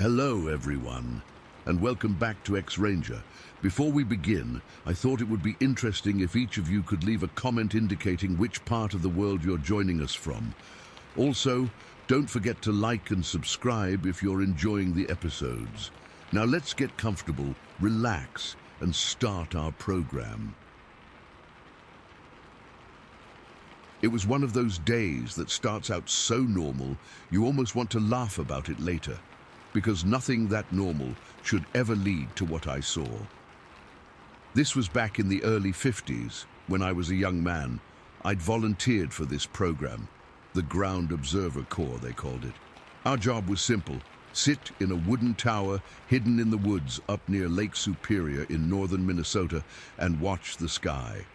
Hello, everyone, and welcome back to X-Ranger. Before we begin, I thought it would be interesting if each of you could leave a comment indicating which part of the world you're joining us from. Also, don't forget to like and subscribe if you're enjoying the episodes. Now let's get comfortable, relax, and start our program. It was one of those days that starts out so normal, you almost want to laugh about it later, because nothing that normal should ever lead to what I saw. This was back in the early 50s, when I was a young man. I'd volunteered for this program, the Ground Observer Corps, they called it. Our job was simple: sit in a wooden tower hidden in the woods up near Lake Superior in northern Minnesota and watch the sky.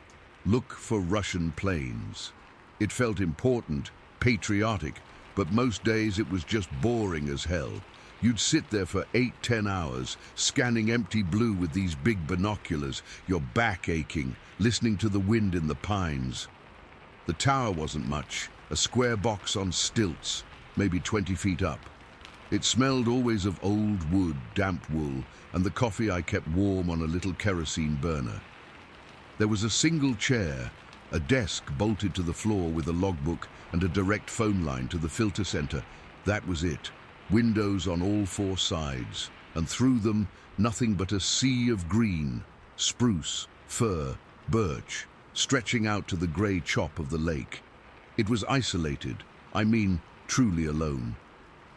Look for Russian planes. It felt important, patriotic, but most days it was just boring as hell. You'd sit there for 8-10 hours, scanning empty blue with these big binoculars, your back aching, listening to the wind in the pines. The tower wasn't much, a square box on stilts, maybe 20 feet up. It smelled always of old wood, damp wool, and the coffee I kept warm on a little kerosene burner. There was a single chair, a desk bolted to the floor with a logbook and a direct phone line to the filter center. That was it. Windows on all four sides, and through them nothing but a sea of green, spruce, fir, birch, stretching out to the grey chop of the lake. It was isolated, I mean truly alone.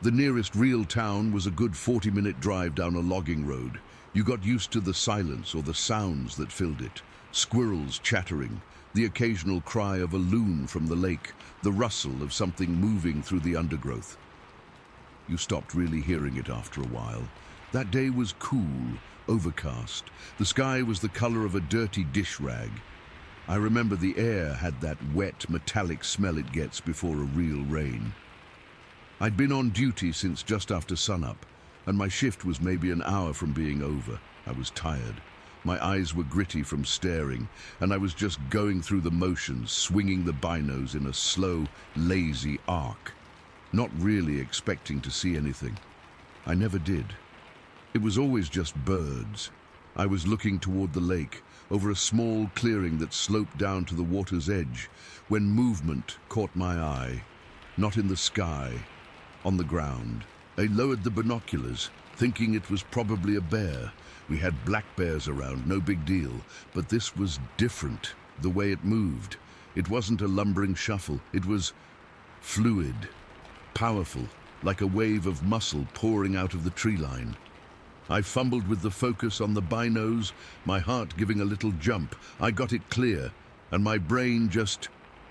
The nearest real town was a good 40-minute drive down a logging road. You got used to the silence or the sounds that filled it. Squirrels chattering, the occasional cry of a loon from the lake, the rustle of something moving through the undergrowth. You stopped really hearing it after a while. That day was cool, overcast. The sky was the color of a dirty dish rag. I remember the air had that wet, metallic smell it gets before a real rain. I'd been on duty since just after sunup, and my shift was maybe an hour from being over. I was tired. My eyes were gritty from staring, and I was just going through the motions, swinging the binos in a slow, lazy arc, not really expecting to see anything. I never did. It was always just birds. I was looking toward the lake, over a small clearing that sloped down to the water's edge, when movement caught my eye. Not in the sky, on the ground. I lowered the binoculars, thinking it was probably a bear. We had black bears around, no big deal, but this was different, the way it moved. It wasn't a lumbering shuffle, it was fluid, powerful, like a wave of muscle pouring out of the tree line. I fumbled with the focus on the binos, my heart giving a little jump. I got it clear, and my brain just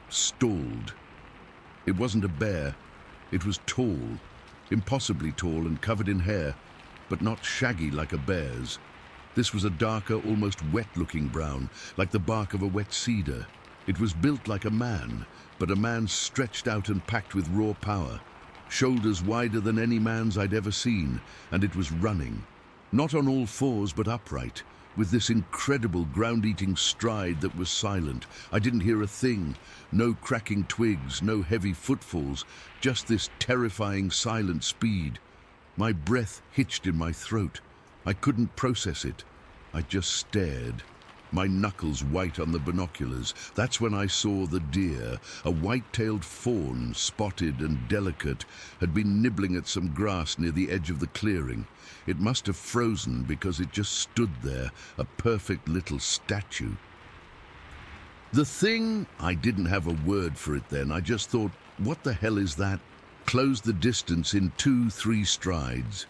stalled. It wasn't a bear. It was tall, impossibly tall and covered in hair, but not shaggy like a bear's. This was a darker, almost wet-looking brown, like the bark of a wet cedar. It was built like a man, but a man stretched out and packed with raw power. Shoulders wider than any man's I'd ever seen, and it was running. Not on all fours, but upright, with this incredible ground-eating stride that was silent. I didn't hear a thing, no cracking twigs, no heavy footfalls, just this terrifying silent speed. My breath hitched in my throat. I couldn't process it. I just stared, my knuckles white on the binoculars. That's when I saw the deer. A white-tailed fawn, spotted and delicate, had been nibbling at some grass near the edge of the clearing. It must have frozen because it just stood there, a perfect little statue. The thing, I didn't have a word for it then. I just thought, what the hell is that? Closed the distance in 2-3 strides.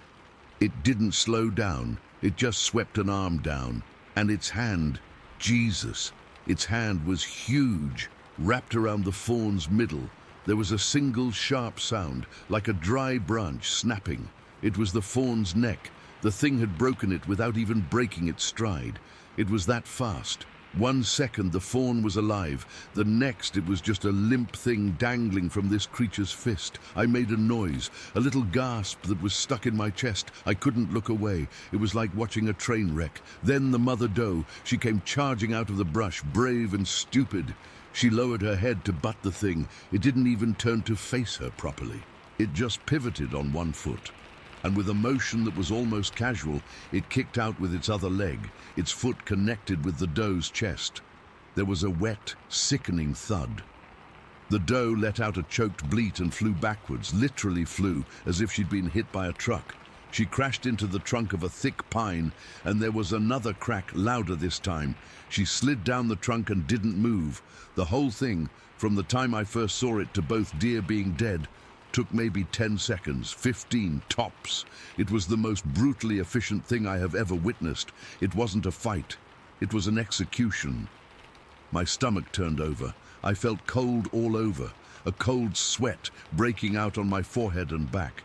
It didn't slow down. It just swept an arm down. And its hand, Jesus, its hand was huge, wrapped around the fawn's middle. There was a single sharp sound, like a dry branch snapping. It was the fawn's neck. The thing had broken it without even breaking its stride. It was that fast. 1 second the fawn was alive. The next it was just a limp thing dangling from this creature's fist. I made a noise, a little gasp that was stuck in my chest. I couldn't look away. It was like watching a train wreck. Then the mother doe. She came charging out of the brush, brave and stupid. She lowered her head to butt the thing. It didn't even turn to face her properly. It just pivoted on one foot. and with a motion that was almost casual, it kicked out with its other leg, its foot connected with the doe's chest. There was a wet, sickening thud. The doe let out a choked bleat and flew backwards, literally flew, as if she'd been hit by a truck. She crashed into the trunk of a thick pine, and there was another crack, louder this time. She slid down the trunk and didn't move. The whole thing, from the time I first saw it to both deer being dead, took maybe 10 seconds, 15 tops. It was the most brutally efficient thing I have ever witnessed. It wasn't a fight. It was an execution. My stomach turned over. I felt cold all over, a cold sweat breaking out on my forehead and back.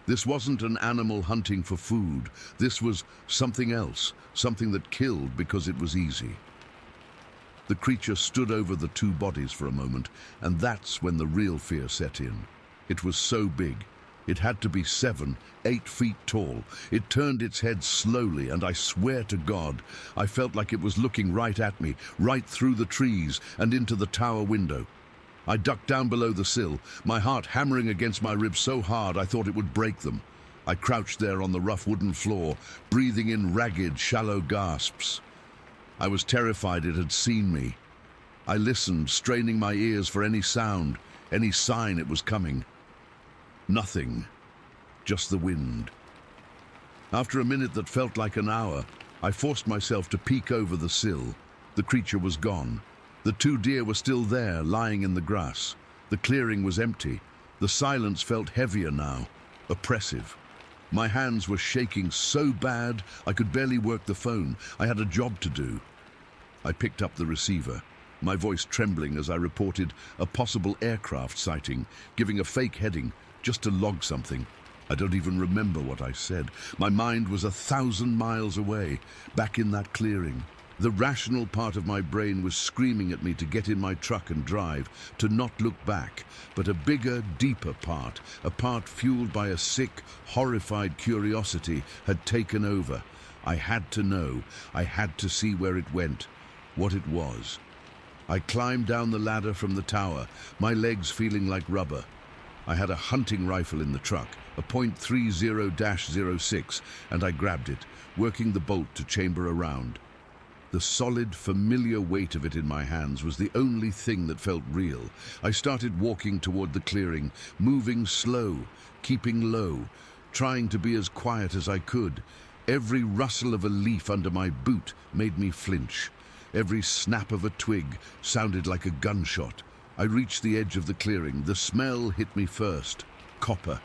This wasn't an animal hunting for food. This was something else, something that killed because it was easy. The creature stood over the two bodies for a moment, and that's when the real fear set in. It was so big. It had to be 7, 8 feet tall. It turned its head slowly, and I swear to God, I felt like it was looking right at me, right through the trees and into the tower window. I ducked down below the sill, my heart hammering against my ribs so hard I thought it would break them. I crouched there on the rough wooden floor, breathing in ragged, shallow gasps. I was terrified it had seen me. I listened, straining my ears for any sound, any sign it was coming. Nothing, just the wind. After a minute that felt like an hour, I forced myself to peek over the sill. The creature was gone. The 2 deer were still there, lying in the grass. The clearing was empty. The silence felt heavier now, oppressive. My hands were shaking so bad I could barely work the phone. I had a job to do. I picked up the receiver, my voice trembling as I reported a possible aircraft sighting, giving a fake heading, just to log something. I don't even remember what I said. My mind was 1,000 miles away, back in that clearing. The rational part of my brain was screaming at me to get in my truck and drive, to not look back. But a bigger, deeper part, a part fueled by a sick, horrified curiosity, had taken over. I had to know. I had to see where it went, what it was. I climbed down the ladder from the tower, my legs feeling like rubber. I had a hunting rifle in the truck, a .30-06, and I grabbed it, working the bolt to chamber a round. The solid, familiar weight of it in my hands was the only thing that felt real. I started walking toward the clearing, moving slow, keeping low, trying to be as quiet as I could. Every rustle of a leaf under my boot made me flinch. Every snap of a twig sounded like a gunshot. I reached the edge of the clearing. The smell hit me first. Copper.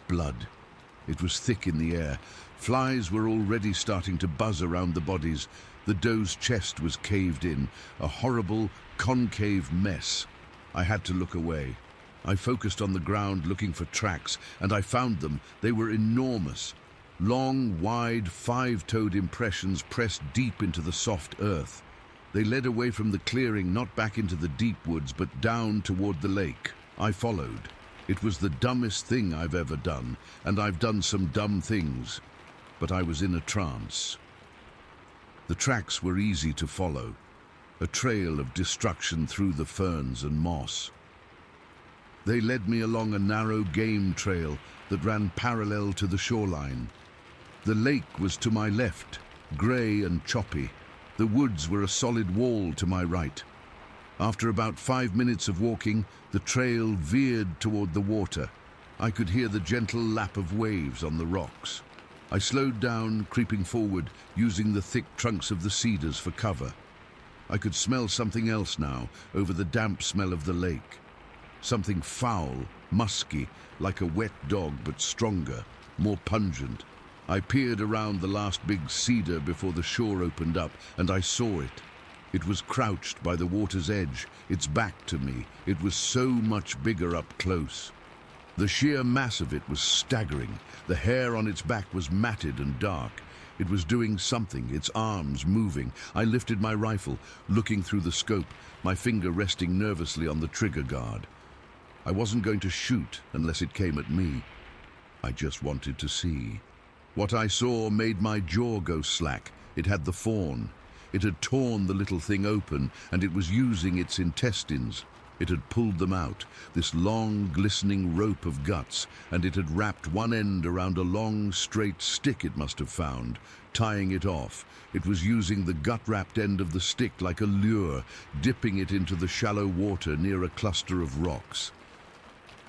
Blood. It was thick in the air. Flies were already starting to buzz around the bodies. The doe's chest was caved in, a horrible, concave mess. I had to look away. I focused on the ground looking for tracks, and I found them. They were enormous. Long, wide, 5-toed impressions pressed deep into the soft earth. They led away from the clearing, not back into the deep woods, but down toward the lake. I followed. It was the dumbest thing I've ever done, and I've done some dumb things. But I was in a trance. The tracks were easy to follow, a trail of destruction through the ferns and moss. They led me along a narrow game trail that ran parallel to the shoreline. The lake was to my left, grey and choppy. The woods were a solid wall to my right. After about 5 minutes of walking, the trail veered toward the water. I could hear the gentle lap of waves on the rocks. I slowed down, creeping forward, using the thick trunks of the cedars for cover. I could smell something else now, over the damp smell of the lake. Something foul, musky, like a wet dog, but stronger, more pungent. I peered around the last big cedar before the shore opened up, and I saw it. It was crouched by the water's edge, its back to me. It was so much bigger up close. The sheer mass of it was staggering. The hair on its back was matted and dark. It was doing something, its arms moving. I lifted my rifle, looking through the scope, my finger resting nervously on the trigger guard. I wasn't going to shoot unless it came at me. I just wanted to see. What I saw made my jaw go slack. It had the fawn. It had torn the little thing open, and it was using its intestines. It had pulled them out, this long, glistening rope of guts, and it had wrapped one end around a long, straight stick it must have found, tying it off. It was using the gut-wrapped end of the stick like a lure, dipping it into the shallow water near a cluster of rocks.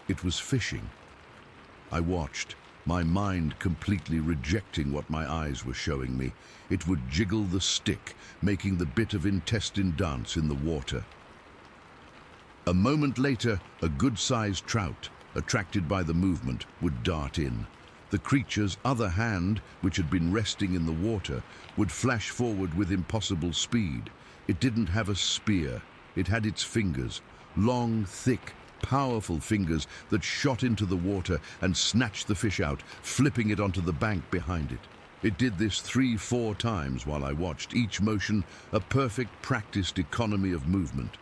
It was fishing. I watched, my mind completely rejecting what my eyes were showing me. It would jiggle the stick, making the bit of intestine dance in the water. A moment later, a good-sized trout, attracted by the movement, would dart in. The creature's other hand, which had been resting in the water, would flash forward with impossible speed. It didn't have a spear. It had its fingers, long, thick, powerful fingers that shot into the water and snatched the fish out, flipping it onto the bank behind it. It did this 3-4 times while I watched, each motion a perfect practiced economy of movement.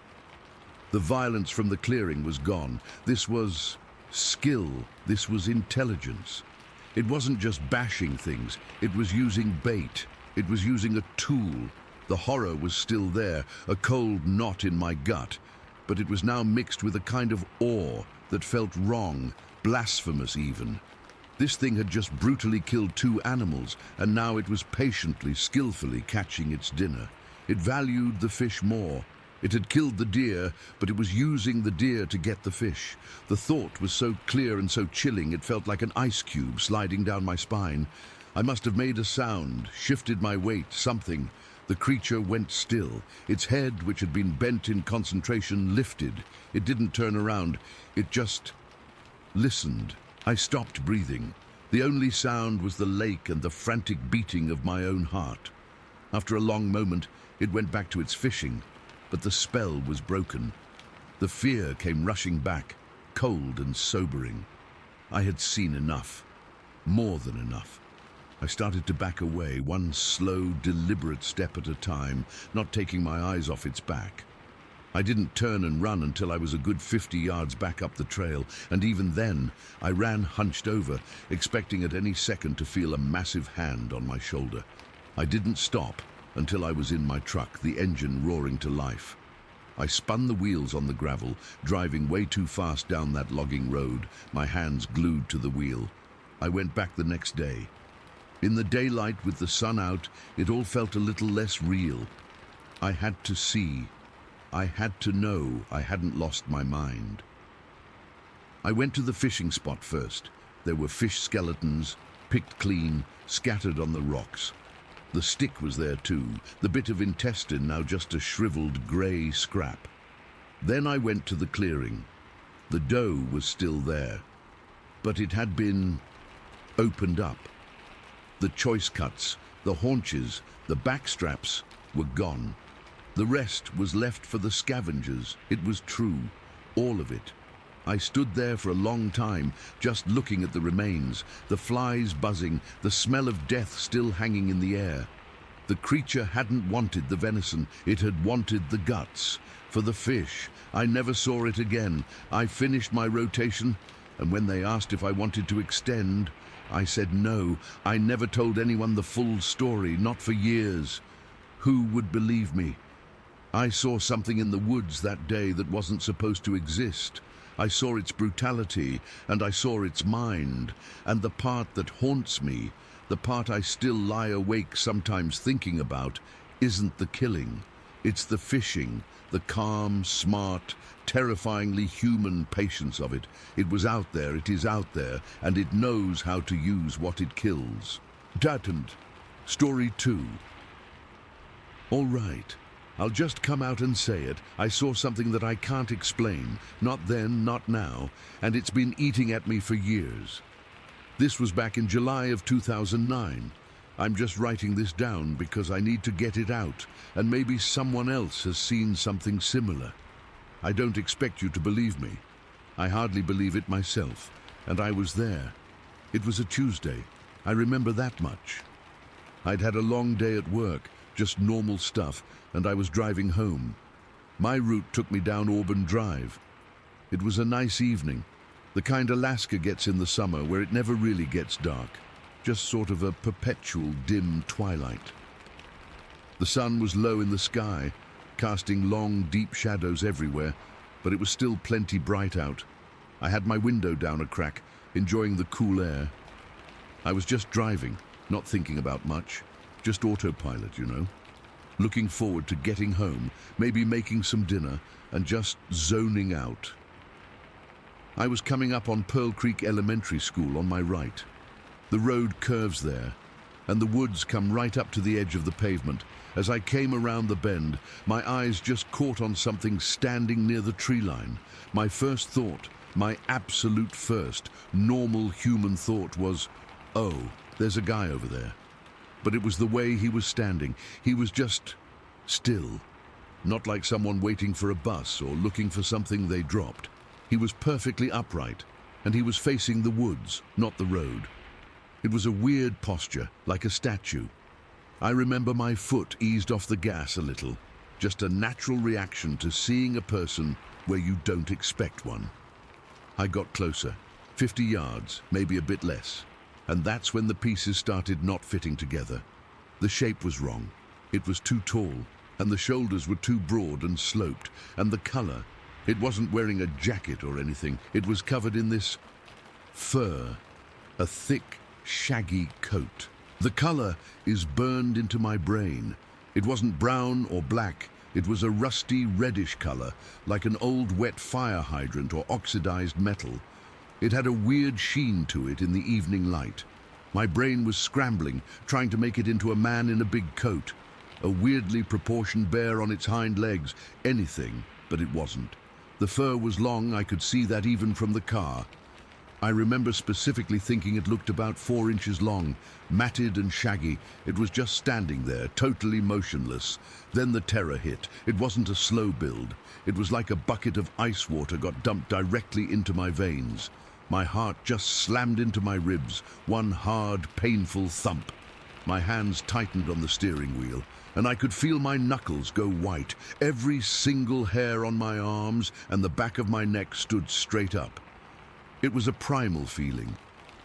The violence from the clearing was gone. This was skill. This was intelligence. It wasn't just bashing things. It was using bait. It was using a tool. The horror was still there, a cold knot in my gut, but it was now mixed with a kind of awe that felt wrong, blasphemous even. This thing had just brutally killed 2 animals, and now it was patiently, skillfully catching its dinner. It valued the fish more. It had killed the deer, but it was using the deer to get the fish. The thought was so clear and so chilling, it felt like an ice cube sliding down my spine. I must have made a sound, shifted my weight, something. The creature went still. Its head, which had been bent in concentration, lifted. It didn't turn around. It just listened. I stopped breathing. The only sound was the lake and the frantic beating of my own heart. After a long moment, it went back to its fishing. But the spell was broken. The fear came rushing back, cold and sobering. I had seen enough, more than enough. I started to back away, one slow, deliberate step at a time, not taking my eyes off its back. I didn't turn and run until I was a good 50 yards back up the trail, and even then, I ran hunched over, expecting at any second to feel a massive hand on my shoulder. I didn't stop until I was in my truck, the engine roaring to life. I spun the wheels on the gravel, driving way too fast down that logging road, my hands glued to the wheel. I went back the next day. In the daylight with the sun out, it all felt a little less real. I had to see. I had to know I hadn't lost my mind. I went to the fishing spot first. There were fish skeletons, picked clean, scattered on the rocks. The stick was there too, the bit of intestine now just a shriveled grey scrap. Then I went to the clearing. The doe was still there, but it had been opened up. The choice cuts, the haunches, the backstraps were gone. The rest was left for the scavengers. It was true, all of it. I stood there for a long time, just looking at the remains, the flies buzzing, the smell of death still hanging in the air. The creature hadn't wanted the venison, it had wanted the guts. For the fish, I never saw it again. I finished my rotation, and when they asked if I wanted to extend, I said no. I never told anyone the full story, not for years. Who would believe me? I saw something in the woods that day that wasn't supposed to exist. I saw its brutality, and I saw its mind, and the part that haunts me, the part I still lie awake sometimes thinking about, isn't the killing. It's the fishing, the calm, smart, terrifyingly human patience of it. It was out there, it is out there, and it knows how to use what it kills. Datent, Story 2. All right. I'll just come out and say it. I saw something that I can't explain. Not then, not now, and it's been eating at me for years. This was back in July of 2009. I'm just writing this down because I need to get it out, and maybe someone else has seen something similar. I don't expect you to believe me. I hardly believe it myself, and I was there. It was a Tuesday. I remember that much. I'd had a long day at work, just normal stuff, and I was driving home. My route took me down Auburn Drive. It was a nice evening, the kind Alaska gets in the summer where it never really gets dark, just sort of a perpetual dim twilight. The sun was low in the sky, casting long, deep shadows everywhere, but it was still plenty bright out. I had my window down a crack, enjoying the cool air. I was just driving, not thinking about much, just autopilot, you know. Looking forward to getting home, maybe making some dinner, and just zoning out. I was coming up on Pearl Creek Elementary School on my right. The road curves there, and the woods come right up to the edge of the pavement. As I came around the bend, my eyes just caught on something standing near the tree line. My first thought, my absolute first, normal human thought was, oh, there's a guy over there. But it was the way he was standing. He was just still, not like someone waiting for a bus or looking for something they dropped. He was perfectly upright, and he was facing the woods, not the road. It was a weird posture, like a statue. I remember my foot eased off the gas a little, just a natural reaction to seeing a person where you don't expect one. I got closer, 50 yards, maybe a bit less, and that's when the pieces started not fitting together. The shape was wrong. It was too tall, and the shoulders were too broad and sloped, and the color, it wasn't wearing a jacket or anything. It was covered in this fur, a thick, shaggy coat. The color is burned into my brain. It wasn't brown or black. It was a rusty reddish color, like an old wet fire hydrant or oxidized metal. It had a weird sheen to it in the evening light. My brain was scrambling, trying to make it into a man in a big coat, a weirdly proportioned bear on its hind legs, anything, but it wasn't. The fur was long, I could see that even from the car. I remember specifically thinking it looked about 4 inches long, matted and shaggy. It was just standing there, totally motionless. Then the terror hit. It wasn't a slow build. It was like a bucket of ice water got dumped directly into my veins. My heart just slammed into my ribs, one hard, painful thump. My hands tightened on the steering wheel, and I could feel my knuckles go white. Every single hair on my arms and the back of my neck stood straight up. It was a primal feeling,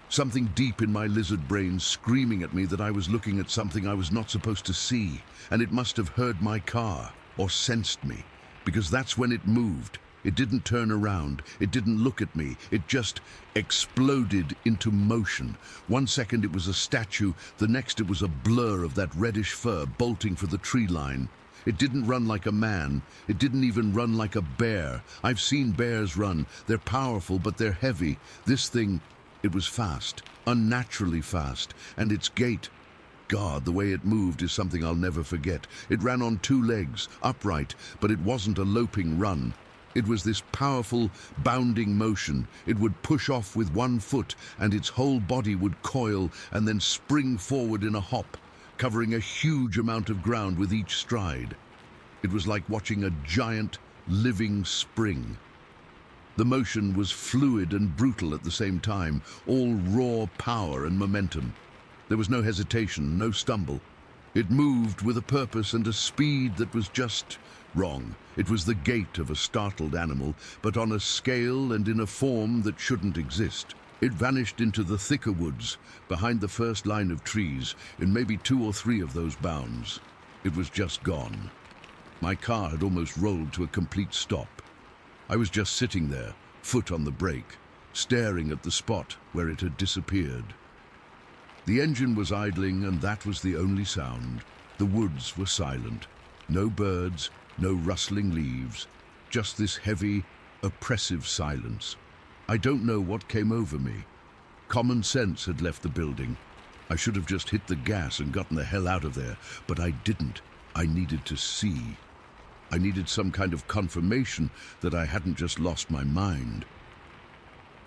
something deep in my lizard brain screaming at me that I was looking at something I was not supposed to see, and it must have heard my car or sensed me, because that's when it moved. It didn't turn around, it didn't look at me, it just exploded into motion. 1 second it was a statue, the next it was a blur of that reddish fur bolting for the tree line. It didn't run like a man. It didn't even run like a bear. I've seen bears run. They're powerful, but they're heavy. This thing, it was fast, unnaturally fast, and its gait, God, the way it moved is something I'll never forget. It ran on 2 legs, upright, but it wasn't a loping run. It was this powerful, bounding motion. It would push off with 1 foot, and its whole body would coil and then spring forward in a hop, covering a huge amount of ground with each stride. It was like watching a giant, living spring. The motion was fluid and brutal at the same time, all raw power and momentum. There was no hesitation, no stumble. It moved with a purpose and a speed that was just wrong. It was the gait of a startled animal, but on a scale and in a form that shouldn't exist. It vanished into the thicker woods, behind the first line of trees, in maybe 2 or 3 of those bounds. It was just gone. My car had almost rolled to a complete stop. I was just sitting there, foot on the brake, staring at the spot where it had disappeared. The engine was idling, and that was the only sound. The woods were silent. No birds, no rustling leaves, just this heavy, oppressive silence. I don't know what came over me. Common sense had left the building. I should have just hit the gas and gotten the hell out of there, but I didn't. I needed to see. I needed some kind of confirmation that I hadn't just lost my mind.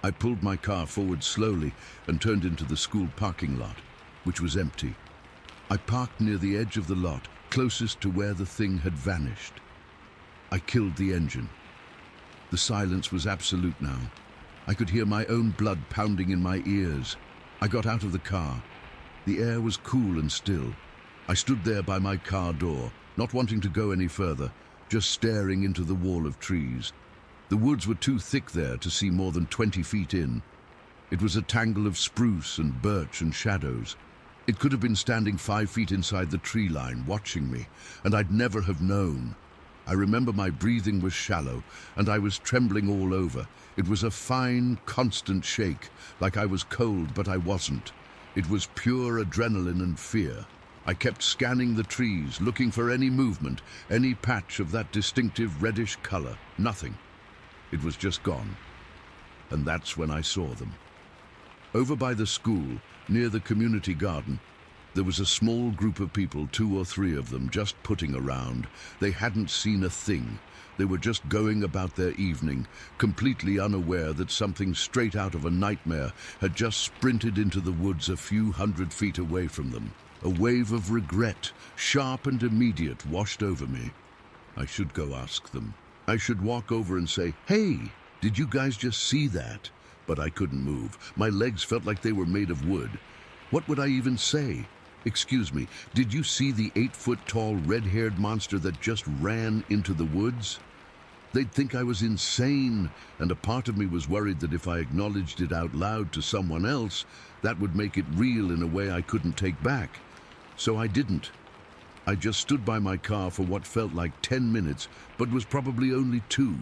I pulled my car forward slowly and turned into the school parking lot, which was empty. I parked near the edge of the lot, closest to where the thing had vanished. I killed the engine. The silence was absolute now. I could hear my own blood pounding in my ears. I got out of the car. The air was cool and still. I stood there by my car door, not wanting to go any further, just staring into the wall of trees. The woods were too thick there to see more than 20 feet in. It was a tangle of spruce and birch and shadows. It could have been standing 5 feet inside the tree line, watching me, and I'd never have known. I remember my breathing was shallow and I was trembling all over. It was a fine, constant shake, like I was cold, but I wasn't. It was pure adrenaline and fear. I kept scanning the trees, looking for any movement, any patch of that distinctive reddish color. Nothing. It was just gone. And that's when I saw them. Over by the school, near the community garden, there was a small group of people, 2 or 3 of them, just putting around. They hadn't seen a thing. They were just going about their evening, completely unaware that something straight out of a nightmare had just sprinted into the woods a few 100 feet away from them. A wave of regret, sharp and immediate, washed over me. I should go ask them. I should walk over and say, "Hey, did you guys just see that?" But I couldn't move. My legs felt like they were made of wood. What would I even say? "Excuse me, did you see the 8-foot-tall red-haired monster that just ran into the woods?" They'd think I was insane, and a part of me was worried that if I acknowledged it out loud to someone else, that would make it real in a way I couldn't take back. So I didn't. I just stood by my car for what felt like 10 minutes, but was probably only 2,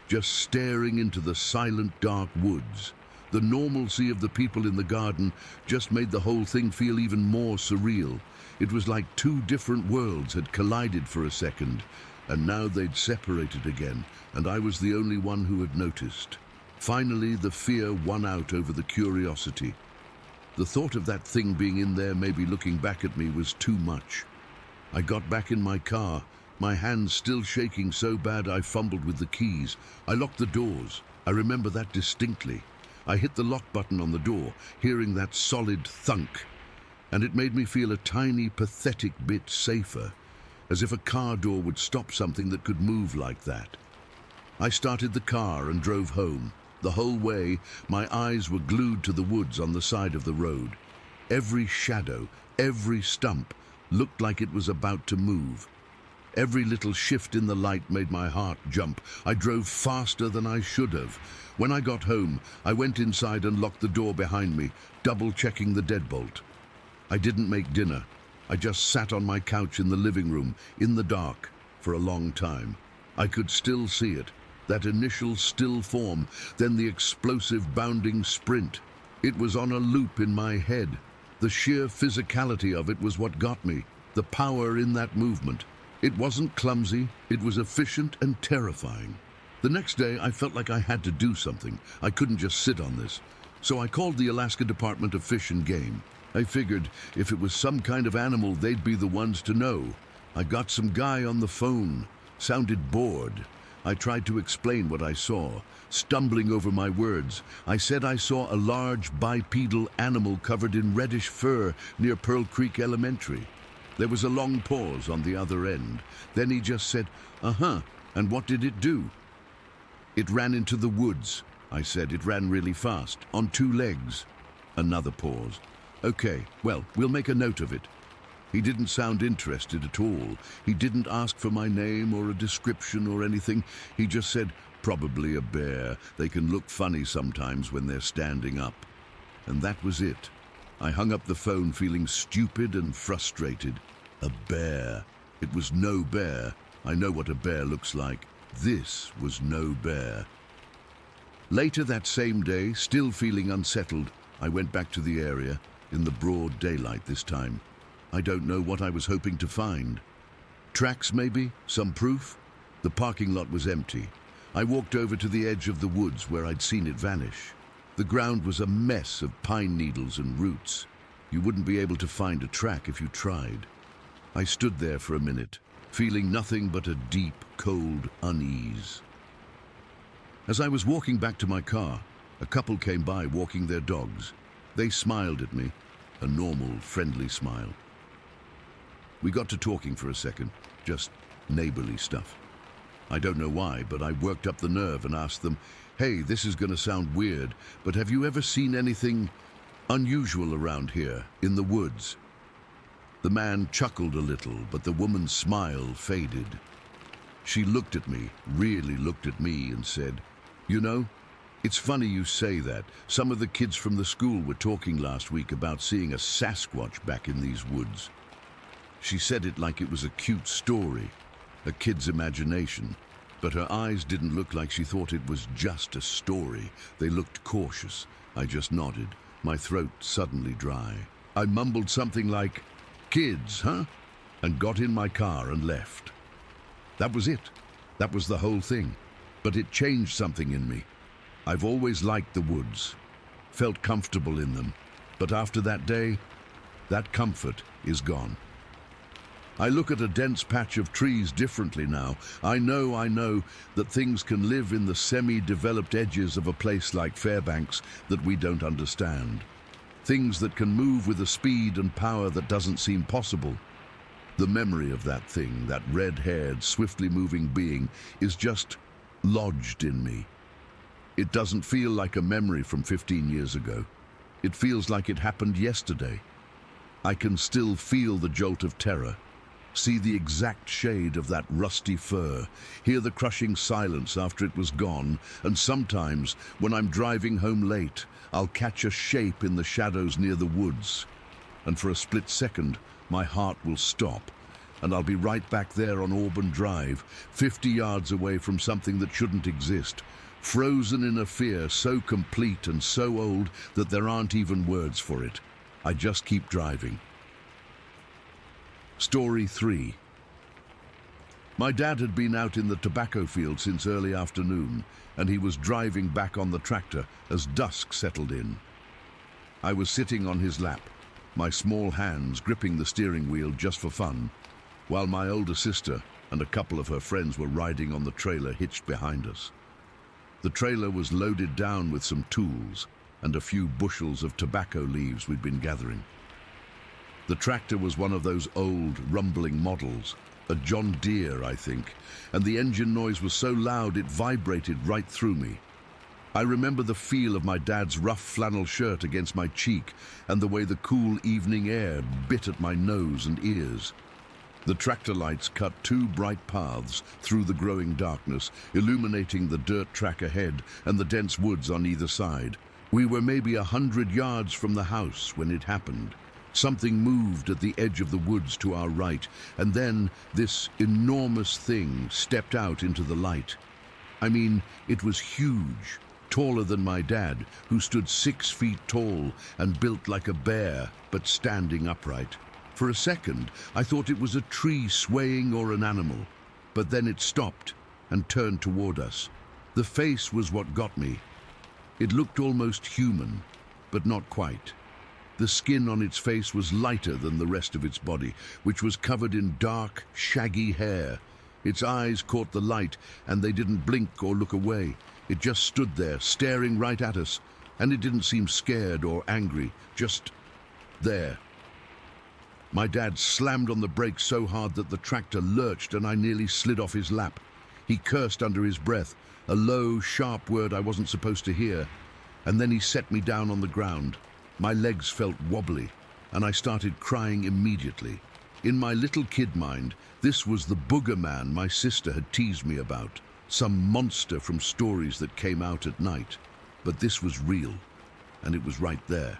just staring into the silent, dark woods. The normalcy of the people in the garden just made the whole thing feel even more surreal. It was like 2 different worlds had collided for a second, and now they'd separated again, and I was the only one who had noticed. Finally, the fear won out over the curiosity. The thought of that thing being in there, maybe looking back at me, was too much. I got back in my car, my hands still shaking so bad I fumbled with the keys. I locked the doors. I remember that distinctly. I hit the lock button on the door, hearing that solid thunk, and it made me feel a tiny, pathetic bit safer, as if a car door would stop something that could move like that. I started the car and drove home. The whole way, my eyes were glued to the woods on the side of the road. Every shadow, every stump, looked like it was about to move. Every little shift in the light made my heart jump. I drove faster than I should have. When I got home, I went inside and locked the door behind me, double-checking the deadbolt. I didn't make dinner. I just sat on my couch in the living room, in the dark, for a long time. I could still see it, that initial still form, then the explosive bounding sprint. It was on a loop in my head. The sheer physicality of it was what got me, the power in that movement. It wasn't clumsy, it was efficient and terrifying. The next day, I felt like I had to do something. I couldn't just sit on this. So I called the Alaska Department of Fish and Game. I figured if it was some kind of animal, they'd be the ones to know. I got some guy on the phone, sounded bored. I tried to explain what I saw, stumbling over my words. I said I saw a large bipedal animal covered in reddish fur near Pearl Creek Elementary. There was a long pause on the other end. Then he just said, "Uh-huh, and what did it do?" "It ran into the woods," I said. "It ran really fast, on 2 legs." Another pause. "Okay, well, we'll make a note of it." He didn't sound interested at all. He didn't ask for my name or a description or anything. He just said, "Probably a bear. They can look funny sometimes when they're standing up." And that was it. I hung up the phone feeling stupid and frustrated. A bear. It was no bear. I know what a bear looks like. This was no bear. Later that same day, still feeling unsettled, I went back to the area, in the broad daylight this time. I don't know what I was hoping to find. Tracks maybe? Some proof? The parking lot was empty. I walked over to the edge of the woods where I'd seen it vanish. The ground was a mess of pine needles and roots. You wouldn't be able to find a track if you tried. I stood there for a minute, feeling nothing but a deep, cold unease. As I was walking back to my car, a couple came by walking their dogs. They smiled at me, a normal, friendly smile. We got to talking for a second, just neighborly stuff. I don't know why, but I worked up the nerve and asked them, "Hey, this is going to sound weird, but have you ever seen anything unusual around here, in the woods?" The man chuckled a little, but the woman's smile faded. She looked at me, really looked at me, and said, "You know, it's funny you say that. Some of the kids from the school were talking last week about seeing a Sasquatch back in these woods." She said it like it was a cute story, a kid's imagination, but her eyes didn't look like she thought it was just a story. They looked cautious. I just nodded, my throat suddenly dry. I mumbled something like, "Kids, huh?" and got in my car and left. That was it. That was the whole thing. But it changed something in me. I've always liked the woods, felt comfortable in them, but after that day, that comfort is gone. I look at a dense patch of trees differently now. I know that things can live in the semi-developed edges of a place like Fairbanks that we don't understand. Things that can move with a speed and power that doesn't seem possible. The memory of that thing, that red-haired, swiftly moving being, is just lodged in me. It doesn't feel like a memory from 15 years ago. It feels like it happened yesterday. I can still feel the jolt of terror, see the exact shade of that rusty fur, hear the crushing silence after it was gone, and sometimes, when I'm driving home late, I'll catch a shape in the shadows near the woods, and for a split second, my heart will stop, and I'll be right back there on Auburn Drive, 50 yards away from something that shouldn't exist, frozen in a fear so complete and so old that there aren't even words for it. I just keep driving. Story 3. My dad had been out in the tobacco field since early afternoon, and he was driving back on the tractor as dusk settled in. I was sitting on his lap, my small hands gripping the steering wheel just for fun, while my older sister and a couple of her friends were riding on the trailer hitched behind us. The trailer was loaded down with some tools and a few bushels of tobacco leaves we'd been gathering. The tractor was one of those old, rumbling models, a John Deere, I think, and the engine noise was so loud it vibrated right through me. I remember the feel of my dad's rough flannel shirt against my cheek and the way the cool evening air bit at my nose and ears. The tractor lights cut 2 bright paths through the growing darkness, illuminating the dirt track ahead and the dense woods on either side. We were maybe 100 yards from the house when it happened. Something moved at the edge of the woods to our right, and then this enormous thing stepped out into the light. I mean, it was huge, taller than my dad, who stood 6 feet tall and built like a bear, but standing upright. For a second, I thought it was a tree swaying or an animal, but then it stopped and turned toward us. The face was what got me. It looked almost human, but not quite. The skin on its face was lighter than the rest of its body, which was covered in dark, shaggy hair. Its eyes caught the light, and they didn't blink or look away. It just stood there, staring right at us, and it didn't seem scared or angry, just there. My dad slammed on the brakes so hard that the tractor lurched and I nearly slid off his lap. He cursed under his breath, a low, sharp word I wasn't supposed to hear, and then he set me down on the ground. My legs felt wobbly, and I started crying immediately. In my little kid mind, this was the booger man my sister had teased me about, some monster from stories that came out at night. But this was real, and it was right there.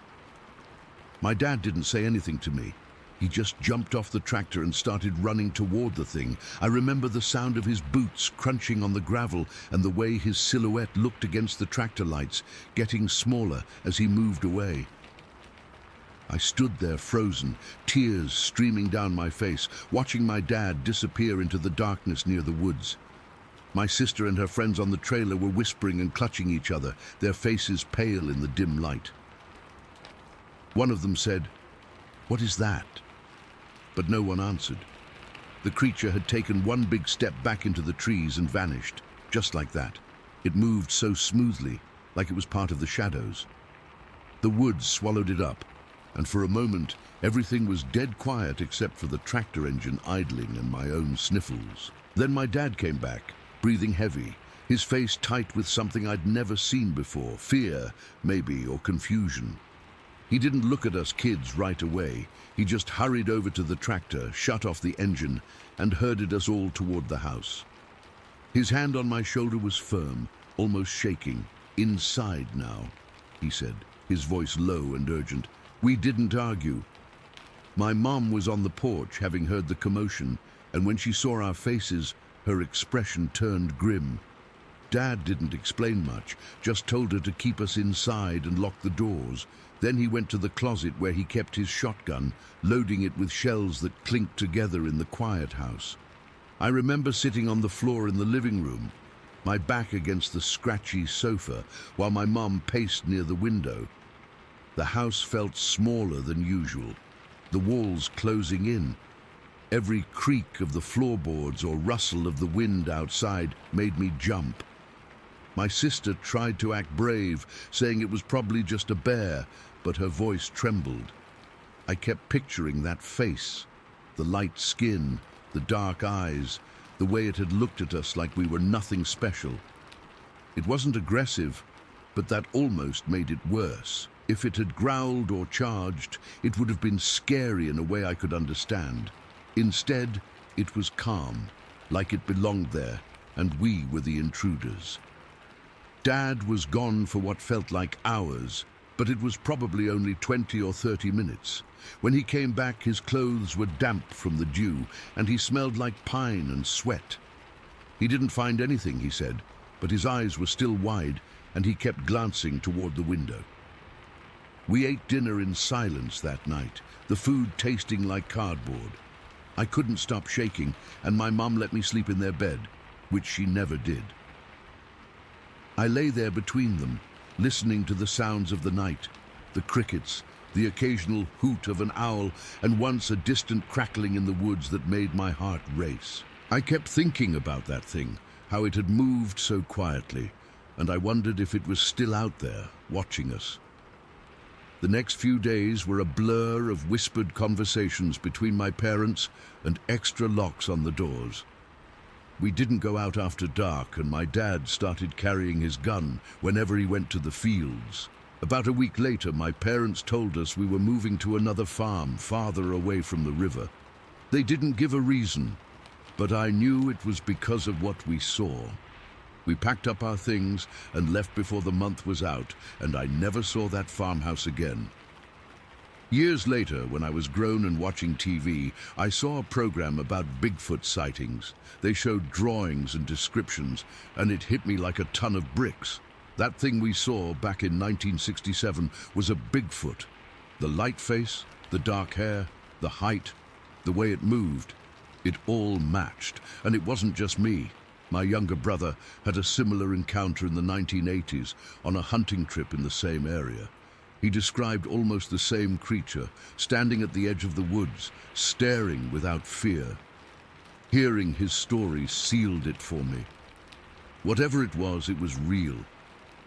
My dad didn't say anything to me. He just jumped off the tractor and started running toward the thing. I remember the sound of his boots crunching on the gravel and the way his silhouette looked against the tractor lights, getting smaller as he moved away. I stood there frozen, tears streaming down my face, watching my dad disappear into the darkness near the woods. My sister and her friends on the trailer were whispering and clutching each other, their faces pale in the dim light. One of them said, "What is that?" But no one answered. The creature had taken one big step back into the trees and vanished, just like that. It moved so smoothly, like it was part of the shadows. The woods swallowed it up, and for a moment, everything was dead quiet except for the tractor engine idling and my own sniffles. Then my dad came back, breathing heavy, his face tight with something I'd never seen before, fear, maybe, or confusion. He didn't look at us kids right away. He just hurried over to the tractor, shut off the engine, and herded us all toward the house. His hand on my shoulder was firm, almost shaking. "Inside now," he said, his voice low and urgent. We didn't argue. My mom was on the porch, having heard the commotion, and when she saw our faces, her expression turned grim. Dad didn't explain much, just told her to keep us inside and lock the doors. Then he went to the closet where he kept his shotgun, loading it with shells that clinked together in the quiet house. I remember sitting on the floor in the living room, my back against the scratchy sofa, while my mum paced near the window. The house felt smaller than usual, the walls closing in. Every creak of the floorboards or rustle of the wind outside made me jump. My sister tried to act brave, saying it was probably just a bear, but her voice trembled. I kept picturing that face, the light skin, the dark eyes, the way it had looked at us like we were nothing special. It wasn't aggressive, but that almost made it worse. If it had growled or charged, it would have been scary in a way I could understand. Instead, it was calm, like it belonged there, and we were the intruders. Dad was gone for what felt like hours, but it was probably only 20 or 30 minutes. When he came back, his clothes were damp from the dew, and he smelled like pine and sweat. He didn't find anything, he said, but his eyes were still wide, and he kept glancing toward the window. We ate dinner in silence that night, the food tasting like cardboard. I couldn't stop shaking, and my mum let me sleep in their bed, which she never did. I lay there between them, listening to the sounds of the night, the crickets, the occasional hoot of an owl, and once a distant crackling in the woods that made my heart race. I kept thinking about that thing, how it had moved so quietly, and I wondered if it was still out there, watching us. The next few days were a blur of whispered conversations between my parents and extra locks on the doors. We didn't go out after dark, and my dad started carrying his gun whenever he went to the fields. About a week later, my parents told us we were moving to another farm farther away from the river. They didn't give a reason, but I knew it was because of what we saw. We packed up our things and left before the month was out, and I never saw that farmhouse again. Years later, when I was grown and watching TV, I saw a program about Bigfoot sightings. They showed drawings and descriptions, and it hit me like a ton of bricks. That thing we saw back in 1967 was a Bigfoot. The light face, the dark hair, the height, the way it moved, it all matched. And it wasn't just me. My younger brother had a similar encounter in the 1980s on a hunting trip in the same area. He described almost the same creature, standing at the edge of the woods, staring without fear. Hearing his story sealed it for me. Whatever it was real,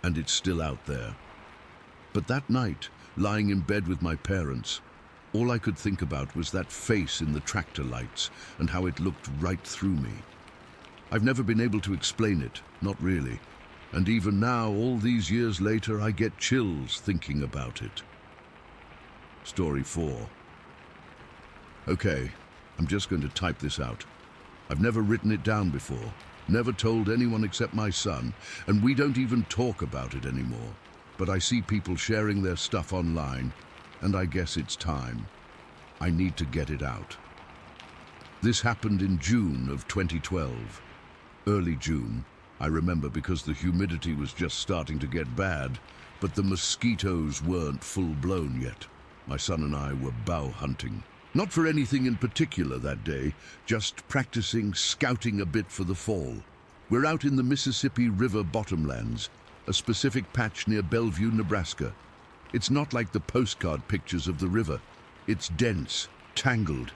and it's still out there. But that night, lying in bed with my parents, all I could think about was that face in the tractor lights and how it looked right through me. I've never been able to explain it, not really. And even now, all these years later, I get chills thinking about it. Story 4. Okay, I'm just going to type this out. I've never written it down before, never told anyone except my son, and we don't even talk about it anymore. But I see people sharing their stuff online, and I guess it's time. I need to get it out. This happened in June of 2012. Early June. I remember because the humidity was just starting to get bad, but the mosquitoes weren't full-blown yet. My son and I were bow hunting. Not for anything in particular that day, just practicing scouting a bit for the fall. We're out in the Mississippi River bottomlands, a specific patch near Bellevue, Nebraska. It's not like the postcard pictures of the river. It's dense, tangled,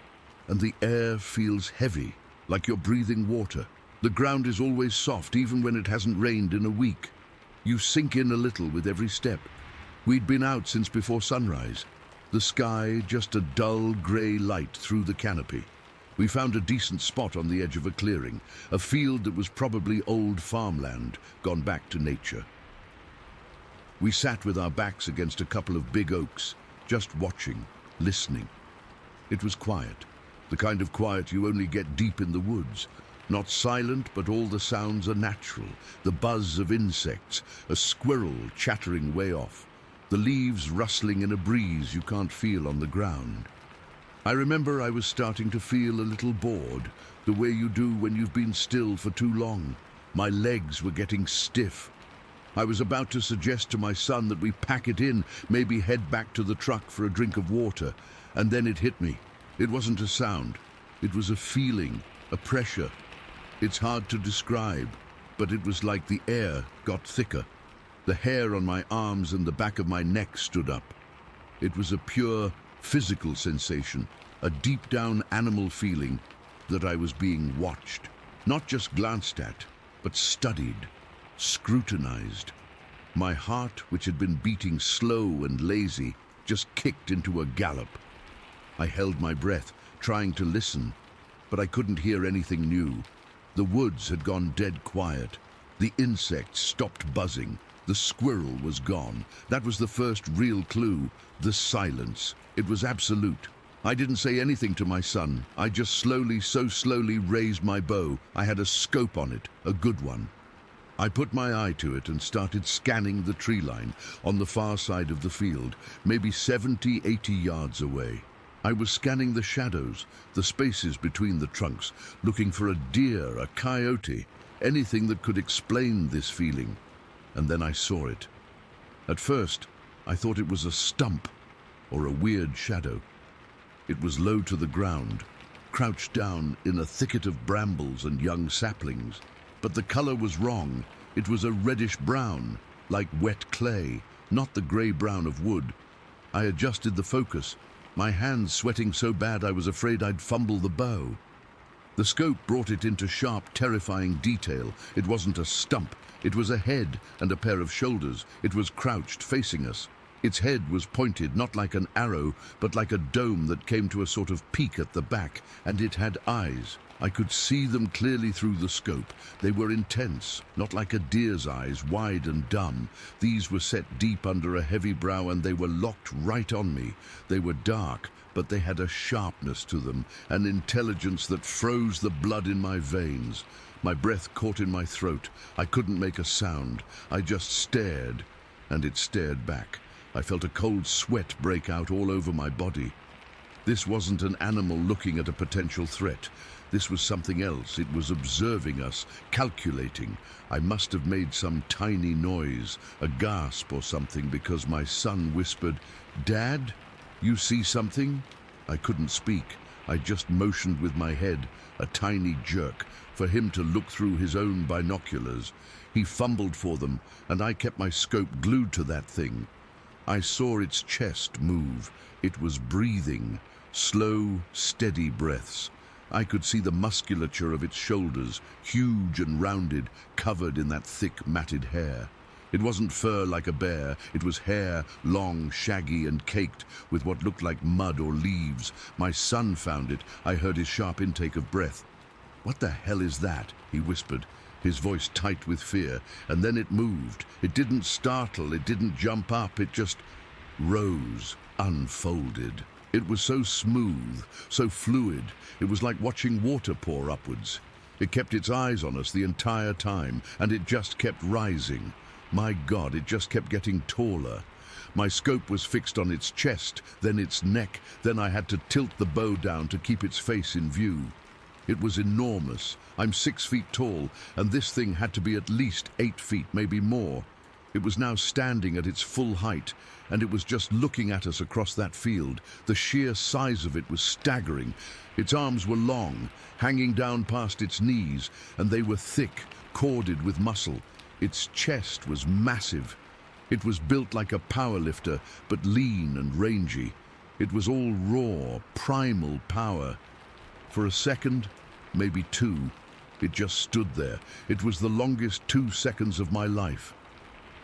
and the air feels heavy, like you're breathing water. The ground is always soft, even when it hasn't rained in a week. You sink in a little with every step. We'd been out since before sunrise. The sky just a dull grey light through the canopy. We found a decent spot on the edge of a clearing, a field that was probably old farmland, gone back to nature. We sat with our backs against a couple of big oaks, just watching, listening. It was quiet, the kind of quiet you only get deep in the woods. Not silent, but all the sounds are natural. The buzz of insects, a squirrel chattering way off, the leaves rustling in a breeze you can't feel on the ground. I remember I was starting to feel a little bored, the way you do when you've been still for too long. My legs were getting stiff. I was about to suggest to my son that we pack it in, maybe head back to the truck for a drink of water, and then it hit me. It wasn't a sound. It was a feeling, a pressure. It's hard to describe, but it was like the air got thicker. The hair on my arms and the back of my neck stood up. It was a pure physical sensation, a deep-down animal feeling that I was being watched, not just glanced at, but studied, scrutinized. My heart, which had been beating slow and lazy, just kicked into a gallop. I held my breath, trying to listen, but I couldn't hear anything new. The woods had gone dead quiet. The insects stopped buzzing. The squirrel was gone. That was the first real clue. The silence. It was absolute. I didn't say anything to my son. I just so slowly raised my bow. I had a scope on it, a good one. I put my eye to it and started scanning the tree line on the far side of the field, maybe 70, 80 yards away. I was scanning the shadows, the spaces between the trunks, looking for a deer, a coyote, anything that could explain this feeling. And then I saw it. At first, I thought it was a stump or a weird shadow. It was low to the ground, crouched down in a thicket of brambles and young saplings. But the color was wrong. It was a reddish-brown, like wet clay, not the gray-brown of wood. I adjusted the focus, my hands sweating so bad I was afraid I'd fumble the bow. The scope brought it into sharp, terrifying detail. It wasn't a stump. It was a head and a pair of shoulders. It was crouched, facing us. Its head was pointed, not like an arrow, but like a dome that came to a sort of peak at the back, and it had eyes. I could see them clearly through the scope. They were intense, not like a deer's eyes, wide and dumb. These were set deep under a heavy brow, and they were locked right on me. They were dark, but they had a sharpness to them, an intelligence that froze the blood in my veins. My breath caught in my throat. I couldn't make a sound. I just stared, and it stared back. I felt a cold sweat break out all over my body. This wasn't an animal looking at a potential threat. This was something else. It was observing us, calculating. I must have made some tiny noise, a gasp or something, because my son whispered, "Dad, you see something?" I couldn't speak. I just motioned with my head, a tiny jerk, for him to look through his own binoculars. He fumbled for them, and I kept my scope glued to that thing. I saw its chest move. It was breathing, slow, steady breaths. I could see the musculature of its shoulders, huge and rounded, covered in that thick, matted hair. It wasn't fur like a bear. It was hair, long, shaggy, and caked with what looked like mud or leaves. My son found it. I heard his sharp intake of breath. "What the hell is that?" he whispered, his voice tight with fear. And then it moved. It didn't startle. It didn't jump up. It just rose, unfolded. It was so smooth, so fluid. It was like watching water pour upwards. It kept its eyes on us the entire time, and it just kept rising. My God, it just kept getting taller. My scope was fixed on its chest, then its neck, then I had to tilt the bow down to keep its face in view. It was enormous. I'm 6 feet tall, and this thing had to be at least 8 feet, maybe more. It was now standing at its full height, and it was just looking at us across that field. The sheer size of it was staggering. Its arms were long, hanging down past its knees, and they were thick, corded with muscle. Its chest was massive. It was built like a powerlifter, but lean and rangy. It was all raw, primal power. For a second, maybe two, it just stood there. It was the longest 2 seconds of my life.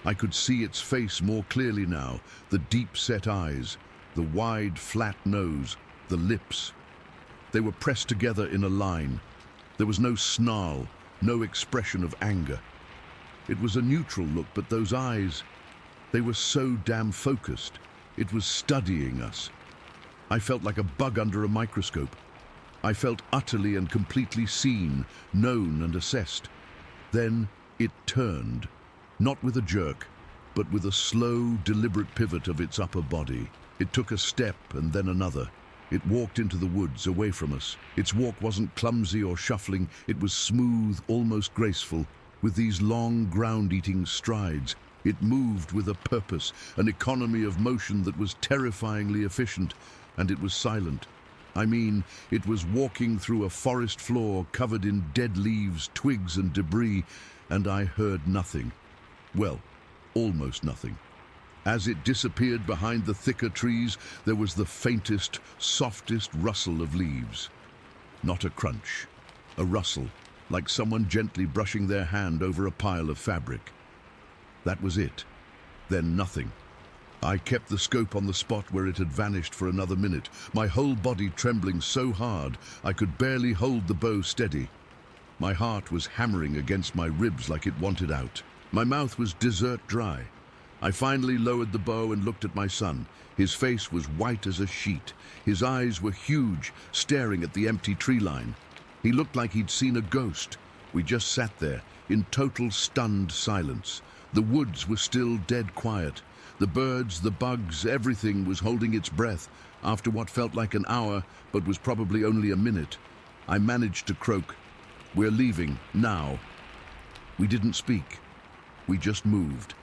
I could see its face more clearly now, the deep-set eyes, the wide, flat nose, the lips. They were pressed together in a line. There was no snarl, no expression of anger. It was a neutral look, but those eyes, they were so damn focused. It was studying us. I felt like a bug under a microscope. I felt utterly and completely seen, known and assessed. Then it turned, not with a jerk, but with a slow, deliberate pivot of its upper body. It took a step and then another. It walked into the woods, away from us. Its walk wasn't clumsy or shuffling. It was smooth, almost graceful, with these long, ground-eating strides. It moved with a purpose, an economy of motion that was terrifyingly efficient, and it was silent. I mean, it was walking through a forest floor covered in dead leaves, twigs, and debris, and I heard nothing. Well, almost nothing. As it disappeared behind the thicker trees, there was the faintest, softest rustle of leaves. Not a crunch, a rustle, like someone gently brushing their hand over a pile of fabric. That was it. Then nothing. I kept the scope on the spot where it had vanished for another minute, my whole body trembling so hard I could barely hold the bow steady. My heart was hammering against my ribs like it wanted out. My mouth was dessert dry. I finally lowered the bow and looked at my son. His face was white as a sheet. His eyes were huge, staring at the empty tree line. He looked like he'd seen a ghost. We just sat there, in total stunned silence. The woods were still dead quiet. The birds, the bugs, everything was holding its breath after what felt like an hour, but was probably only a minute. I managed to croak, "We're leaving, now." We didn't speak. We just moved.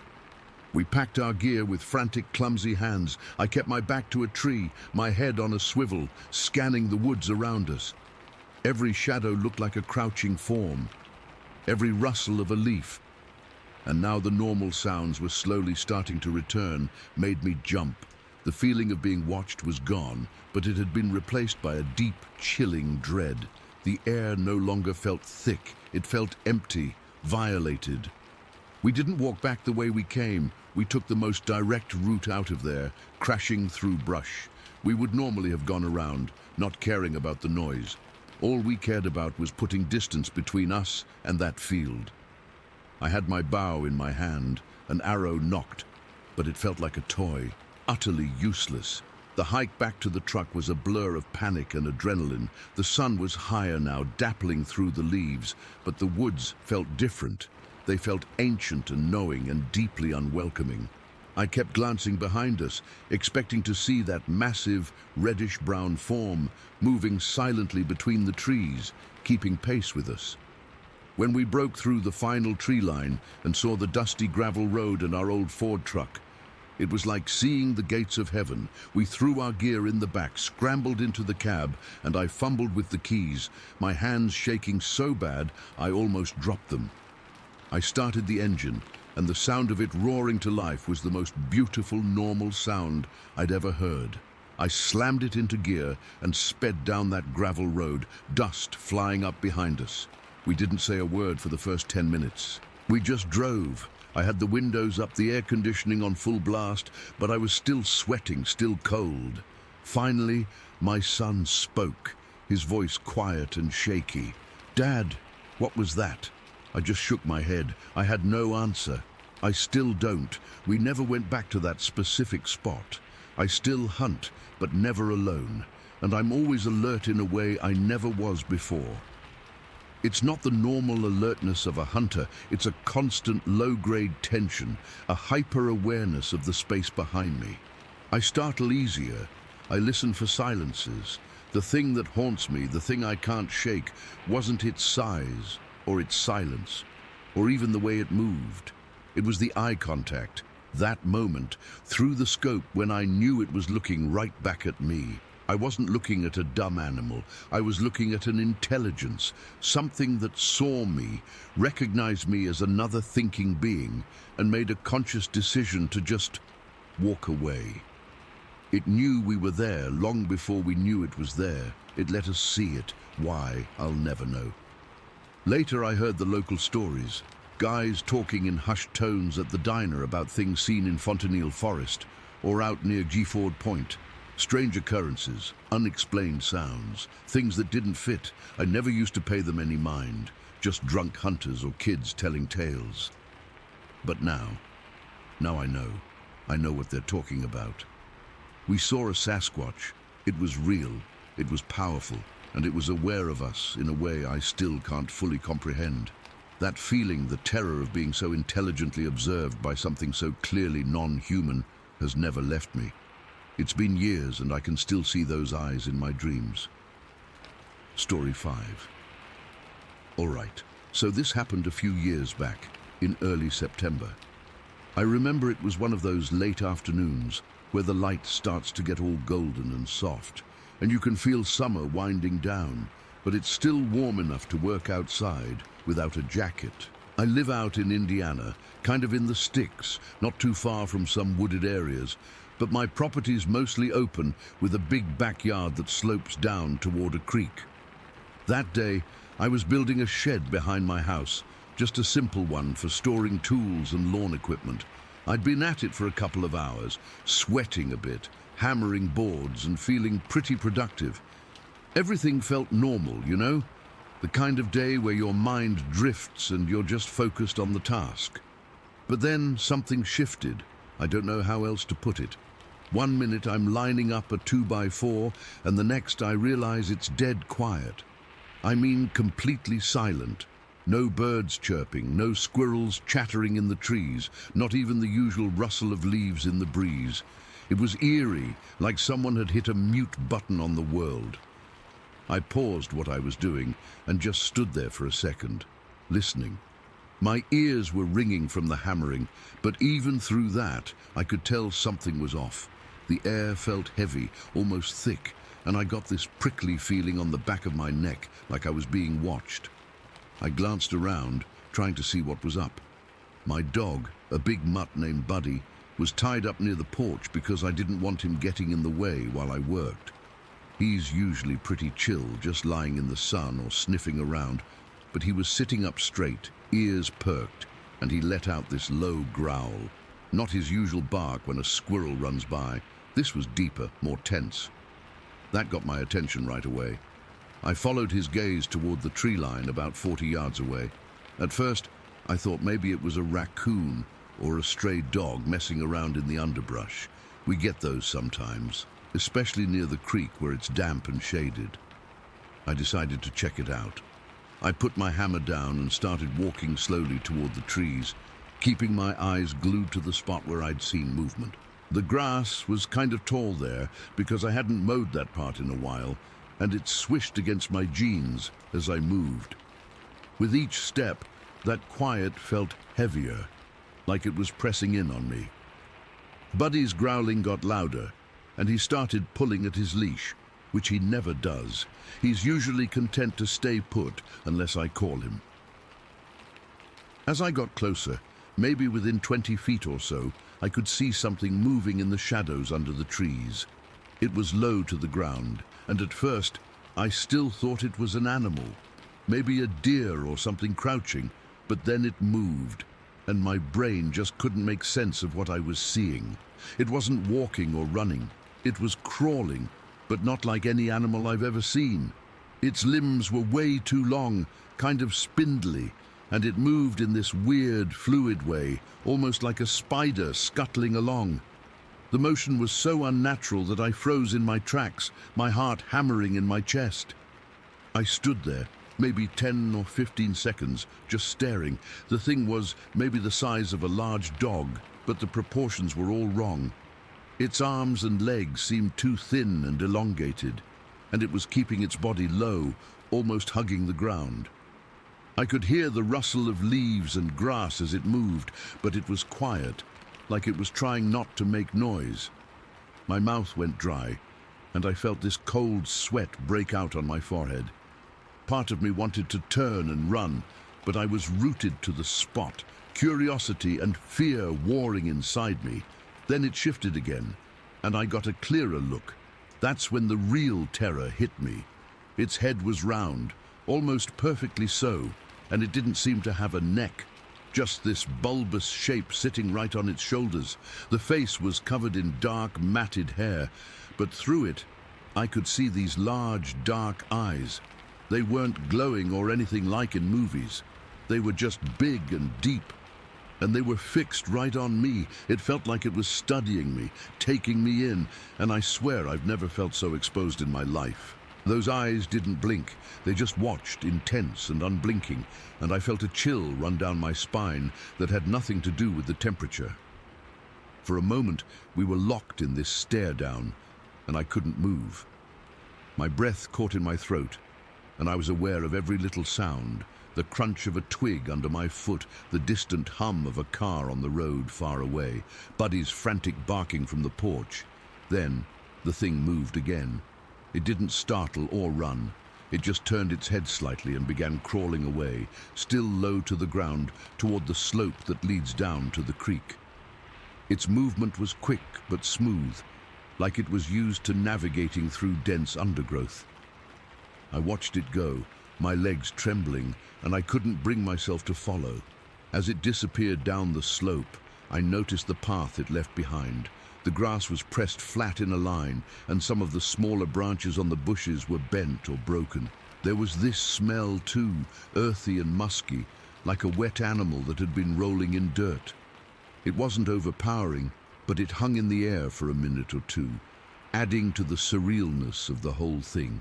We packed our gear with frantic, clumsy hands. I kept my back to a tree, my head on a swivel, scanning the woods around us. Every shadow looked like a crouching form, every rustle of a leaf. And now the normal sounds were slowly starting to return, made me jump. The feeling of being watched was gone, but it had been replaced by a deep, chilling dread. The air no longer felt thick, it felt empty, violated. We didn't walk back the way we came. We took the most direct route out of there, crashing through brush. We would normally have gone around, not caring about the noise. All we cared about was putting distance between us and that field. I had my bow in my hand, an arrow nocked, but it felt like a toy, utterly useless. The hike back to the truck was a blur of panic and adrenaline. The sun was higher now, dappling through the leaves, but the woods felt different. They felt ancient and knowing and deeply unwelcoming. I kept glancing behind us, expecting to see that massive, reddish-brown form moving silently between the trees, keeping pace with us. When we broke through the final tree line and saw the dusty gravel road and our old Ford truck, it was like seeing the gates of heaven. We threw our gear in the back, scrambled into the cab, and I fumbled with the keys, my hands shaking so bad I almost dropped them. I started the engine, and the sound of it roaring to life was the most beautiful, normal sound I'd ever heard. I slammed it into gear and sped down that gravel road, dust flying up behind us. We didn't say a word for the first 10 minutes. We just drove. I had the windows up, the air conditioning on full blast, but I was still sweating, still cold. Finally, my son spoke, his voice quiet and shaky. "Dad, what was that?" I just shook my head. I had no answer. I still don't. We never went back to that specific spot. I still hunt, but never alone. And I'm always alert in a way I never was before. It's not the normal alertness of a hunter. It's a constant low-grade tension, a hyper-awareness of the space behind me. I startle easier. I listen for silences. The thing that haunts me, the thing I can't shake, wasn't its size, or its silence, or even the way it moved. It was the eye contact, that moment, through the scope when I knew it was looking right back at me. I wasn't looking at a dumb animal. I was looking at an intelligence, something that saw me, recognized me as another thinking being, and made a conscious decision to just walk away. It knew we were there long before we knew it was there. It let us see it. Why, I'll never know. Later I heard the local stories. Guys talking in hushed tones at the diner about things seen in Fontenelle Forest or out near Gifford Point. Strange occurrences, unexplained sounds, things that didn't fit. I never used to pay them any mind, just drunk hunters or kids telling tales. But now I know. I know what they're talking about. We saw a Sasquatch. It was real, it was powerful, and it was aware of us in a way I still can't fully comprehend. That feeling, the terror of being so intelligently observed by something so clearly non-human, has never left me. It's been years and I can still see those eyes in my dreams. Story 5. All right, so this happened a few years back, in early September. I remember it was one of those late afternoons where the light starts to get all golden and soft, and you can feel summer winding down, but it's still warm enough to work outside without a jacket. I live out in Indiana, kind of in the sticks, not too far from some wooded areas, but my property's mostly open with a big backyard that slopes down toward a creek. That day, I was building a shed behind my house, just a simple one for storing tools and lawn equipment. I'd been at it for a couple of hours, sweating a bit, hammering boards and feeling pretty productive. Everything felt normal, you know? The kind of day where your mind drifts and you're just focused on the task. But then something shifted. I don't know how else to put it. One minute I'm lining up a 2x4 and the next I realize it's dead quiet. I mean completely silent. No birds chirping, no squirrels chattering in the trees, not even the usual rustle of leaves in the breeze. It was eerie, like someone had hit a mute button on the world. I paused what I was doing and just stood there for a second, listening. My ears were ringing from the hammering, but even through that, I could tell something was off. The air felt heavy, almost thick, and I got this prickly feeling on the back of my neck, like I was being watched. I glanced around, trying to see what was up. My dog, a big mutt named Buddy, was tied up near the porch because I didn't want him getting in the way while I worked. He's usually pretty chill, just lying in the sun or sniffing around, but he was sitting up straight, ears perked, and he let out this low growl. Not his usual bark when a squirrel runs by. This was deeper, more tense. That got my attention right away. I followed his gaze toward the tree line about 40 yards away. At first, I thought maybe it was a raccoon or a stray dog messing around in the underbrush. We get those sometimes, especially near the creek where it's damp and shaded. I decided to check it out. I put my hammer down and started walking slowly toward the trees, keeping my eyes glued to the spot where I'd seen movement. The grass was kind of tall there because I hadn't mowed that part in a while, and it swished against my jeans as I moved. With each step, that quiet felt heavier, like it was pressing in on me. Buddy's growling got louder, and he started pulling at his leash, which he never does. He's usually content to stay put unless I call him. As I got closer, maybe within 20 feet or so, I could see something moving in the shadows under the trees. It was low to the ground, and at first, I still thought it was an animal, maybe a deer or something crouching, but then it moved, and my brain just couldn't make sense of what I was seeing. It wasn't walking or running. It was crawling, but not like any animal I've ever seen. Its limbs were way too long, kind of spindly, and it moved in this weird, fluid way, almost like a spider scuttling along. The motion was so unnatural that I froze in my tracks, my heart hammering in my chest. I stood there, maybe 10 or 15 seconds, just staring. The thing was maybe the size of a large dog, but the proportions were all wrong. Its arms and legs seemed too thin and elongated, and it was keeping its body low, almost hugging the ground. I could hear the rustle of leaves and grass as it moved, but it was quiet, like it was trying not to make noise. My mouth went dry, and I felt this cold sweat break out on my forehead. Part of me wanted to turn and run, but I was rooted to the spot, curiosity and fear warring inside me. Then it shifted again, and I got a clearer look. That's when the real terror hit me. Its head was round, almost perfectly so, and it didn't seem to have a neck. Just this bulbous shape sitting right on its shoulders. The face was covered in dark, matted hair, but through it, I could see these large, dark eyes. They weren't glowing or anything like in movies. They were just big and deep, and they were fixed right on me. It felt like it was studying me, taking me in, and I swear I've never felt so exposed in my life. Those eyes didn't blink. They just watched, intense and unblinking, and I felt a chill run down my spine that had nothing to do with the temperature. For a moment, we were locked in this stare down, and I couldn't move. My breath caught in my throat, and I was aware of every little sound, the crunch of a twig under my foot, the distant hum of a car on the road far away, Buddy's frantic barking from the porch. Then, the thing moved again. It didn't startle or run. It just turned its head slightly and began crawling away, still low to the ground, toward the slope that leads down to the creek. Its movement was quick but smooth, like it was used to navigating through dense undergrowth. I watched it go, my legs trembling, and I couldn't bring myself to follow. As it disappeared down the slope, I noticed the path it left behind. The grass was pressed flat in a line, and some of the smaller branches on the bushes were bent or broken. There was this smell too, earthy and musky, like a wet animal that had been rolling in dirt. It wasn't overpowering, but it hung in the air for a minute or two, adding to the surrealness of the whole thing.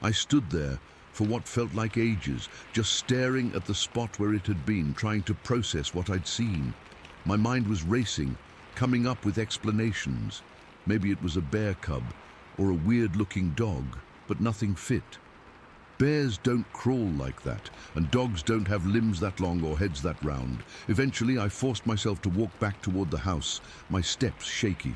I stood there for what felt like ages, just staring at the spot where it had been, trying to process what I'd seen. My mind was racing, coming up with explanations. Maybe it was a bear cub or a weird-looking dog, but nothing fit. Bears don't crawl like that, and dogs don't have limbs that long or heads that round. Eventually, I forced myself to walk back toward the house, my steps shaky.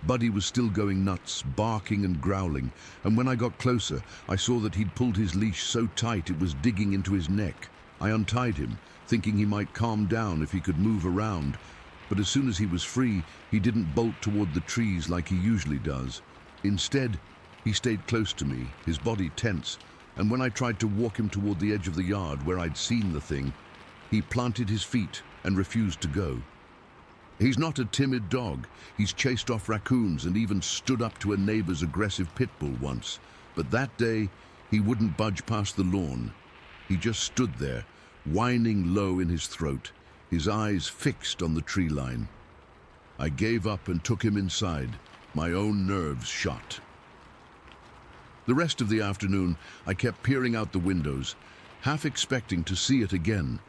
Buddy was still going nuts, barking and growling, and when I got closer, I saw that he'd pulled his leash so tight it was digging into his neck. I untied him, thinking he might calm down if he could move around, but as soon as he was free, he didn't bolt toward the trees like he usually does. Instead, he stayed close to me, his body tense, and when I tried to walk him toward the edge of the yard where I'd seen the thing, he planted his feet and refused to go. He's not a timid dog. He's chased off raccoons and even stood up to a neighbor's aggressive pit bull once. But that day, he wouldn't budge past the lawn. He just stood there, whining low in his throat, his eyes fixed on the tree line. I gave up and took him inside, my own nerves shot. The rest of the afternoon, I kept peering out the windows, half expecting to see it again,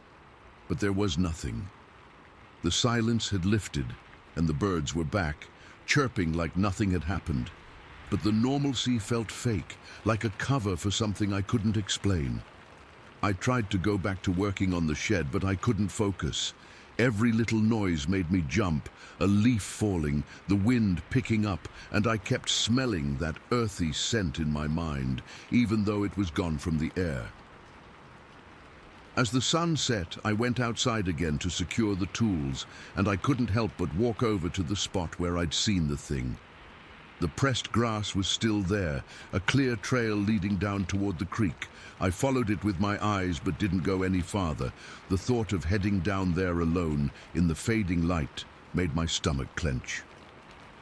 but there was nothing. The silence had lifted, and the birds were back, chirping like nothing had happened. But the normalcy felt fake, like a cover for something I couldn't explain. I tried to go back to working on the shed, but I couldn't focus. Every little noise made me jump, a leaf falling, the wind picking up, and I kept smelling that earthy scent in my mind, even though it was gone from the air. As the sun set, I went outside again to secure the tools, and I couldn't help but walk over to the spot where I'd seen the thing. The pressed grass was still there, a clear trail leading down toward the creek. I followed it with my eyes but didn't go any farther. The thought of heading down there alone, in the fading light, made my stomach clench.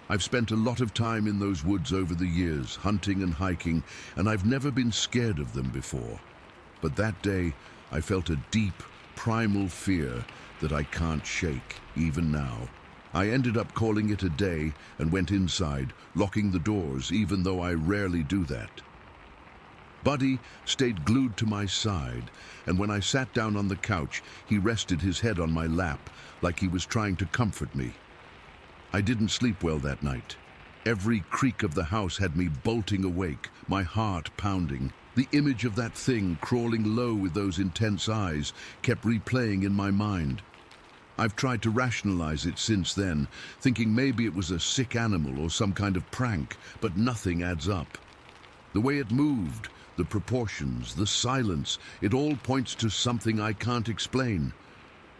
I've spent a lot of time in those woods over the years, hunting and hiking, and I've never been scared of them before. But that day, I felt a deep, primal fear that I can't shake, even now. I ended up calling it a day and went inside, locking the doors, even though I rarely do that. Buddy stayed glued to my side, and when I sat down on the couch, he rested his head on my lap, like he was trying to comfort me. I didn't sleep well that night. Every creak of the house had me bolting awake, my heart pounding. The image of that thing crawling low with those intense eyes kept replaying in my mind. I've tried to rationalize it since then, thinking maybe it was a sick animal or some kind of prank, but nothing adds up. The way it moved, the proportions, the silence, it all points to something I can't explain.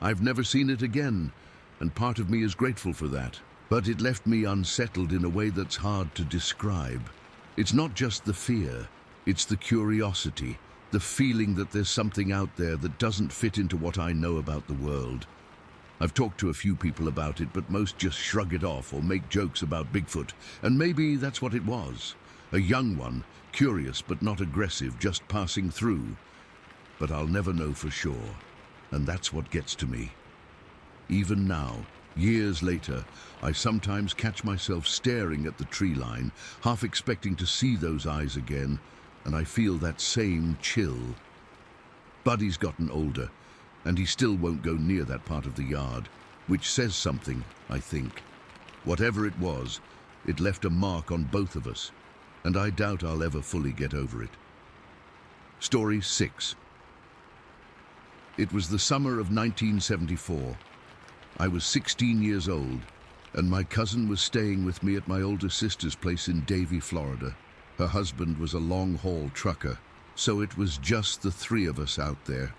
I've never seen it again, and part of me is grateful for that. But it left me unsettled in a way that's hard to describe. It's not just the fear, it's the curiosity, the feeling that there's something out there that doesn't fit into what I know about the world. I've talked to a few people about it, but most just shrug it off or make jokes about Bigfoot, and maybe that's what it was. A young one, curious but not aggressive, just passing through. But I'll never know for sure, and that's what gets to me. Even now, years later, I sometimes catch myself staring at the tree line, half expecting to see those eyes again, and I feel that same chill. Buddy's gotten older, and he still won't go near that part of the yard, which says something, I think. Whatever it was, it left a mark on both of us, and I doubt I'll ever fully get over it. Story 6. It was the summer of 1974. I was 16 years old, and my cousin was staying with me at my older sister's place in Davie, Florida. Her husband was a long-haul trucker, so it was just the three of us out there.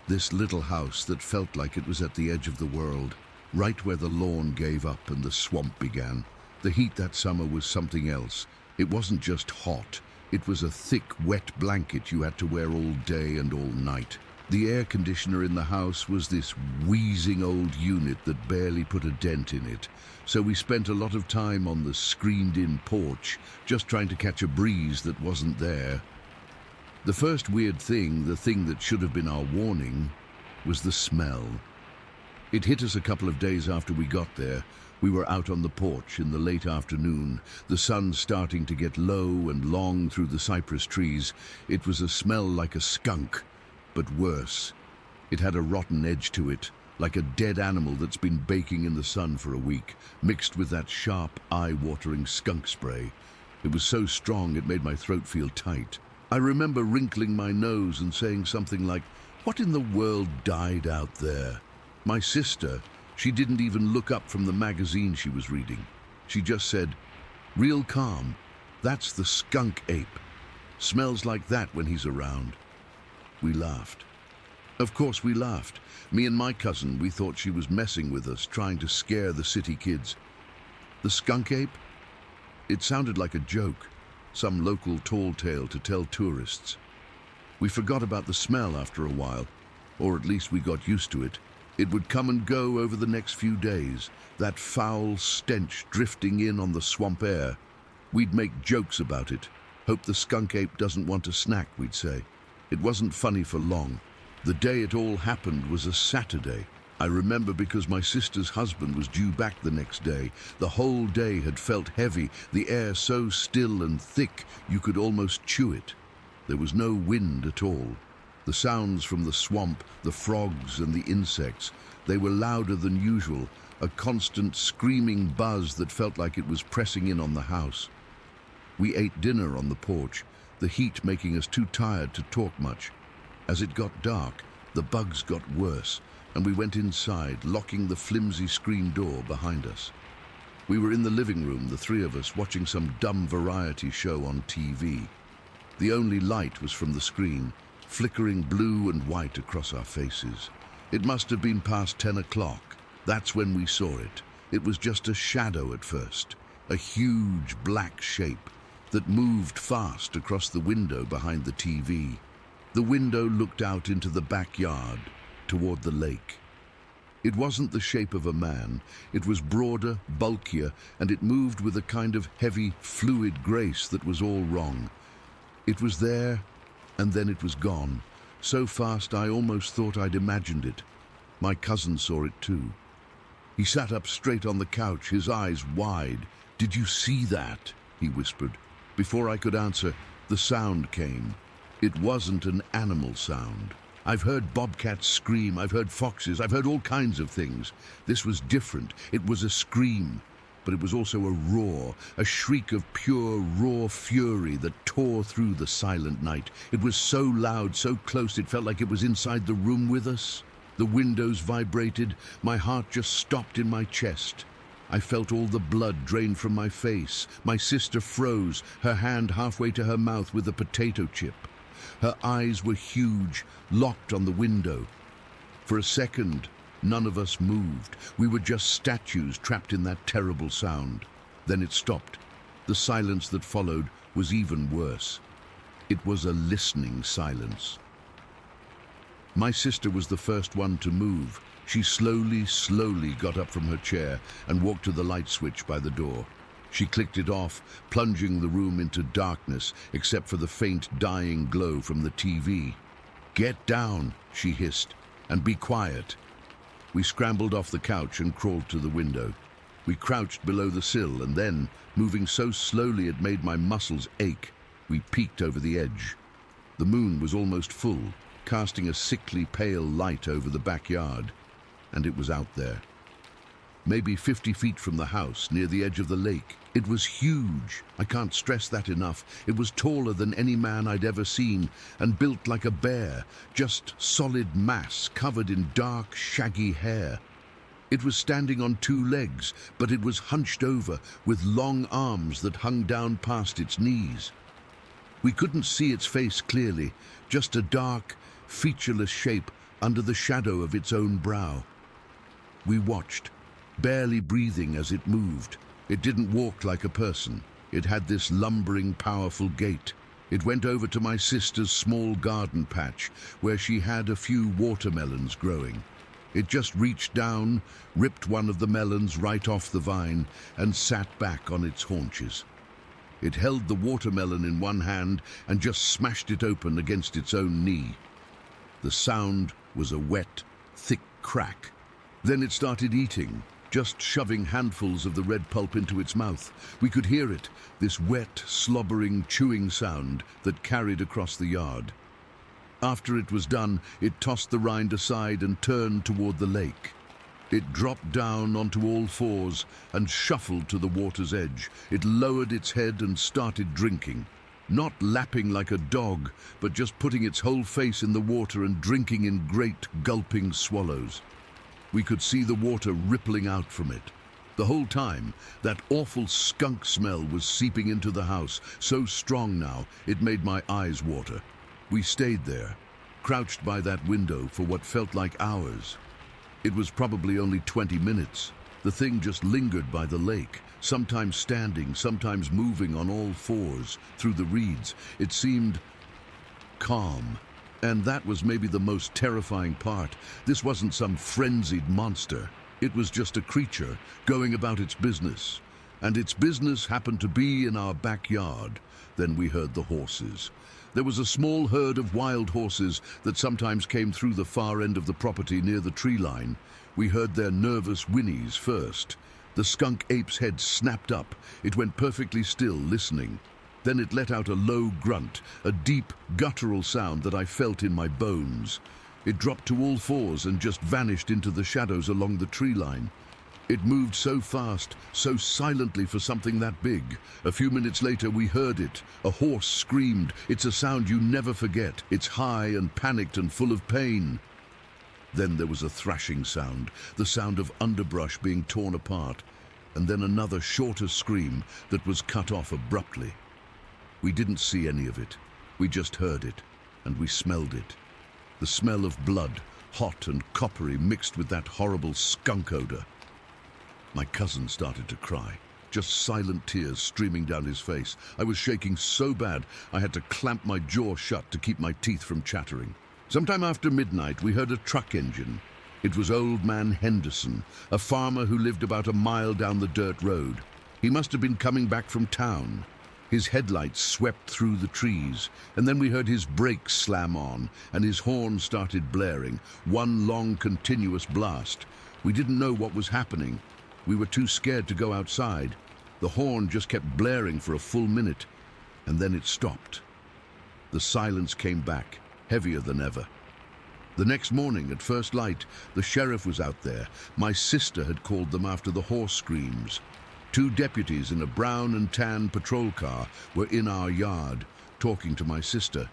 This little house that felt like it was at the edge of the world, right where the lawn gave up and the swamp began. The heat that summer was something else. It wasn't just hot. It was a thick, wet blanket you had to wear all day and all night. The air conditioner in the house was this wheezing old unit that barely put a dent in it, so we spent a lot of time on the screened-in porch, just trying to catch a breeze that wasn't there. The first weird thing, the thing that should have been our warning, was the smell. It hit us a couple of days after we got there. We were out on the porch in the late afternoon, the sun starting to get low and long through the cypress trees. It was a smell like a skunk, but worse. It had a rotten edge to it, like a dead animal that's been baking in the sun for a week, mixed with that sharp, eye-watering skunk spray. It was so strong it made my throat feel tight. I remember wrinkling my nose and saying something like, "What in the world died out there?" My sister, she didn't even look up from the magazine she was reading. She just said, "Real calm. That's the skunk ape. Smells like that when he's around." We laughed. Of course we laughed. Me and my cousin, we thought she was messing with us, trying to scare the city kids. The skunk ape? It sounded like a joke, some local tall tale to tell tourists. We forgot about the smell after a while, or at least we got used to it. It would come and go over the next few days, that foul stench drifting in on the swamp air. We'd make jokes about it. "Hope the skunk ape doesn't want a snack," we'd say. It wasn't funny for long. The day it all happened was a Saturday. I remember because my sister's husband was due back the next day. The whole day had felt heavy, the air so still and thick you could almost chew it. There was no wind at all. The sounds from the swamp, the frogs and the insects, they were louder than usual, a constant screaming buzz that felt like it was pressing in on the house. We ate dinner on the porch, the heat making us too tired to talk much. As it got dark, the bugs got worse, and we went inside, locking the flimsy screen door behind us. We were in the living room, the three of us, watching some dumb variety show on TV. The only light was from the screen, flickering blue and white across our faces. It must have been past 10 o'clock. That's when we saw it. It was just a shadow at first, a huge black shape that moved fast across the window behind the TV. The window looked out into the backyard, toward the lake. It wasn't the shape of a man. It was broader, bulkier, and it moved with a kind of heavy, fluid grace that was all wrong. It was there, and then it was gone. So fast I almost thought I'd imagined it. My cousin saw it too. He sat up straight on the couch, his eyes wide. "Did you see that?" he whispered. Before I could answer, the sound came. It wasn't an animal sound. I've heard bobcats scream, I've heard foxes, I've heard all kinds of things. This was different. It was a scream, but it was also a roar, a shriek of pure, raw fury that tore through the silent night. It was so loud, so close, it felt like it was inside the room with us. The windows vibrated. My heart just stopped in my chest. I felt all the blood drain from my face. My sister froze, her hand halfway to her mouth with a potato chip. Her eyes were huge, locked on the window. For a second, none of us moved. We were just statues trapped in that terrible sound. Then it stopped. The silence that followed was even worse. It was a listening silence. My sister was the first one to move. She slowly got up from her chair and walked to the light switch by the door. She clicked it off, plunging the room into darkness, except for the faint, dying glow from the TV. "Get down," she hissed, "and be quiet." We scrambled off the couch and crawled to the window. We crouched below the sill, and then, moving so slowly it made my muscles ache, we peeked over the edge. The moon was almost full, casting a sickly pale light over the backyard, and it was out there. maybe 50 feet from the house, near the edge of the lake. It was huge. I can't stress that enough. It was taller than any man I'd ever seen and built like a bear, just solid mass covered in dark, shaggy hair. It was standing on two legs, but it was hunched over with long arms that hung down past its knees. We couldn't see its face clearly, just a dark, featureless shape under the shadow of its own brow. We watched, barely breathing as it moved. It didn't walk like a person. It had this lumbering, powerful gait. It went over to my sister's small garden patch, where she had a few watermelons growing. It just reached down, ripped one of the melons right off the vine, and sat back on its haunches. It held the watermelon in one hand and just smashed it open against its own knee. The sound was a wet, thick crack. Then it started eating, just shoving handfuls of the red pulp into its mouth. We could hear it, this wet, slobbering, chewing sound that carried across the yard. After it was done, it tossed the rind aside and turned toward the lake. It dropped down onto all fours and shuffled to the water's edge. It lowered its head and started drinking. Not lapping like a dog, but just putting its whole face in the water and drinking in great, gulping swallows. We could see the water rippling out from it. The whole time, that awful skunk smell was seeping into the house, so strong now it made my eyes water. We stayed there, crouched by that window for what felt like hours. It was probably only 20 minutes. The thing just lingered by the lake, sometimes standing, sometimes moving on all fours through the reeds. It seemed calm. And that was maybe the most terrifying part. This wasn't some frenzied monster. It was just a creature going about its business. And its business happened to be in our backyard. Then we heard the horses. There was a small herd of wild horses that sometimes came through the far end of the property near the tree line. We heard their nervous whinnies first. The skunk ape's head snapped up. It went perfectly still, listening. Then it let out a low grunt, a deep, guttural sound that I felt in my bones. It dropped to all fours and just vanished into the shadows along the tree line. It moved so fast, so silently for something that big. A few minutes later we heard it. A horse screamed. It's a sound you never forget. It's high and panicked and full of pain. Then there was a thrashing sound, the sound of underbrush being torn apart, and then another shorter scream that was cut off abruptly. We didn't see any of it. We just heard it, and we smelled it. The smell of blood, hot and coppery, mixed with that horrible skunk odor. My cousin started to cry, just silent tears streaming down his face. I was shaking so bad I had to clamp my jaw shut to keep my teeth from chattering. Sometime after midnight, we heard a truck engine. It was Old Man Henderson, a farmer who lived about a mile down the dirt road. He must have been coming back from town. His headlights swept through the trees, and then we heard his brakes slam on, and his horn started blaring, one long continuous blast. We didn't know what was happening. We were too scared to go outside. The horn just kept blaring for a full minute, and then it stopped. The silence came back, heavier than ever. The next morning, at first light, the sheriff was out there. My sister had called them after the horse screams. 2 deputies in a brown and tan patrol car were in our yard, talking to my sister.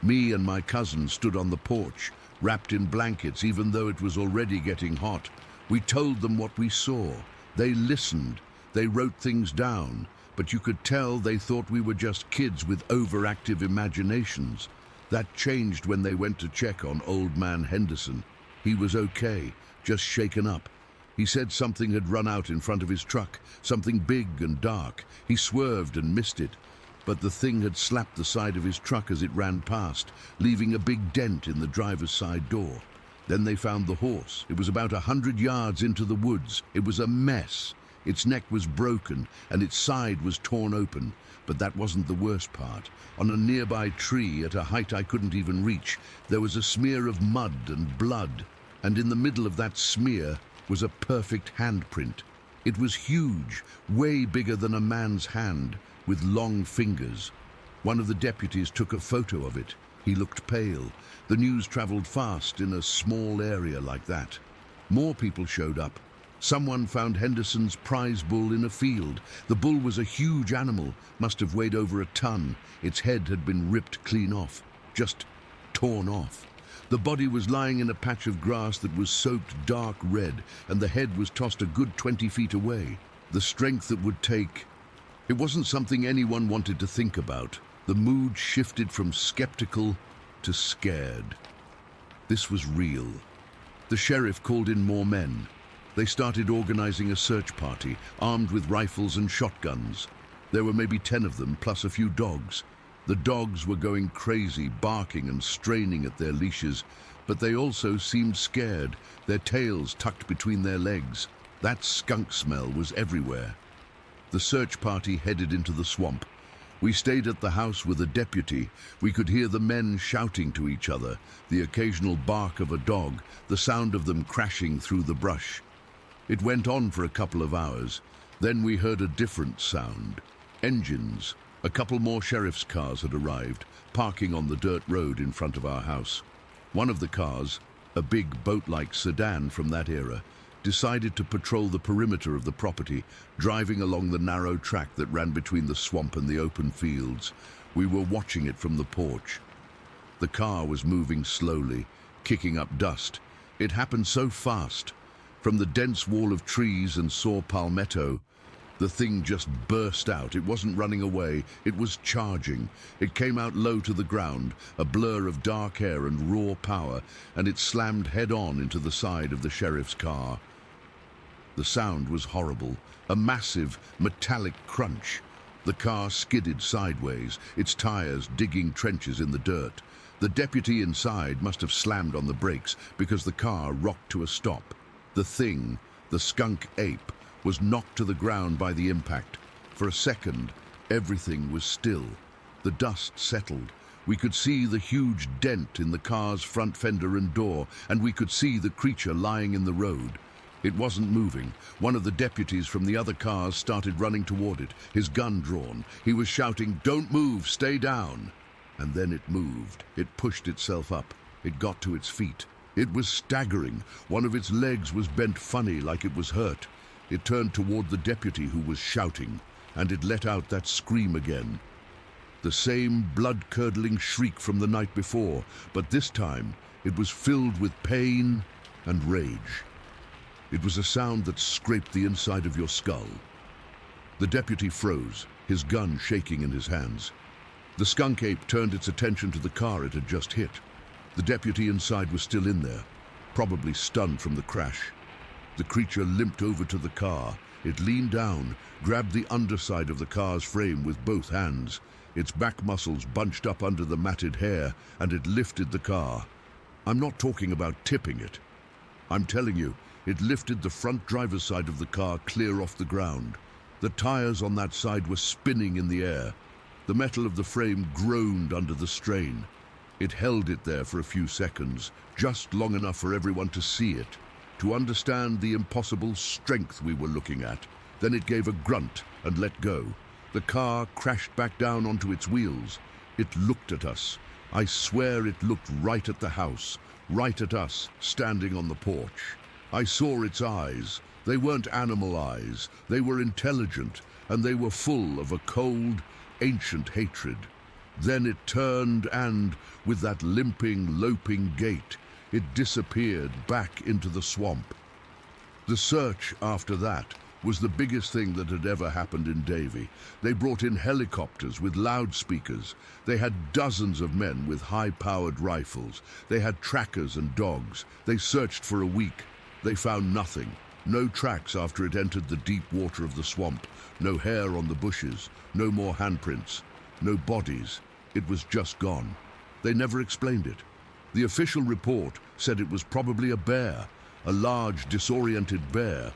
Me and my cousin stood on the porch, wrapped in blankets, even though it was already getting hot. We told them what we saw. They listened. They wrote things down, but you could tell they thought we were just kids with overactive imaginations. That changed when they went to check on Old Man Henderson. He was okay, just shaken up. He said something had run out in front of his truck, something big and dark. He swerved and missed it, but the thing had slapped the side of his truck as it ran past, leaving a big dent in the driver's side door. Then they found the horse. It was about 100 yards into the woods. It was a mess. Its neck was broken and its side was torn open. But that wasn't the worst part. On a nearby tree, at a height I couldn't even reach, there was a smear of mud and blood. And in the middle of that smear was a perfect handprint. It was huge, way bigger than a man's hand, with long fingers. One of the deputies took a photo of it. He looked pale. The news traveled fast in a small area like that. More people showed up. Someone found Henderson's prize bull in a field. The bull was a huge animal, must have weighed over a ton. Its head had been ripped clean off, just torn off. The body was lying in a patch of grass that was soaked dark red, and the head was tossed a good 20 feet away. The strength it would take. It wasn't something anyone wanted to think about. The mood shifted from skeptical to scared. This was real. The sheriff called in more men. They started organizing a search party, armed with rifles and shotguns. There were maybe 10 of them, plus a few dogs. The dogs were going crazy, barking and straining at their leashes, but they also seemed scared, their tails tucked between their legs. That skunk smell was everywhere. The search party headed into the swamp. We stayed at the house with a deputy. We could hear the men shouting to each other, the occasional bark of a dog, the sound of them crashing through the brush. It went on for a couple of hours. Then we heard a different sound. Engines. A couple more sheriff's cars had arrived, parking on the dirt road in front of our house. One of the cars, a big boat-like sedan from that era, decided to patrol the perimeter of the property, driving along the narrow track that ran between the swamp and the open fields. We were watching it from the porch. The car was moving slowly, kicking up dust. It happened so fast. From the dense wall of trees and saw palmetto, the thing just burst out. It wasn't running away, it was charging. It came out low to the ground, a blur of dark hair and raw power, and it slammed head-on into the side of the sheriff's car. The sound was horrible, a massive, metallic crunch. The car skidded sideways, its tires digging trenches in the dirt. The deputy inside must have slammed on the brakes because the car rocked to a stop. The thing, the skunk ape, was knocked to the ground by the impact. For a second, everything was still. The dust settled. We could see the huge dent in the car's front fender and door, and we could see the creature lying in the road. It wasn't moving. One of the deputies from the other cars started running toward it, his gun drawn. He was shouting, "Don't move, stay down." And then it moved. It pushed itself up. It got to its feet. It was staggering. One of its legs was bent funny, like it was hurt. It turned toward the deputy who was shouting, and it let out that scream again. The same blood-curdling shriek from the night before, but this time it was filled with pain and rage. It was a sound that scraped the inside of your skull. The deputy froze, his gun shaking in his hands. The skunk ape turned its attention to the car it had just hit. The deputy inside was still in there, probably stunned from the crash. The creature limped over to the car. It leaned down, grabbed the underside of the car's frame with both hands. Its back muscles bunched up under the matted hair, and it lifted the car. I'm not talking about tipping it. I'm telling you, it lifted the front driver's side of the car clear off the ground. The tires on that side were spinning in the air. The metal of the frame groaned under the strain. It held it there for a few seconds, just long enough for everyone to see it, to understand the impossible strength we were looking at. Then it gave a grunt and let go. The car crashed back down onto its wheels. It looked at us. I swear it looked right at the house, right at us, standing on the porch. I saw its eyes. They weren't animal eyes. They were intelligent, and they were full of a cold, ancient hatred. Then it turned and, with that limping, loping gait, it disappeared back into the swamp. The search after that was the biggest thing that had ever happened in Davie. They brought in helicopters with loudspeakers. They had dozens of men with high-powered rifles. They had trackers and dogs. They searched for a week. They found nothing. No tracks after it entered the deep water of the swamp. No hair on the bushes. No more handprints. No bodies. It was just gone. They never explained it. The official report said it was probably a bear, a large, disoriented bear,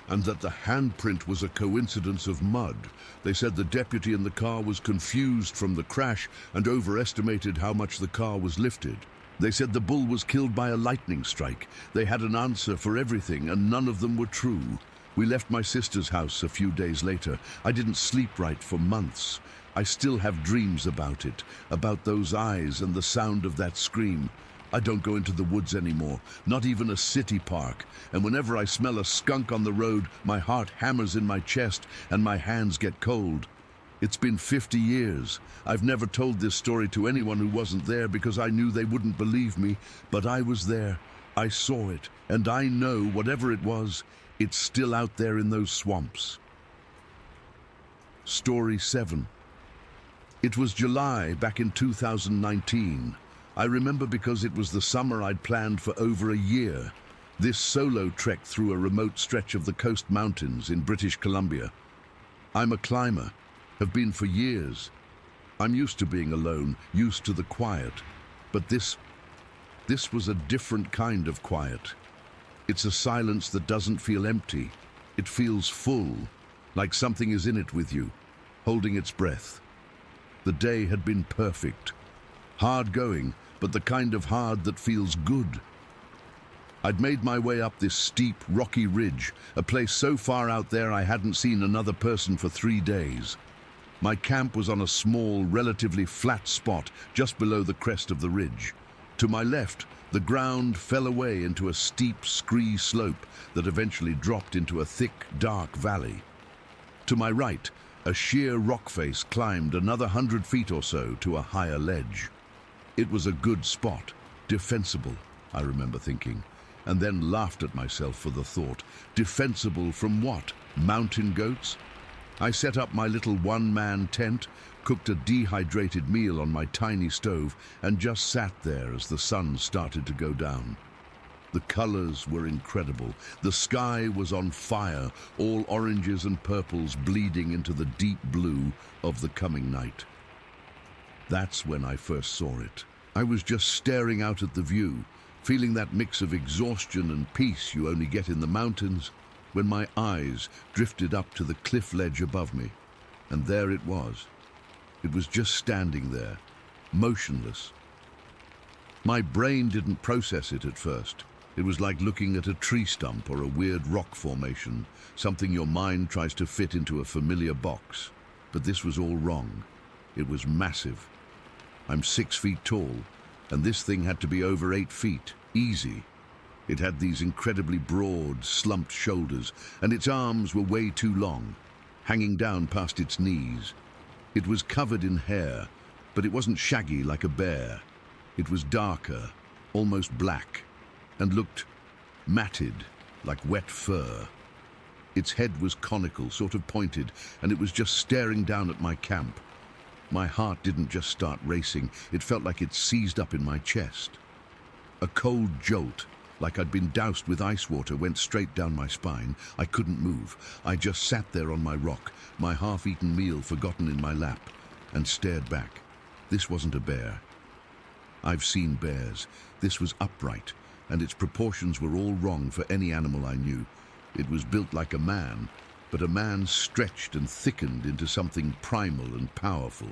and that the handprint was a coincidence of mud. They said the deputy in the car was confused from the crash and overestimated how much the car was lifted. They said the bull was killed by a lightning strike. They had an answer for everything, and none of them were true. We left my sister's house a few days later. I didn't sleep right for months. I still have dreams about it, about those eyes and the sound of that scream. I don't go into the woods anymore, not even a city park. And whenever I smell a skunk on the road, my heart hammers in my chest and my hands get cold. It's been 50 years. I've never told this story to anyone who wasn't there because I knew they wouldn't believe me, but I was there. I saw it, and I know whatever it was, it's still out there in those swamps. Story 7. It was July back in 2019. I remember because it was the summer I'd planned for over a year. This solo trek through a remote stretch of the Coast Mountains in British Columbia. I'm a climber, have been for years. I'm used to being alone, used to the quiet. But this was a different kind of quiet. It's a silence that doesn't feel empty. It feels full, like something is in it with you, holding its breath. The day had been perfect. Hard going, but the kind of hard that feels good. I'd made my way up this steep, rocky ridge, a place so far out there I hadn't seen another person for 3 days. My camp was on a small, relatively flat spot just below the crest of the ridge. To my left, the ground fell away into a steep, scree slope that eventually dropped into a thick, dark valley. To my right, a sheer rock face climbed another 100 feet or so to a higher ledge. It was a good spot, defensible, I remember thinking, and then laughed at myself for the thought. Defensible from what? Mountain goats? I set up my little one-man tent, cooked a dehydrated meal on my tiny stove, and just sat there as the sun started to go down. The colors were incredible. The sky was on fire, all oranges and purples bleeding into the deep blue of the coming night. That's when I first saw it. I was just staring out at the view, feeling that mix of exhaustion and peace you only get in the mountains, when my eyes drifted up to the cliff ledge above me. And there it was. It was just standing there, motionless. My brain didn't process it at first. It was like looking at a tree stump or a weird rock formation, something your mind tries to fit into a familiar box. But this was all wrong. It was massive. I'm 6 feet tall, and this thing had to be over 8 feet, easy. It had these incredibly broad, slumped shoulders, and its arms were way too long, hanging down past its knees. It was covered in hair, but it wasn't shaggy like a bear. It was darker, almost black, and looked matted, like wet fur. Its head was conical, sort of pointed, and it was just staring down at my camp. My heart didn't just start racing, it felt like it seized up in my chest. A cold jolt, like I'd been doused with ice water, went straight down my spine. I couldn't move. I just sat there on my rock, my half-eaten meal forgotten in my lap, and stared back. This wasn't a bear. I've seen bears. This was upright, and its proportions were all wrong for any animal I knew. It was built like a man, but a man stretched and thickened into something primal and powerful.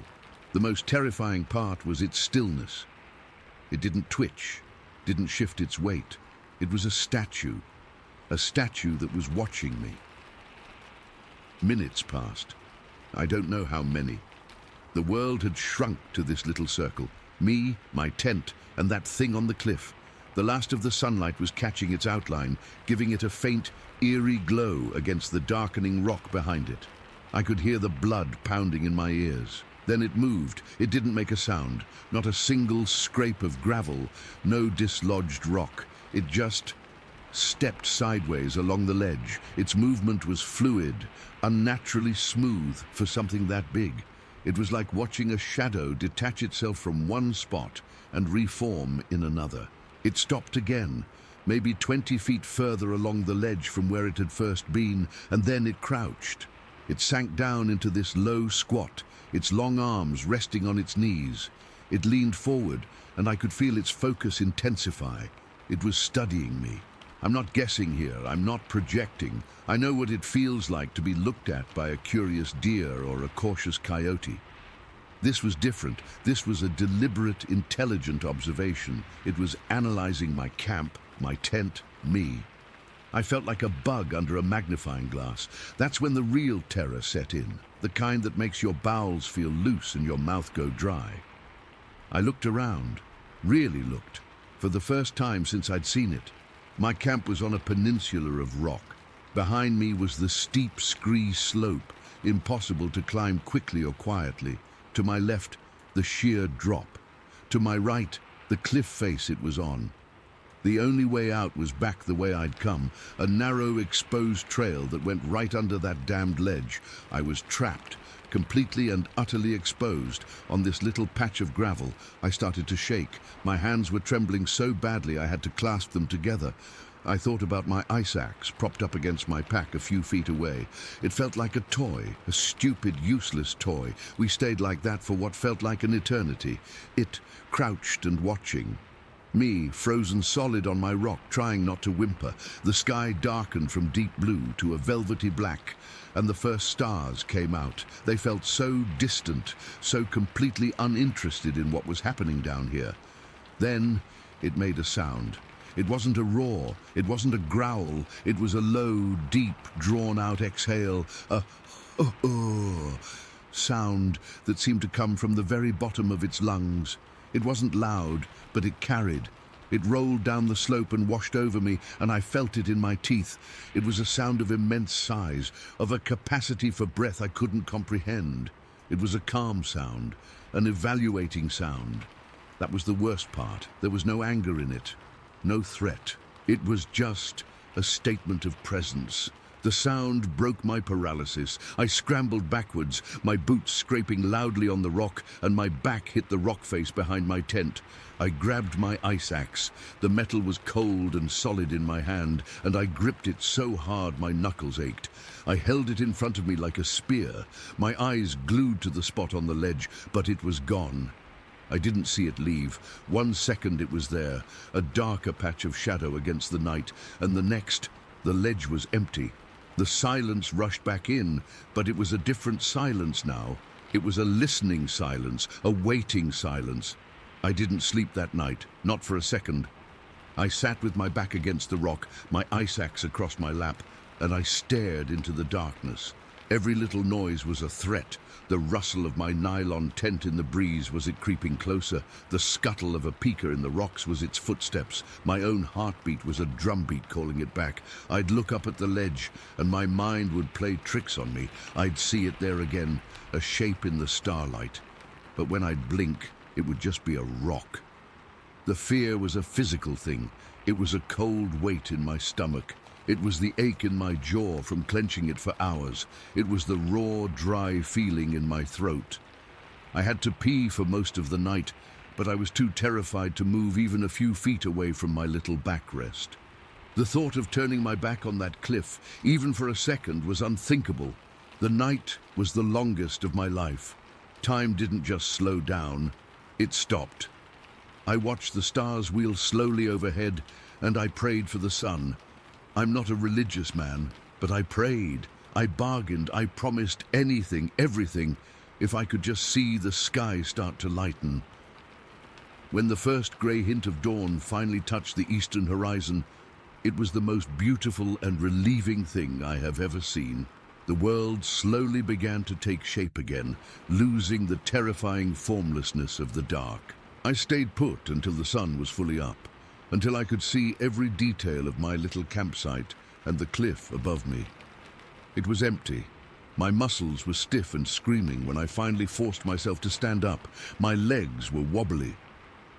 The most terrifying part was its stillness. It didn't twitch, didn't shift its weight. It was a statue that was watching me. Minutes passed. I don't know how many. The world had shrunk to this little circle. Me, my tent, and that thing on the cliff. The last of the sunlight was catching its outline, giving it a faint, eerie glow against the darkening rock behind it. I could hear the blood pounding in my ears. Then it moved. It didn't make a sound, not a single scrape of gravel, no dislodged rock. It just stepped sideways along the ledge. Its movement was fluid, unnaturally smooth for something that big. It was like watching a shadow detach itself from one spot and reform in another. It stopped again, maybe 20 feet further along the ledge from where it had first been, and then it crouched. It sank down into this low squat, its long arms resting on its knees. It leaned forward, and I could feel its focus intensify. It was studying me. I'm not guessing here, I'm not projecting. I know what it feels like to be looked at by a curious deer or a cautious coyote. This was different. This was a deliberate, intelligent observation. It was analyzing my camp, my tent, me. I felt like a bug under a magnifying glass. That's when the real terror set in, the kind that makes your bowels feel loose and your mouth go dry. I looked around, really looked. for the first time since I'd seen it. My camp was on a peninsula of rock. Behind me was the steep scree slope, impossible to climb quickly or quietly. To my left, the sheer drop. To my right, the cliff face it was on. The only way out was back the way I'd come, a narrow, exposed trail that went right under that damned ledge. I was trapped, completely and utterly exposed, on this little patch of gravel. I started to shake. My hands were trembling so badly I had to clasp them together. I thought about my ice axe propped up against my pack a few feet away. It felt like a toy, a stupid, useless toy. We stayed like that for what felt like an eternity. It, crouched and watching. Me, frozen solid on my rock, trying not to whimper. The sky darkened from deep blue to a velvety black, and the first stars came out. They felt so distant, so completely uninterested in what was happening down here. Then it made a sound. It wasn't a roar, it wasn't a growl, it was a low, deep, drawn-out exhale, a sound that seemed to come from the very bottom of its lungs. It wasn't loud, but it carried. It rolled down the slope and washed over me, and I felt it in my teeth. It was a sound of immense size, of a capacity for breath I couldn't comprehend. It was a calm sound, an evaluating sound. That was the worst part. There was no anger in it, no threat. It was just a statement of presence. The sound broke my paralysis. I scrambled backwards, my boots scraping loudly on the rock, and my back hit the rock face behind my tent. I grabbed my ice axe. The metal was cold and solid in my hand, and I gripped it so hard my knuckles ached. I held it in front of me like a spear, my eyes glued to the spot on the ledge, but it was gone. I didn't see it leave. 1 second it was there, a darker patch of shadow against the night, and the next, the ledge was empty. The silence rushed back in, but it was a different silence now. It was a listening silence, a waiting silence. I didn't sleep that night, not for a second. I sat with my back against the rock, my ice axe across my lap, and I stared into the darkness. Every little noise was a threat. The rustle of my nylon tent in the breeze was it creeping closer. The scuttle of a pika in the rocks was its footsteps. My own heartbeat was a drumbeat calling it back. I'd look up at the ledge, and my mind would play tricks on me. I'd see it there again, a shape in the starlight. But when I'd blink, it would just be a rock. The fear was a physical thing. It was a cold weight in my stomach. It was the ache in my jaw from clenching it for hours. It was the raw, dry feeling in my throat. I had to pee for most of the night, but I was too terrified to move even a few feet away from my little backrest. The thought of turning my back on that cliff, even for a second, was unthinkable. The night was the longest of my life. Time didn't just slow down, it stopped. I watched the stars wheel slowly overhead, and I prayed for the sun. I'm not a religious man, but I prayed. I bargained. I promised anything, everything, if I could just see the sky start to lighten. When the first grey hint of dawn finally touched the eastern horizon, it was the most beautiful and relieving thing I have ever seen. The world slowly began to take shape again, losing the terrifying formlessness of the dark. I stayed put until the sun was fully up, until I could see every detail of my little campsite and the cliff above me. It was empty. My muscles were stiff and screaming when I finally forced myself to stand up. My legs were wobbly.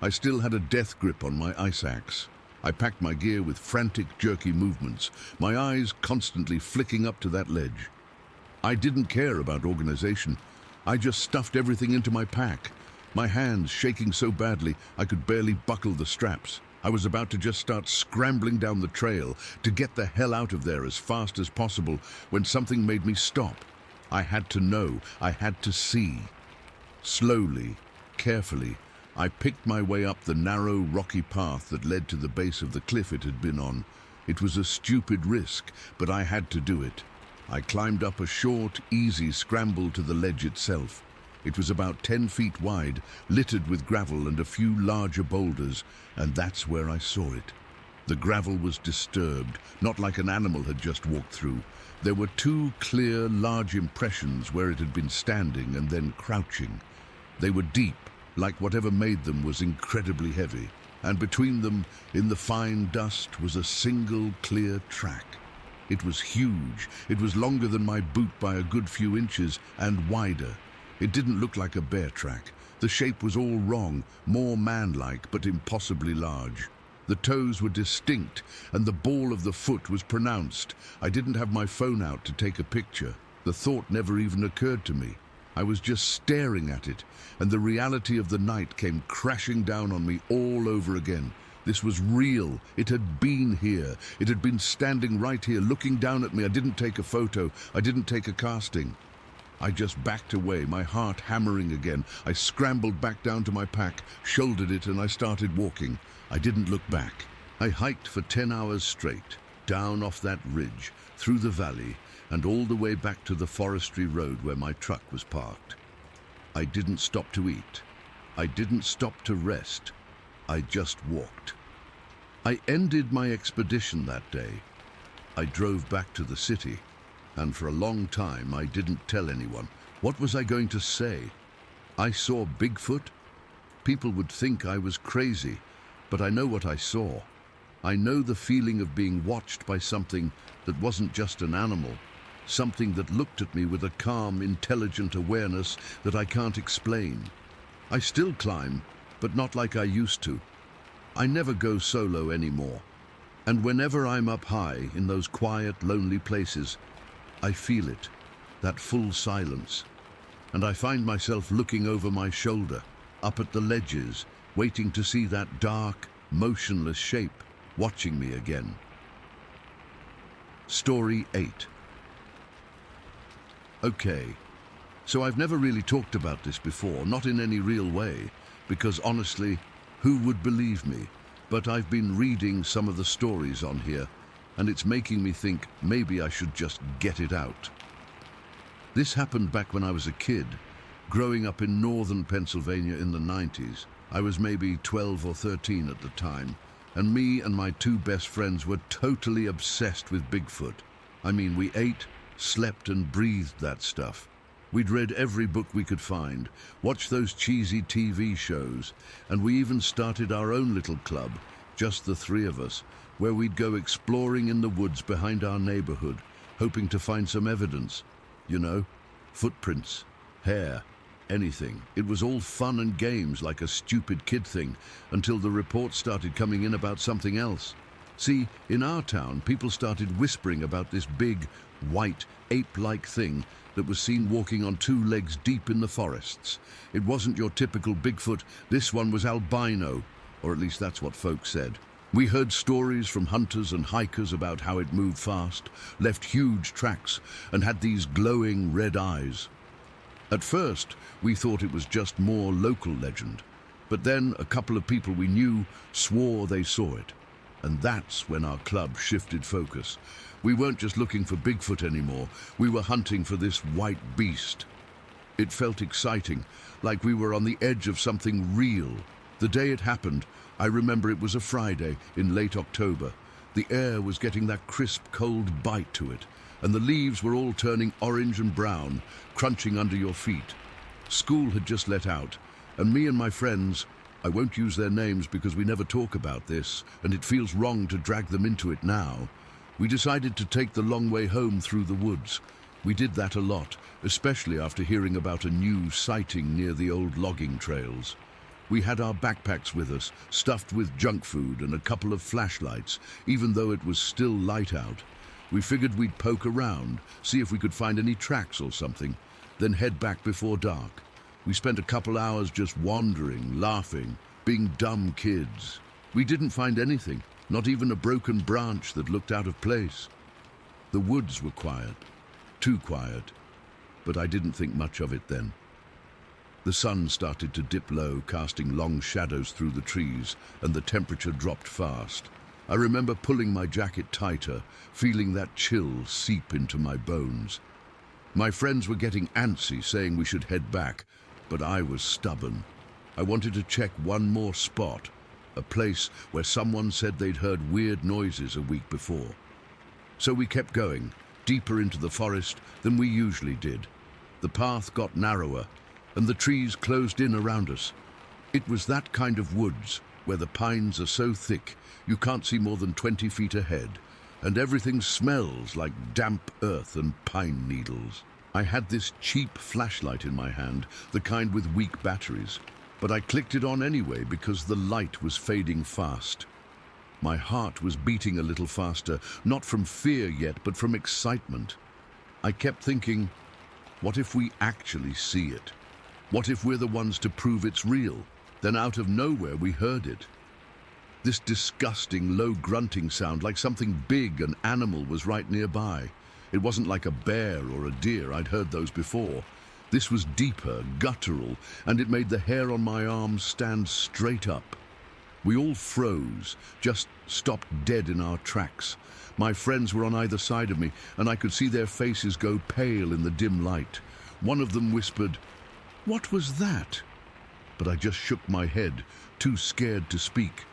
I still had a death grip on my ice axe. I packed my gear with frantic, jerky movements, my eyes constantly flicking up to that ledge. I didn't care about organization. I just stuffed everything into my pack, my hands shaking so badly I could barely buckle the straps. I was about to just start scrambling down the trail to get the hell out of there as fast as possible when something made me stop. I had to know, I had to see. Slowly, carefully, I picked my way up the narrow, rocky path that led to the base of the cliff it had been on. It was a stupid risk, but I had to do it. I climbed up a short, easy scramble to the ledge itself. It was about 10 feet wide, littered with gravel and a few larger boulders, and that's where I saw it. The gravel was disturbed, not like an animal had just walked through. There were 2 clear, large impressions where it had been standing and then crouching. They were deep, like whatever made them was incredibly heavy. and between them, in the fine dust, was a single clear track. It was huge. It was longer than my boot by a good few inches and wider. It didn't look like a bear track. The shape was all wrong, more man-like, but impossibly large. The toes were distinct, and the ball of the foot was pronounced. I didn't have my phone out to take a picture. The thought never even occurred to me. I was just staring at it, and the reality of the night came crashing down on me all over again. This was real. It had been here. It had been standing right here, looking down at me. I didn't take a photo. I didn't take a casting. I just backed away, my heart hammering again. I scrambled back down to my pack, shouldered it, and I started walking. I didn't look back. I hiked for 10 hours straight, down off that ridge, through the valley, and all the way back to the forestry road where my truck was parked. I didn't stop to eat. I didn't stop to rest. I just walked. I ended my expedition that day. I drove back to the city, and for a long time I didn't tell anyone. What was I going to say? I saw Bigfoot? People would think I was crazy, but I know what I saw. I know the feeling of being watched by something that wasn't just an animal, something that looked at me with a calm, intelligent awareness that I can't explain. I still climb, but not like I used to. I never go solo anymore. And whenever I'm up high in those quiet, lonely places, I feel it, that full silence. And I find myself looking over my shoulder, up at the ledges, waiting to see that dark, motionless shape watching me again. Story 8. Okay, so I've never really talked about this before, not in any real way, because honestly, who would believe me? But I've been reading some of the stories on here, and it's making me think maybe I should just get it out. This happened back when I was a kid, growing up in northern Pennsylvania in the 90s. I was maybe 12 or 13 at the time, and me and my two best friends were totally obsessed with Bigfoot. I mean, we ate, slept, and breathed that stuff. We'd read every book we could find, watched those cheesy TV shows, and we even started our own little club, just the three of us, where we'd go exploring in the woods behind our neighborhood, hoping to find some evidence. You know, footprints, hair, anything. It was all fun and games, like a stupid kid thing, until the reports started coming in about something else. See, in our town, people started whispering about this big, white, ape-like thing that was seen walking on two legs deep in the forests. It wasn't your typical Bigfoot. This one was albino, or at least that's what folks said. We heard stories from hunters and hikers about how it moved fast, left huge tracks, and had these glowing red eyes. At first, we thought it was just more local legend, but then a couple of people we knew swore they saw it. And that's when our club shifted focus. We weren't just looking for Bigfoot anymore, we were hunting for this white beast. It felt exciting, like we were on the edge of something real. The day it happened, I remember it was a Friday in late October. The air was getting that crisp, cold bite to it, and the leaves were all turning orange and brown, crunching under your feet. School had just let out, and me and my friends, I won't use their names because we never talk about this, and it feels wrong to drag them into it now. We decided to take the long way home through the woods. We did that a lot, especially after hearing about a new sighting near the old logging trails. We had our backpacks with us, stuffed with junk food and a couple of flashlights, even though it was still light out. We figured we'd poke around, see if we could find any tracks or something, then head back before dark. We spent a couple hours just wandering, laughing, being dumb kids. We didn't find anything, not even a broken branch that looked out of place. The woods were quiet, too quiet, but I didn't think much of it then. The sun started to dip low, casting long shadows through the trees, and the temperature dropped fast. I remember pulling my jacket tighter, feeling that chill seep into my bones. My friends were getting antsy, saying we should head back, but I was stubborn. I wanted to check one more spot, a place where someone said they'd heard weird noises a week before. So we kept going, deeper into the forest than we usually did. The path got narrower, and the trees closed in around us. It was that kind of woods, where the pines are so thick you can't see more than 20 feet ahead, and everything smells like damp earth and pine needles. I had this cheap flashlight in my hand, the kind with weak batteries, but I clicked it on anyway because the light was fading fast. My heart was beating a little faster, not from fear yet, but from excitement. I kept thinking, what if we actually see it? What if we're the ones to prove it's real? Then out of nowhere we heard it. This disgusting, low grunting sound, like something big, an animal, was right nearby. It wasn't like a bear or a deer, I'd heard those before. This was deeper, guttural, and it made the hair on my arms stand straight up. We all froze, just stopped dead in our tracks. My friends were on either side of me, and I could see their faces go pale in the dim light. One of them whispered, "What was that?" But I just shook my head, too scared to speak.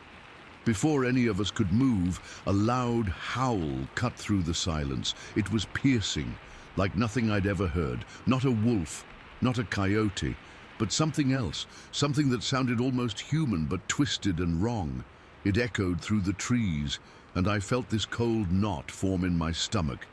Before any of us could move, a loud howl cut through the silence. It was piercing, like nothing I'd ever heard. Not a wolf, not a coyote, but something else, something that sounded almost human but twisted and wrong. It echoed through the trees, and I felt this cold knot form in my stomach.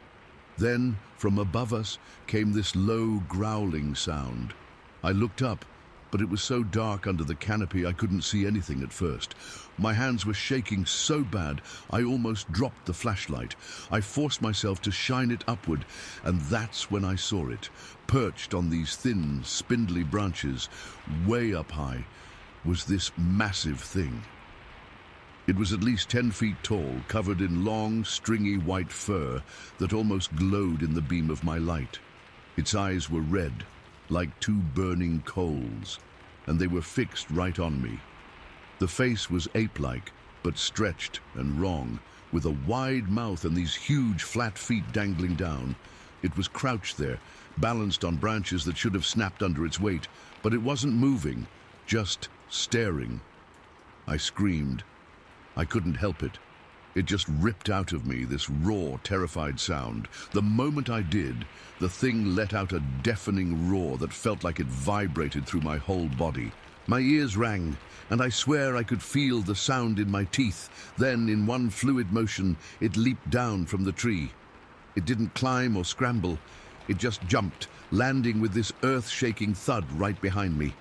Then, from above us, came this low growling sound. I looked up, but it was so dark under the canopy I couldn't see anything at first. My hands were shaking so bad I almost dropped the flashlight. I forced myself to shine it upward, and that's when I saw it. Perched on these thin, spindly branches, way up high, was this massive thing. It was at least 10 feet tall, covered in long, stringy white fur that almost glowed in the beam of my light. Its eyes were red, like two burning coals, and they were fixed right on me. The face was ape-like, but stretched and wrong, with a wide mouth and these huge flat feet dangling down. It was crouched there, balanced on branches that should have snapped under its weight, but it wasn't moving, just staring. I screamed. I couldn't help it. It just ripped out of me, this raw, terrified sound. The moment I did, the thing let out a deafening roar that felt like it vibrated through my whole body. My ears rang, and I swear I could feel the sound in my teeth. Then, in one fluid motion, it leaped down from the tree. It didn't climb or scramble. It just jumped, landing with this earth-shaking thud right behind me.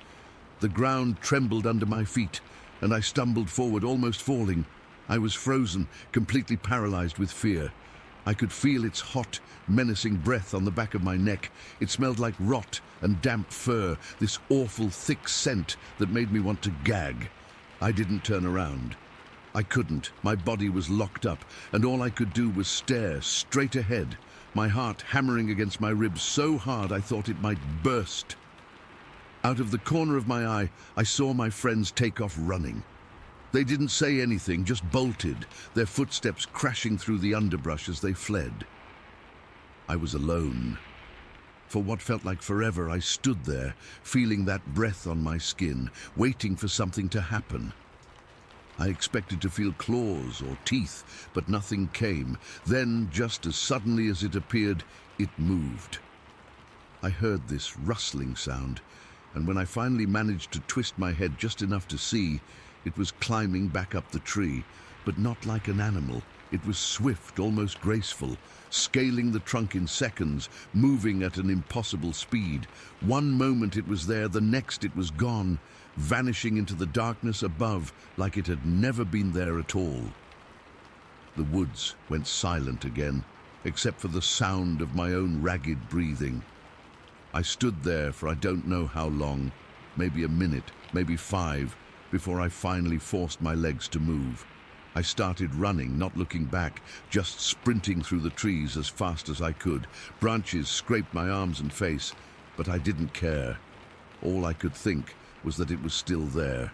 The ground trembled under my feet, and I stumbled forward, almost falling. I was frozen, completely paralyzed with fear. I could feel its hot, menacing breath on the back of my neck. It smelled like rot and damp fur, this awful, thick scent that made me want to gag. I didn't turn around. I couldn't. My body was locked up, and all I could do was stare straight ahead, my heart hammering against my ribs so hard I thought it might burst. Out of the corner of my eye, I saw my friends take off running. They didn't say anything, just bolted, their footsteps crashing through the underbrush as they fled. I was alone. For what felt like forever, I stood there, feeling that breath on my skin, waiting for something to happen. I expected to feel claws or teeth, but nothing came. Then, just as suddenly as it appeared, it moved. I heard this rustling sound, and when I finally managed to twist my head just enough to see, it was climbing back up the tree, but not like an animal. It was swift, almost graceful, scaling the trunk in seconds, moving at an impossible speed. One moment it was there, the next it was gone, vanishing into the darkness above like it had never been there at all. The woods went silent again, except for the sound of my own ragged breathing. I stood there for I don't know how long, maybe a minute, maybe 5, before I finally forced my legs to move. I started running, not looking back, just sprinting through the trees as fast as I could. Branches scraped my arms and face, but I didn't care. All I could think was that it was still there,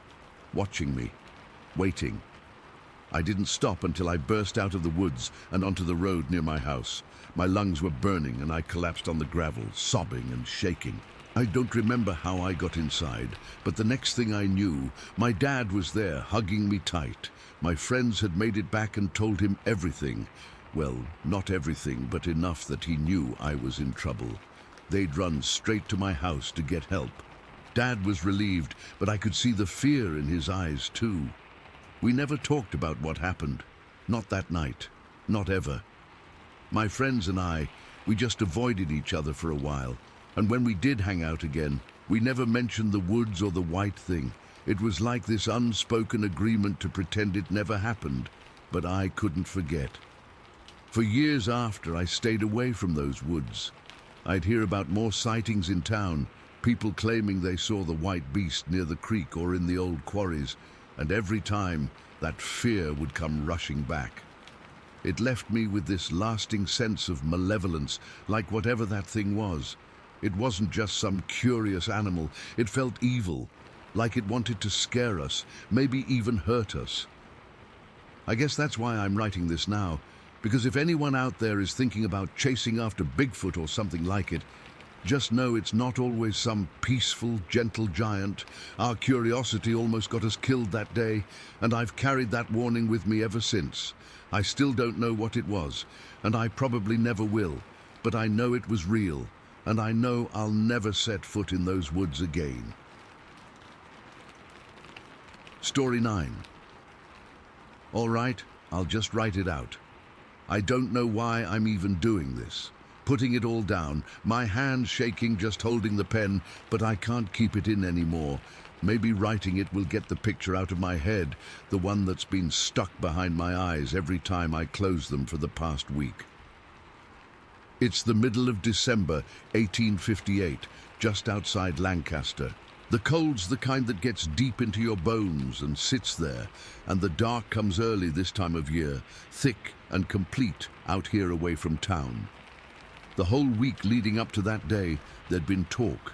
watching me, waiting. I didn't stop until I burst out of the woods and onto the road near my house. My lungs were burning and I collapsed on the gravel, sobbing and shaking. I don't remember how I got inside, but the next thing I knew, my dad was there, hugging me tight. My friends had made it back and told him everything. Well, not everything, but enough that he knew I was in trouble. They'd run straight to my house to get help. Dad was relieved, but I could see the fear in his eyes too. We never talked about what happened. Not that night. Not ever. My friends and I, we just avoided each other for a while. And when we did hang out again, we never mentioned the woods or the white thing. It was like this unspoken agreement to pretend it never happened. But I couldn't forget. For years after, I stayed away from those woods. I'd hear about more sightings in town, people claiming they saw the white beast near the creek or in the old quarries, and every time, that fear would come rushing back. It left me with this lasting sense of malevolence, like whatever that thing was. It wasn't just some curious animal, it felt evil, like it wanted to scare us, maybe even hurt us. I guess that's why I'm writing this now, because if anyone out there is thinking about chasing after Bigfoot or something like it, just know it's not always some peaceful, gentle giant. Our curiosity almost got us killed that day, and I've carried that warning with me ever since. I still don't know what it was, and I probably never will, but I know it was real, and I know I'll never set foot in those woods again. Story 9. All right, I'll just write it out. I don't know why I'm even doing this. Putting it all down, my hands shaking just holding the pen, but I can't keep it in anymore. Maybe writing it will get the picture out of my head, the one that's been stuck behind my eyes every time I close them for the past week. It's the middle of December, 1858, just outside Lancaster. The cold's the kind that gets deep into your bones and sits there, and the dark comes early this time of year, thick and complete out here away from town. The whole week leading up to that day, there'd been talk,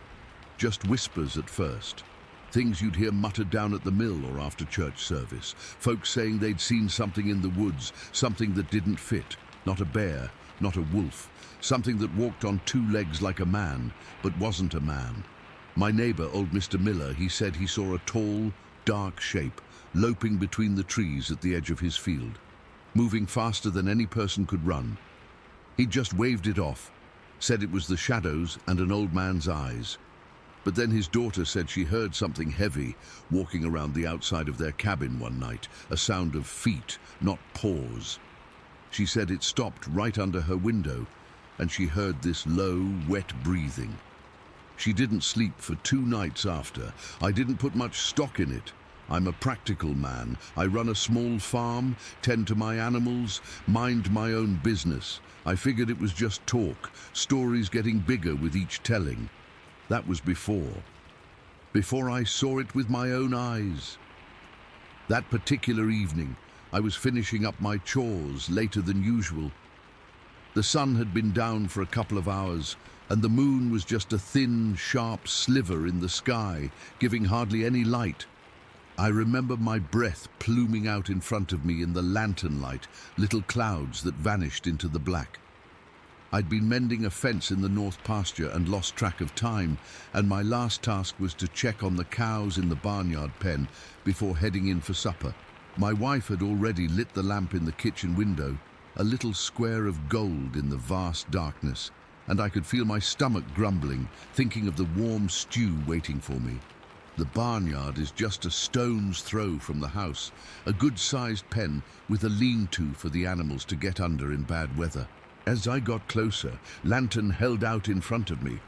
just whispers at first. Things you'd hear muttered down at the mill or after church service. Folks saying they'd seen something in the woods, something that didn't fit. Not a bear, not a wolf. Something that walked on two legs like a man, but wasn't a man. My neighbor, old Mr. Miller, he said he saw a tall, dark shape, loping between the trees at the edge of his field, moving faster than any person could run. He just waved it off, said it was the shadows and an old man's eyes. But then his daughter said she heard something heavy walking around the outside of their cabin one night, a sound of feet, not paws. She said it stopped right under her window, and she heard this low, wet breathing. She didn't sleep for 2 nights after. I didn't put much stock in it. I'm a practical man. I run a small farm, tend to my animals, mind my own business. I figured it was just talk, stories getting bigger with each telling. That was before I saw it with my own eyes. That particular evening, I was finishing up my chores later than usual. The sun had been down for a couple of hours, and the moon was just a thin, sharp sliver in the sky, giving hardly any light. I remember my breath pluming out in front of me in the lantern light, little clouds that vanished into the black. I'd been mending a fence in the north pasture and lost track of time, and my last task was to check on the cows in the barnyard pen before heading in for supper. My wife had already lit the lamp in the kitchen window, a little square of gold in the vast darkness, and I could feel my stomach grumbling, thinking of the warm stew waiting for me. The barnyard is just a stone's throw from the house, a good-sized pen with a lean-to for the animals to get under in bad weather. As I got closer, lantern held out in front of me.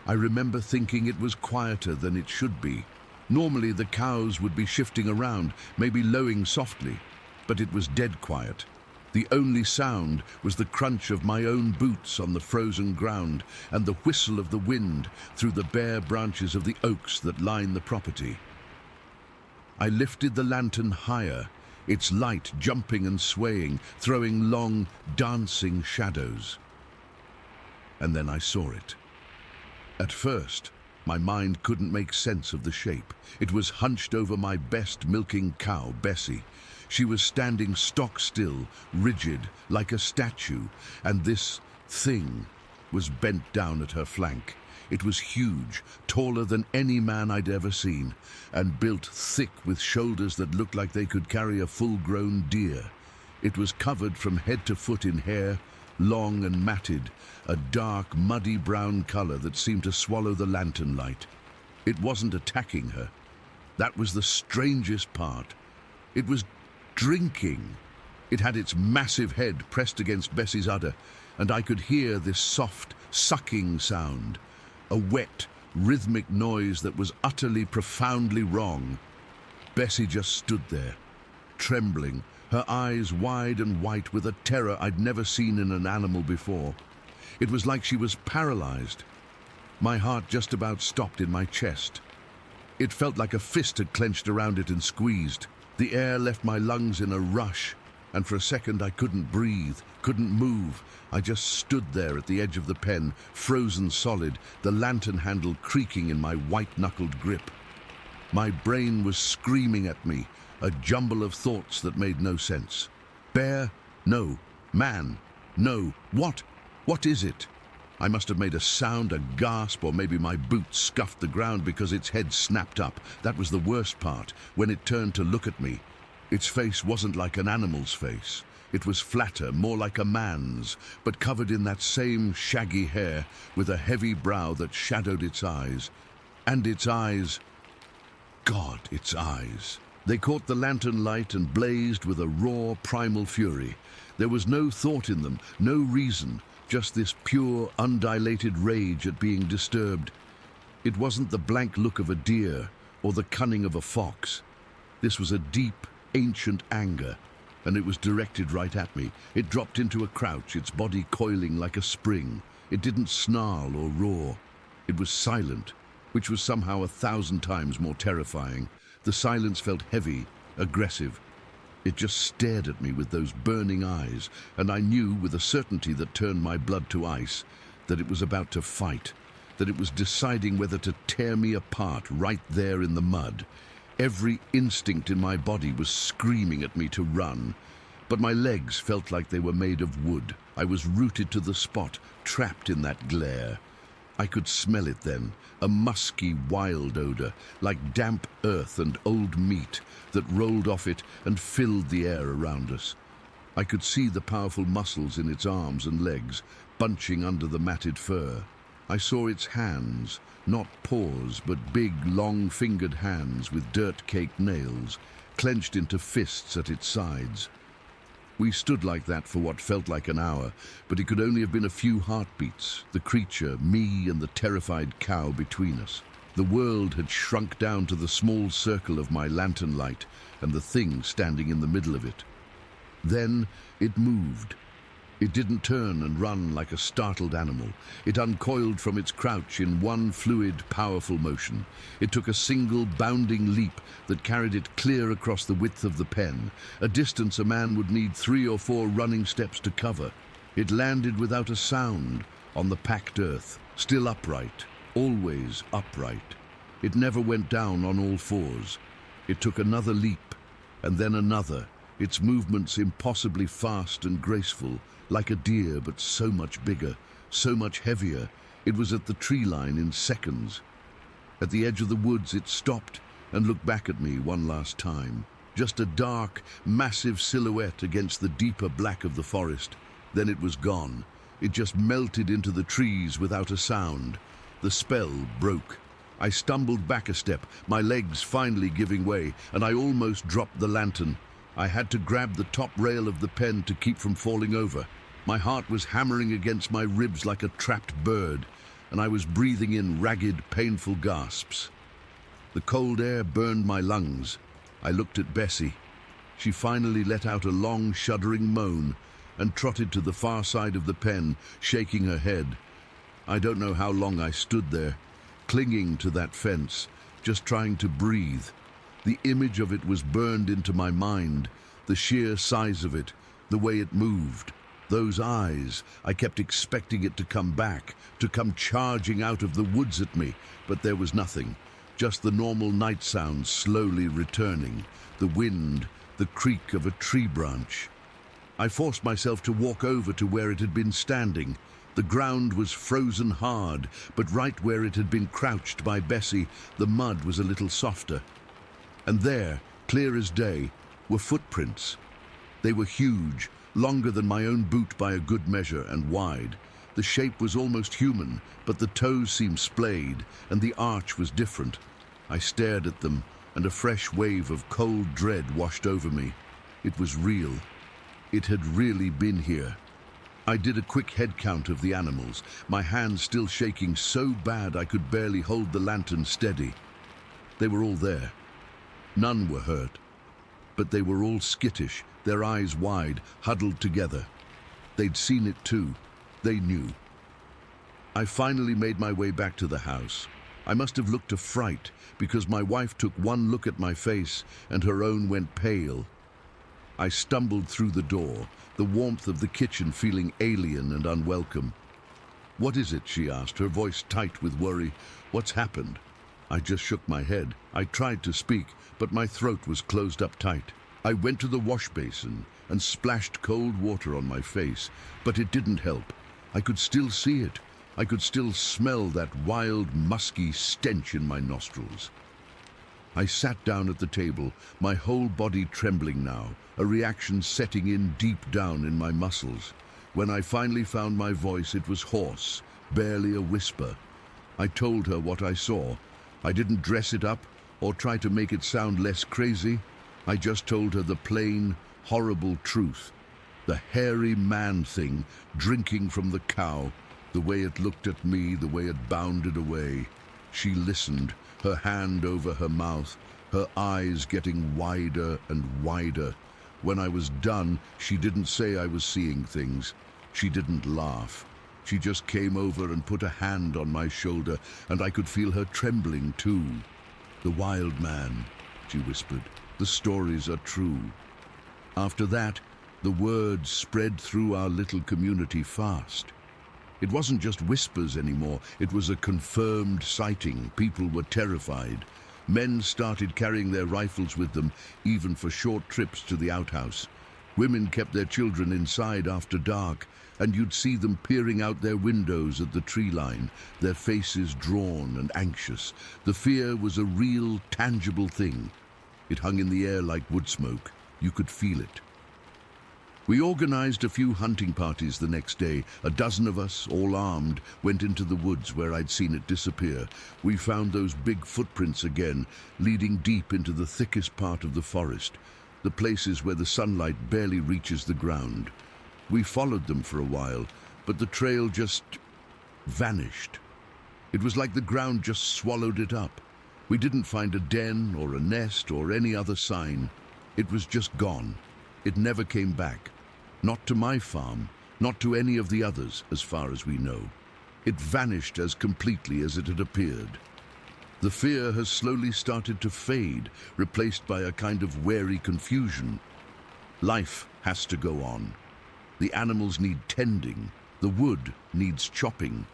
I remember thinking it was quieter than it should be. Normally the cows would be shifting around, maybe lowing softly, but it was dead quiet. The only sound was the crunch of my own boots on the frozen ground and the whistle of the wind through the bare branches of the oaks that line the property. I lifted the lantern higher, its light jumping and swaying, throwing long, dancing shadows. And then I saw it. At first, my mind couldn't make sense of the shape. It was hunched over my best milking cow, Bessie. She was standing stock still, rigid, like a statue, and this thing was bent down at her flank. It was huge, taller than any man I'd ever seen, and built thick with shoulders that looked like they could carry a full-grown deer. It was covered from head to foot in hair, long and matted, a dark, muddy brown color that seemed to swallow the lantern light. It wasn't attacking her. That was the strangest part. It was drinking. It had its massive head pressed against Bessie's udder, and I could hear this soft, sucking sound, a wet, rhythmic noise that was utterly, profoundly wrong. Bessie just stood there, trembling, her eyes wide and white with a terror I'd never seen in an animal before. It was like she was paralyzed. My heart just about stopped in my chest. It felt like a fist had clenched around it and squeezed. The air left my lungs in a rush, and for a second I couldn't breathe, couldn't move. I just stood there at the edge of the pen, frozen solid, the lantern handle creaking in my white-knuckled grip. My brain was screaming at me, a jumble of thoughts that made no sense. Bear? No. Man? No. What? What is it? I must have made a sound, a gasp, or maybe my boot scuffed the ground because its head snapped up. That was the worst part, when it turned to look at me. Its face wasn't like an animal's face. It was flatter, more like a man's, but covered in that same shaggy hair, with a heavy brow that shadowed its eyes. And its eyes... God, its eyes. They caught the lantern light and blazed with a raw, primal fury. There was no thought in them, no reason, just this pure, undilated rage at being disturbed. It wasn't the blank look of a deer or the cunning of a fox. This was a deep, ancient anger, and it was directed right at me. It dropped into a crouch, its body coiling like a spring. It didn't snarl or roar. It was silent, which was somehow 1,000 times more terrifying. The silence felt heavy, aggressive. It just stared at me with those burning eyes, and I knew with a certainty that turned my blood to ice that it was about to fight, that it was deciding whether to tear me apart right there in the mud. Every instinct in my body was screaming at me to run, but my legs felt like they were made of wood. I was rooted to the spot, trapped in that glare. I could smell it then, a musky, wild odor, like damp earth and old meat that rolled off it and filled the air around us. I could see the powerful muscles in its arms and legs, bunching under the matted fur. I saw its hands, not paws, but big, long-fingered hands with dirt-caked nails, clenched into fists at its sides. We stood like that for what felt like an hour, but it could only have been a few heartbeats, the creature, me and the terrified cow between us. The world had shrunk down to the small circle of my lantern light and the thing standing in the middle of it. Then it moved. It didn't turn and run like a startled animal. It uncoiled from its crouch in one fluid, powerful motion. It took a single, bounding leap that carried it clear across the width of the pen, a distance a man would need 3 or 4 running steps to cover. It landed without a sound on the packed earth, still upright, always upright. It never went down on all fours. It took another leap, and then another, its movements impossibly fast and graceful, like a deer, but so much bigger, so much heavier. It was at the tree line in seconds. At the edge of the woods, it stopped and looked back at me one last time. Just a dark, massive silhouette against the deeper black of the forest. Then it was gone. It just melted into the trees without a sound. The spell broke. I stumbled back a step, my legs finally giving way, and I almost dropped the lantern. I had to grab the top rail of the pen to keep from falling over. My heart was hammering against my ribs like a trapped bird, and I was breathing in ragged, painful gasps. The cold air burned my lungs. I looked at Bessie. She finally let out a long, shuddering moan and trotted to the far side of the pen, shaking her head. I don't know how long I stood there, clinging to that fence, just trying to breathe. The image of it was burned into my mind, the sheer size of it, the way it moved. Those eyes, I kept expecting it to come back, to come charging out of the woods at me, but there was nothing, just the normal night sounds slowly returning, the wind, the creak of a tree branch. I forced myself to walk over to where it had been standing. The ground was frozen hard, but right where it had been crouched by Bessie, the mud was a little softer. And there, clear as day, were footprints. They were huge, longer than my own boot by a good measure, and wide. The shape was almost human, but the toes seemed splayed, and the arch was different. I stared at them, and a fresh wave of cold dread washed over me. It was real. It had really been here. I did a quick head count of the animals, my hands still shaking so bad I could barely hold the lantern steady. They were all there. None were hurt, but they were all skittish, their eyes wide, huddled together. They'd seen it too. They knew. I finally made my way back to the house. I must have looked a fright, because my wife took one look at my face and her own went pale. I stumbled through the door, the warmth of the kitchen feeling alien and unwelcome. "What is it?" she asked, her voice tight with worry. "What's happened?" I just shook my head. I tried to speak, but my throat was closed up tight. I went to the wash basin and splashed cold water on my face, but it didn't help. I could still see it. I could still smell that wild, musky stench in my nostrils. I sat down at the table, my whole body trembling now, a reaction setting in deep down in my muscles. When I finally found my voice, it was hoarse, barely a whisper. I told her what I saw. I didn't dress it up or try to make it sound less crazy. I just told her the plain, horrible truth. The hairy man thing drinking from the cow, the way it looked at me, the way it bounded away. She listened, her hand over her mouth, her eyes getting wider and wider. When I was done, she didn't say I was seeing things. She didn't laugh. She just came over and put a hand on my shoulder, and I could feel her trembling too. "The wild man," she whispered. "The stories are true." After that, the word spread through our little community fast. It wasn't just whispers anymore, it was a confirmed sighting. People were terrified. Men started carrying their rifles with them, even for short trips to the outhouse. Women kept their children inside after dark, and you'd see them peering out their windows at the tree line, their faces drawn and anxious. The fear was a real, tangible thing. It hung in the air like wood smoke. You could feel it. We organized a few hunting parties the next day. A dozen of us, all armed, went into the woods where I'd seen it disappear. We found those big footprints again, leading deep into the thickest part of the forest, the places where the sunlight barely reaches the ground. We followed them for a while, but the trail just vanished. It was like the ground just swallowed it up. We didn't find a den or a nest or any other sign. It was just gone. It never came back. Not to my farm, not to any of the others, as far as we know. It vanished as completely as it had appeared. The fear has slowly started to fade, replaced by a kind of wary confusion. Life has to go on. The animals need tending. The wood needs chopping.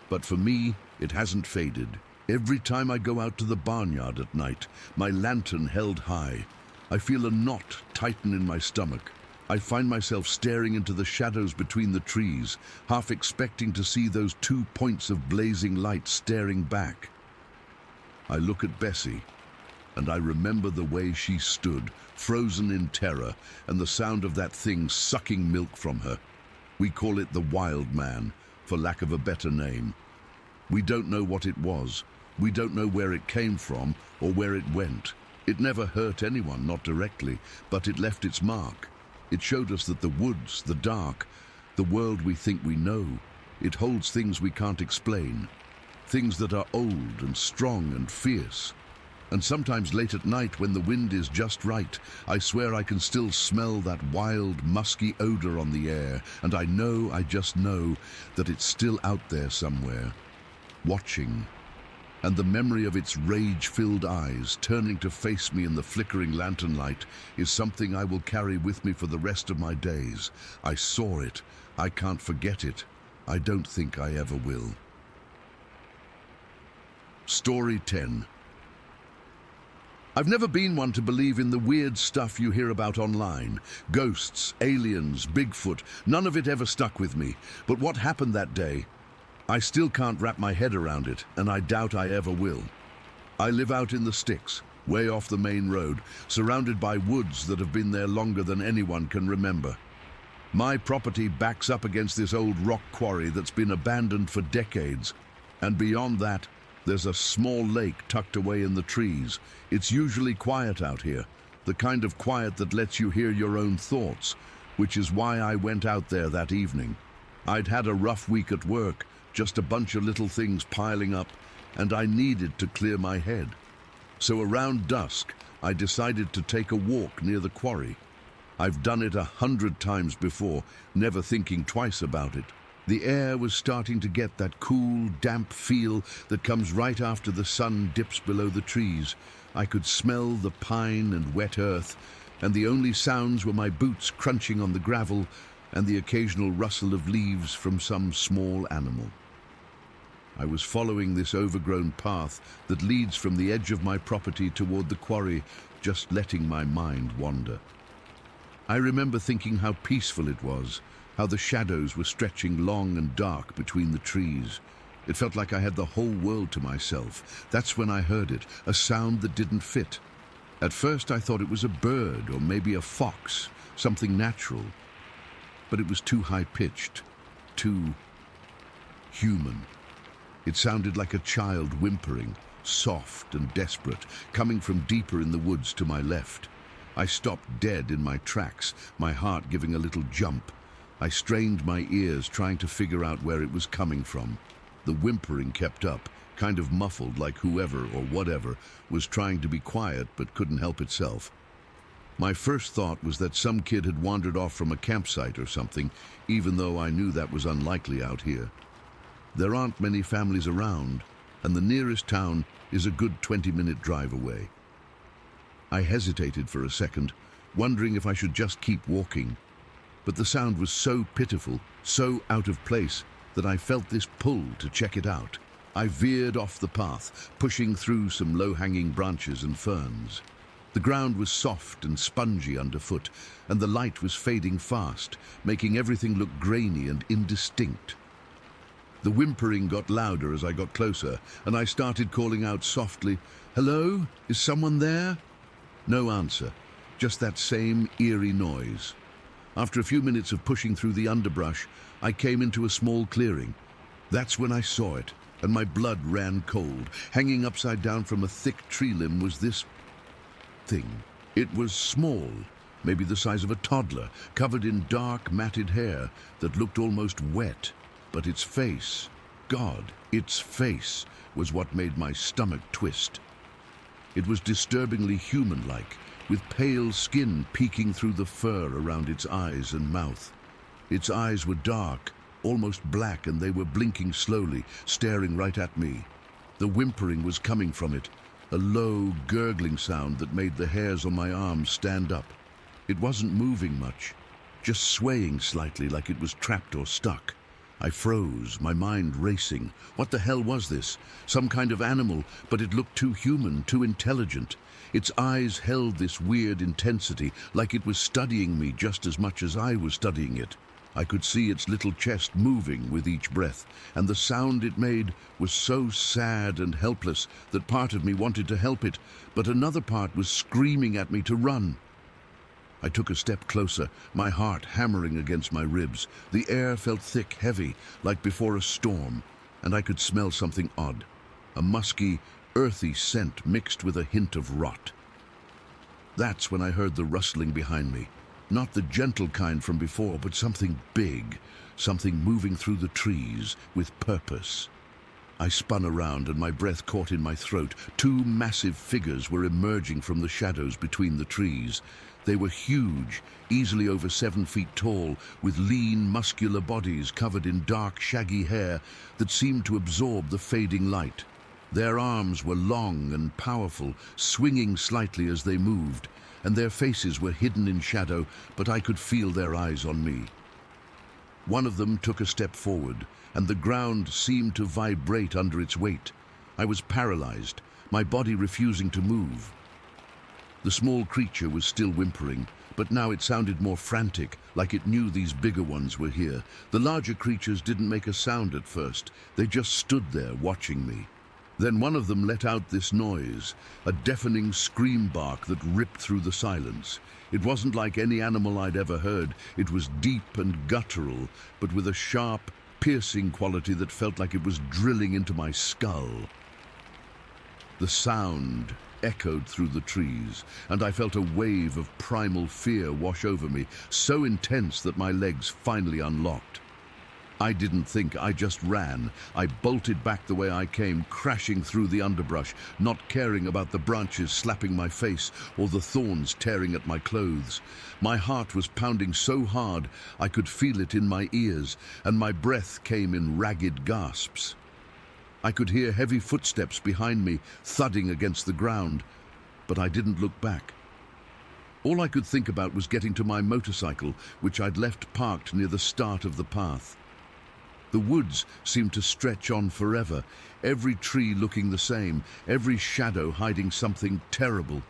But for me, it hasn't faded. Every time I go out to the barnyard at night, my lantern held high, I feel a knot tighten in my stomach. I find myself staring into the shadows between the trees, half expecting to see those 2 points of blazing light staring back. I look at Bessie, and I remember the way she stood, frozen in terror, and the sound of that thing sucking milk from her. We call it the wild man, for lack of a better name. We don't know what it was. We don't know where it came from or where it went. It never hurt anyone, not directly, but it left its mark. It showed us that the woods, the dark, the world we think we know, it holds things we can't explain. Things that are old and strong and fierce. And sometimes late at night when the wind is just right, I swear I can still smell that wild, musky odor on the air, and I just know that it's still out there somewhere, watching. And the memory of its rage-filled eyes turning to face me in the flickering lantern light is something I will carry with me for the rest of my days. I saw it. I can't forget it. I don't think I ever will. Story 10. I've never been one to believe in the weird stuff you hear about online. Ghosts, aliens, Bigfoot, none of it ever stuck with me. But what happened that day? I still can't wrap my head around it, and I doubt I ever will. I live out in the sticks, way off the main road, surrounded by woods that have been there longer than anyone can remember. My property backs up against this old rock quarry that's been abandoned for decades, and beyond that, there's a small lake tucked away in the trees. It's usually quiet out here, the kind of quiet that lets you hear your own thoughts, which is why I went out there that evening. I'd had a rough week at work, just a bunch of little things piling up, and I needed to clear my head. So around dusk, I decided to take a walk near the quarry. I've done it 100 times before, never thinking twice about it. The air was starting to get that cool, damp feel that comes right after the sun dips below the trees. I could smell the pine and wet earth, and the only sounds were my boots crunching on the gravel and the occasional rustle of leaves from some small animal. I was following this overgrown path that leads from the edge of my property toward the quarry, just letting my mind wander. I remember thinking how peaceful it was, how the shadows were stretching long and dark between the trees. It felt like I had the whole world to myself. That's when I heard it, a sound that didn't fit. At first I thought it was a bird or maybe a fox, something natural. But it was too high-pitched, too human. It sounded like a child whimpering, soft and desperate, coming from deeper in the woods to my left. I stopped dead in my tracks, my heart giving a little jump. I strained my ears, trying to figure out where it was coming from. The whimpering kept up, kind of muffled, like whoever or whatever was trying to be quiet but couldn't help itself. My first thought was that some kid had wandered off from a campsite or something, even though I knew that was unlikely out here. There aren't many families around, and the nearest town is a good 20-minute drive away. I hesitated for a second, wondering if I should just keep walking. But the sound was so pitiful, so out of place, that I felt this pull to check it out. I veered off the path, pushing through some low-hanging branches and ferns. The ground was soft and spongy underfoot, and the light was fading fast, making everything look grainy and indistinct. The whimpering got louder as I got closer, and I started calling out softly, "Hello? Is someone there?" No answer, just that same eerie noise. After a few minutes of pushing through the underbrush, I came into a small clearing. That's when I saw it, and my blood ran cold. Hanging upside down from a thick tree limb was this thing. It was small, maybe the size of a toddler, covered in dark, matted hair that looked almost wet. But its face, God, its face, was what made my stomach twist. It was disturbingly human-like, with pale skin peeking through the fur around its eyes and mouth. Its eyes were dark, almost black, and they were blinking slowly, staring right at me. The whimpering was coming from it, a low, gurgling sound that made the hairs on my arms stand up. It wasn't moving much, just swaying slightly like it was trapped or stuck. I froze, my mind racing. What the hell was this? Some kind of animal, but it looked too human, too intelligent. Its eyes held this weird intensity, like it was studying me just as much as I was studying it. I could see its little chest moving with each breath, and the sound it made was so sad and helpless that part of me wanted to help it, but another part was screaming at me to run. I took a step closer, my heart hammering against my ribs. The air felt thick, heavy, like before a storm, and I could smell something odd. A musky, earthy scent mixed with a hint of rot. That's when I heard the rustling behind me. Not the gentle kind from before, but something big, something moving through the trees with purpose. I spun around and my breath caught in my throat. Two massive figures were emerging from the shadows between the trees. They were huge, easily over 7 feet tall, with lean, muscular bodies covered in dark, shaggy hair that seemed to absorb the fading light. Their arms were long and powerful, swinging slightly as they moved, and their faces were hidden in shadow, but I could feel their eyes on me. One of them took a step forward, and the ground seemed to vibrate under its weight. I was paralyzed, my body refusing to move. The small creature was still whimpering, but now it sounded more frantic, like it knew these bigger ones were here. The larger creatures didn't make a sound at first. They just stood there watching me. Then one of them let out this noise, a deafening scream bark that ripped through the silence. It wasn't like any animal I'd ever heard. It was deep and guttural, but with a sharp, piercing quality that felt like it was drilling into my skull. The sound echoed through the trees, and I felt a wave of primal fear wash over me, so intense that my legs finally unlocked. I didn't think, I just ran. I bolted back the way I came, crashing through the underbrush, not caring about the branches slapping my face or the thorns tearing at my clothes. My heart was pounding so hard I could feel it in my ears, and my breath came in ragged gasps. I could hear heavy footsteps behind me, thudding against the ground, but I didn't look back. All I could think about was getting to my motorcycle, which I'd left parked near the start of the path. The woods seemed to stretch on forever, every tree looking the same, every shadow hiding something terrible.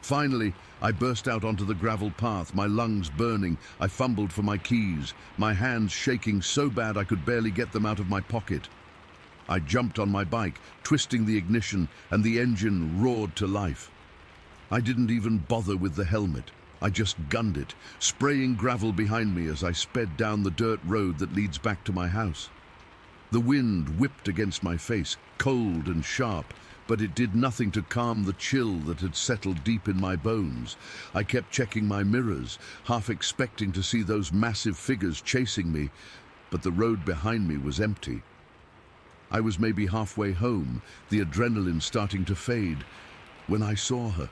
Finally, I burst out onto the gravel path, my lungs burning. I fumbled for my keys, my hands shaking so bad I could barely get them out of my pocket. I jumped on my bike, twisting the ignition, and the engine roared to life. I didn't even bother with the helmet. I just gunned it, spraying gravel behind me as I sped down the dirt road that leads back to my house. The wind whipped against my face, cold and sharp, but it did nothing to calm the chill that had settled deep in my bones. I kept checking my mirrors, half expecting to see those massive figures chasing me, but the road behind me was empty. I was maybe halfway home, the adrenaline starting to fade, when I saw her.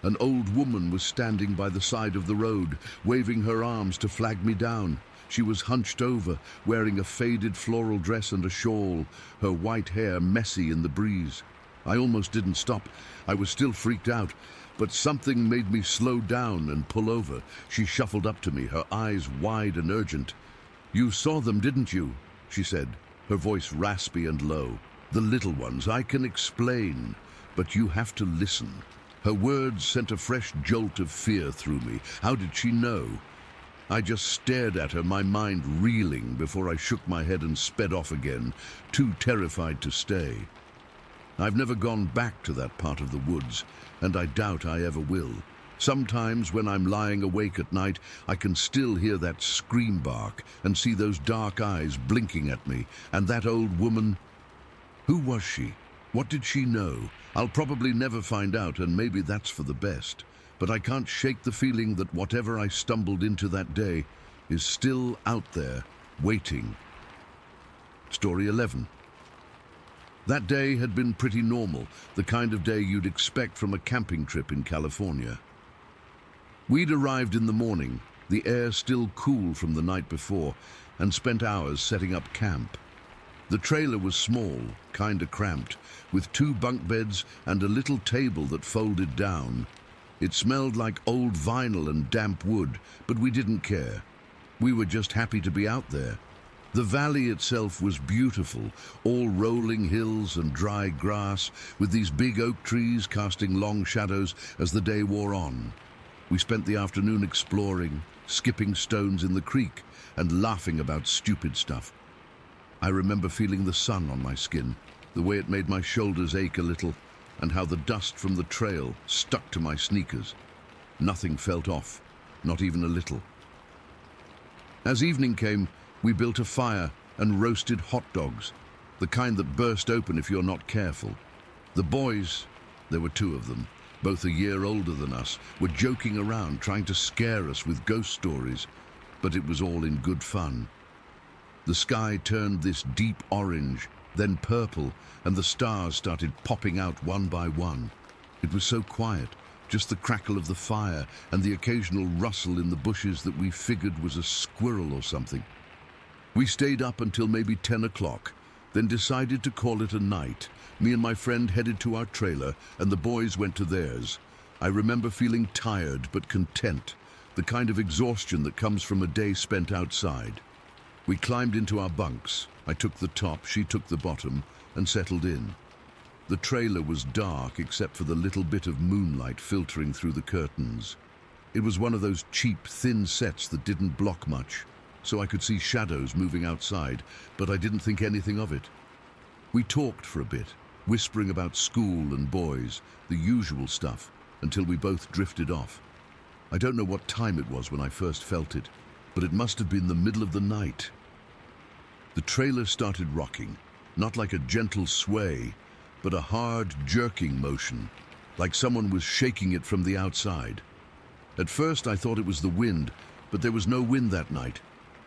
An old woman was standing by the side of the road, waving her arms to flag me down. She was hunched over, wearing a faded floral dress and a shawl, her white hair messy in the breeze. I almost didn't stop. I was still freaked out, but something made me slow down and pull over. She shuffled up to me, her eyes wide and urgent. "You saw them, didn't you?" she said, her voice raspy and low. "The little ones, I can explain, but you have to listen." Her words sent a fresh jolt of fear through me. How did she know? I just stared at her, my mind reeling, before I shook my head and sped off again, too terrified to stay. I've never gone back to that part of the woods, and I doubt I ever will. Sometimes when I'm lying awake at night, I can still hear that scream bark and see those dark eyes blinking at me. And that old woman, who was she? What did she know? I'll probably never find out, and maybe that's for the best. But I can't shake the feeling that whatever I stumbled into that day is still out there, waiting. Story 11. That day had been pretty normal, the kind of day you'd expect from a camping trip in California. We'd arrived in the morning, the air still cool from the night before, and spent hours setting up camp. The trailer was small, kinda cramped, with 2 bunk beds and a little table that folded down. It smelled like old vinyl and damp wood, but we didn't care. We were just happy to be out there. The valley itself was beautiful, all rolling hills and dry grass, with these big oak trees casting long shadows as the day wore on. We spent the afternoon exploring, skipping stones in the creek, and laughing about stupid stuff. I remember feeling the sun on my skin, the way it made my shoulders ache a little, and how the dust from the trail stuck to my sneakers. Nothing felt off, not even a little. As evening came, we built a fire and roasted hot dogs, the kind that burst open if you're not careful. The boys, there were 2 of them, both a year older than us, were joking around, trying to scare us with ghost stories, but it was all in good fun. The sky turned this deep orange, then purple, and the stars started popping out one by one. It was so quiet, just the crackle of the fire and the occasional rustle in the bushes that we figured was a squirrel or something. We stayed up until maybe 10 o'clock, then decided to call it a night. Me and my friend headed to our trailer, and the boys went to theirs. I remember feeling tired but content, the kind of exhaustion that comes from a day spent outside. We climbed into our bunks. I took the top, she took the bottom, and settled in. The trailer was dark except for the little bit of moonlight filtering through the curtains. It was one of those cheap, thin sets that didn't block much, so I could see shadows moving outside, but I didn't think anything of it. We talked for a bit, whispering about school and boys, the usual stuff, until we both drifted off. I don't know what time it was when I first felt it, but it must have been the middle of the night. The trailer started rocking, not like a gentle sway, but a hard, jerking motion, like someone was shaking it from the outside. At first I thought it was the wind, but there was no wind that night.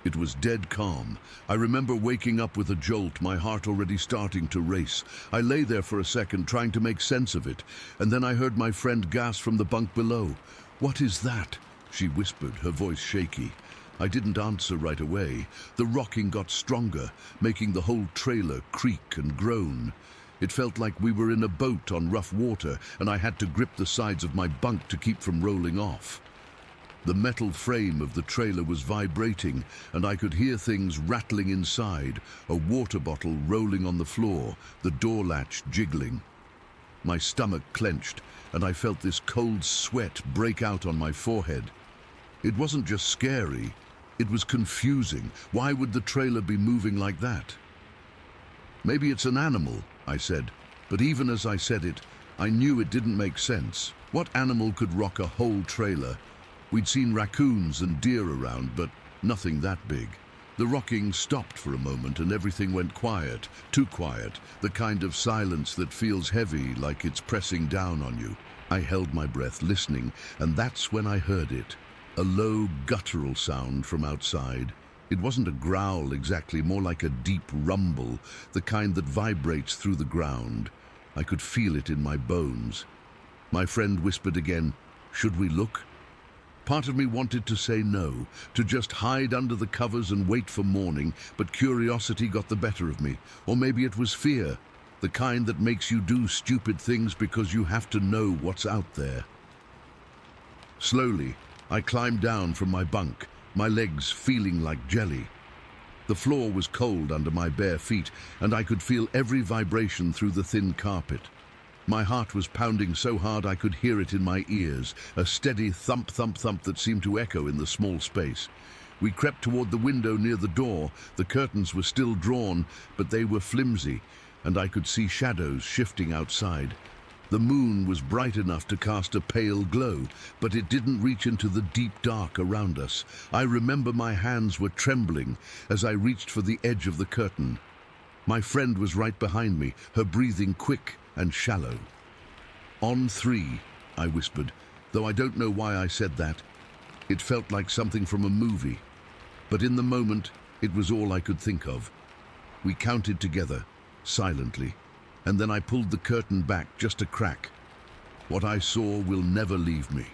It was dead calm. I remember waking up with a jolt, my heart already starting to race. I lay there for a second, trying to make sense of it, and then I heard my friend gasp from the bunk below. "What is that?" she whispered, her voice shaky. I didn't answer right away. The rocking got stronger, making the whole trailer creak and groan. It felt like we were in a boat on rough water, and I had to grip the sides of my bunk to keep from rolling off. The metal frame of the trailer was vibrating, and I could hear things rattling inside, a water bottle rolling on the floor, the door latch jiggling. My stomach clenched, and I felt this cold sweat break out on my forehead. It wasn't just scary, it was confusing. Why would the trailer be moving like that? "Maybe it's an animal," I said, but even as I said it, I knew it didn't make sense. What animal could rock a whole trailer? We'd seen raccoons and deer around, but nothing that big. The rocking stopped for a moment and everything went quiet, too quiet, the kind of silence that feels heavy, like it's pressing down on you. I held my breath, listening, and that's when I heard it. A low, guttural sound from outside. It wasn't a growl exactly, more like a deep rumble, the kind that vibrates through the ground. I could feel it in my bones. My friend whispered again, "Should we look?" Part of me wanted to say no, to just hide under the covers and wait for morning, but curiosity got the better of me. Or maybe it was fear, the kind that makes you do stupid things because you have to know what's out there. Slowly, I climbed down from my bunk, my legs feeling like jelly. The floor was cold under my bare feet, and I could feel every vibration through the thin carpet. My heart was pounding so hard I could hear it in my ears, a steady thump, thump, thump that seemed to echo in the small space. We crept toward the window near the door. The curtains were still drawn, but they were flimsy, and I could see shadows shifting outside. The moon was bright enough to cast a pale glow, but it didn't reach into the deep dark around us. I remember my hands were trembling as I reached for the edge of the curtain. My friend was right behind me, her breathing quick and shallow. "On 3, I whispered, though I don't know why I said that. It felt like something from a movie, but in the moment, it was all I could think of. We counted together, silently, and then I pulled the curtain back just a crack. What I saw will never leave me.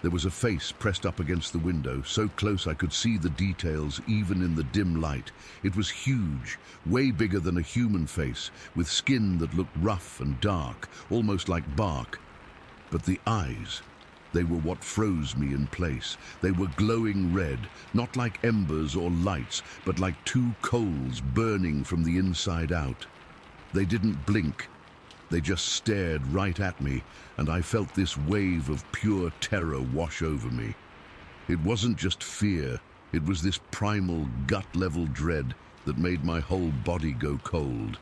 There was a face pressed up against the window, so close I could see the details even in the dim light. It was huge, way bigger than a human face, with skin that looked rough and dark, almost like bark. But the eyes, they were what froze me in place. They were glowing red, not like embers or lights, but like two coals burning from the inside out. They didn't blink. They just stared right at me, and I felt this wave of pure terror wash over me. It wasn't just fear, it was this primal, gut-level dread that made my whole body go cold.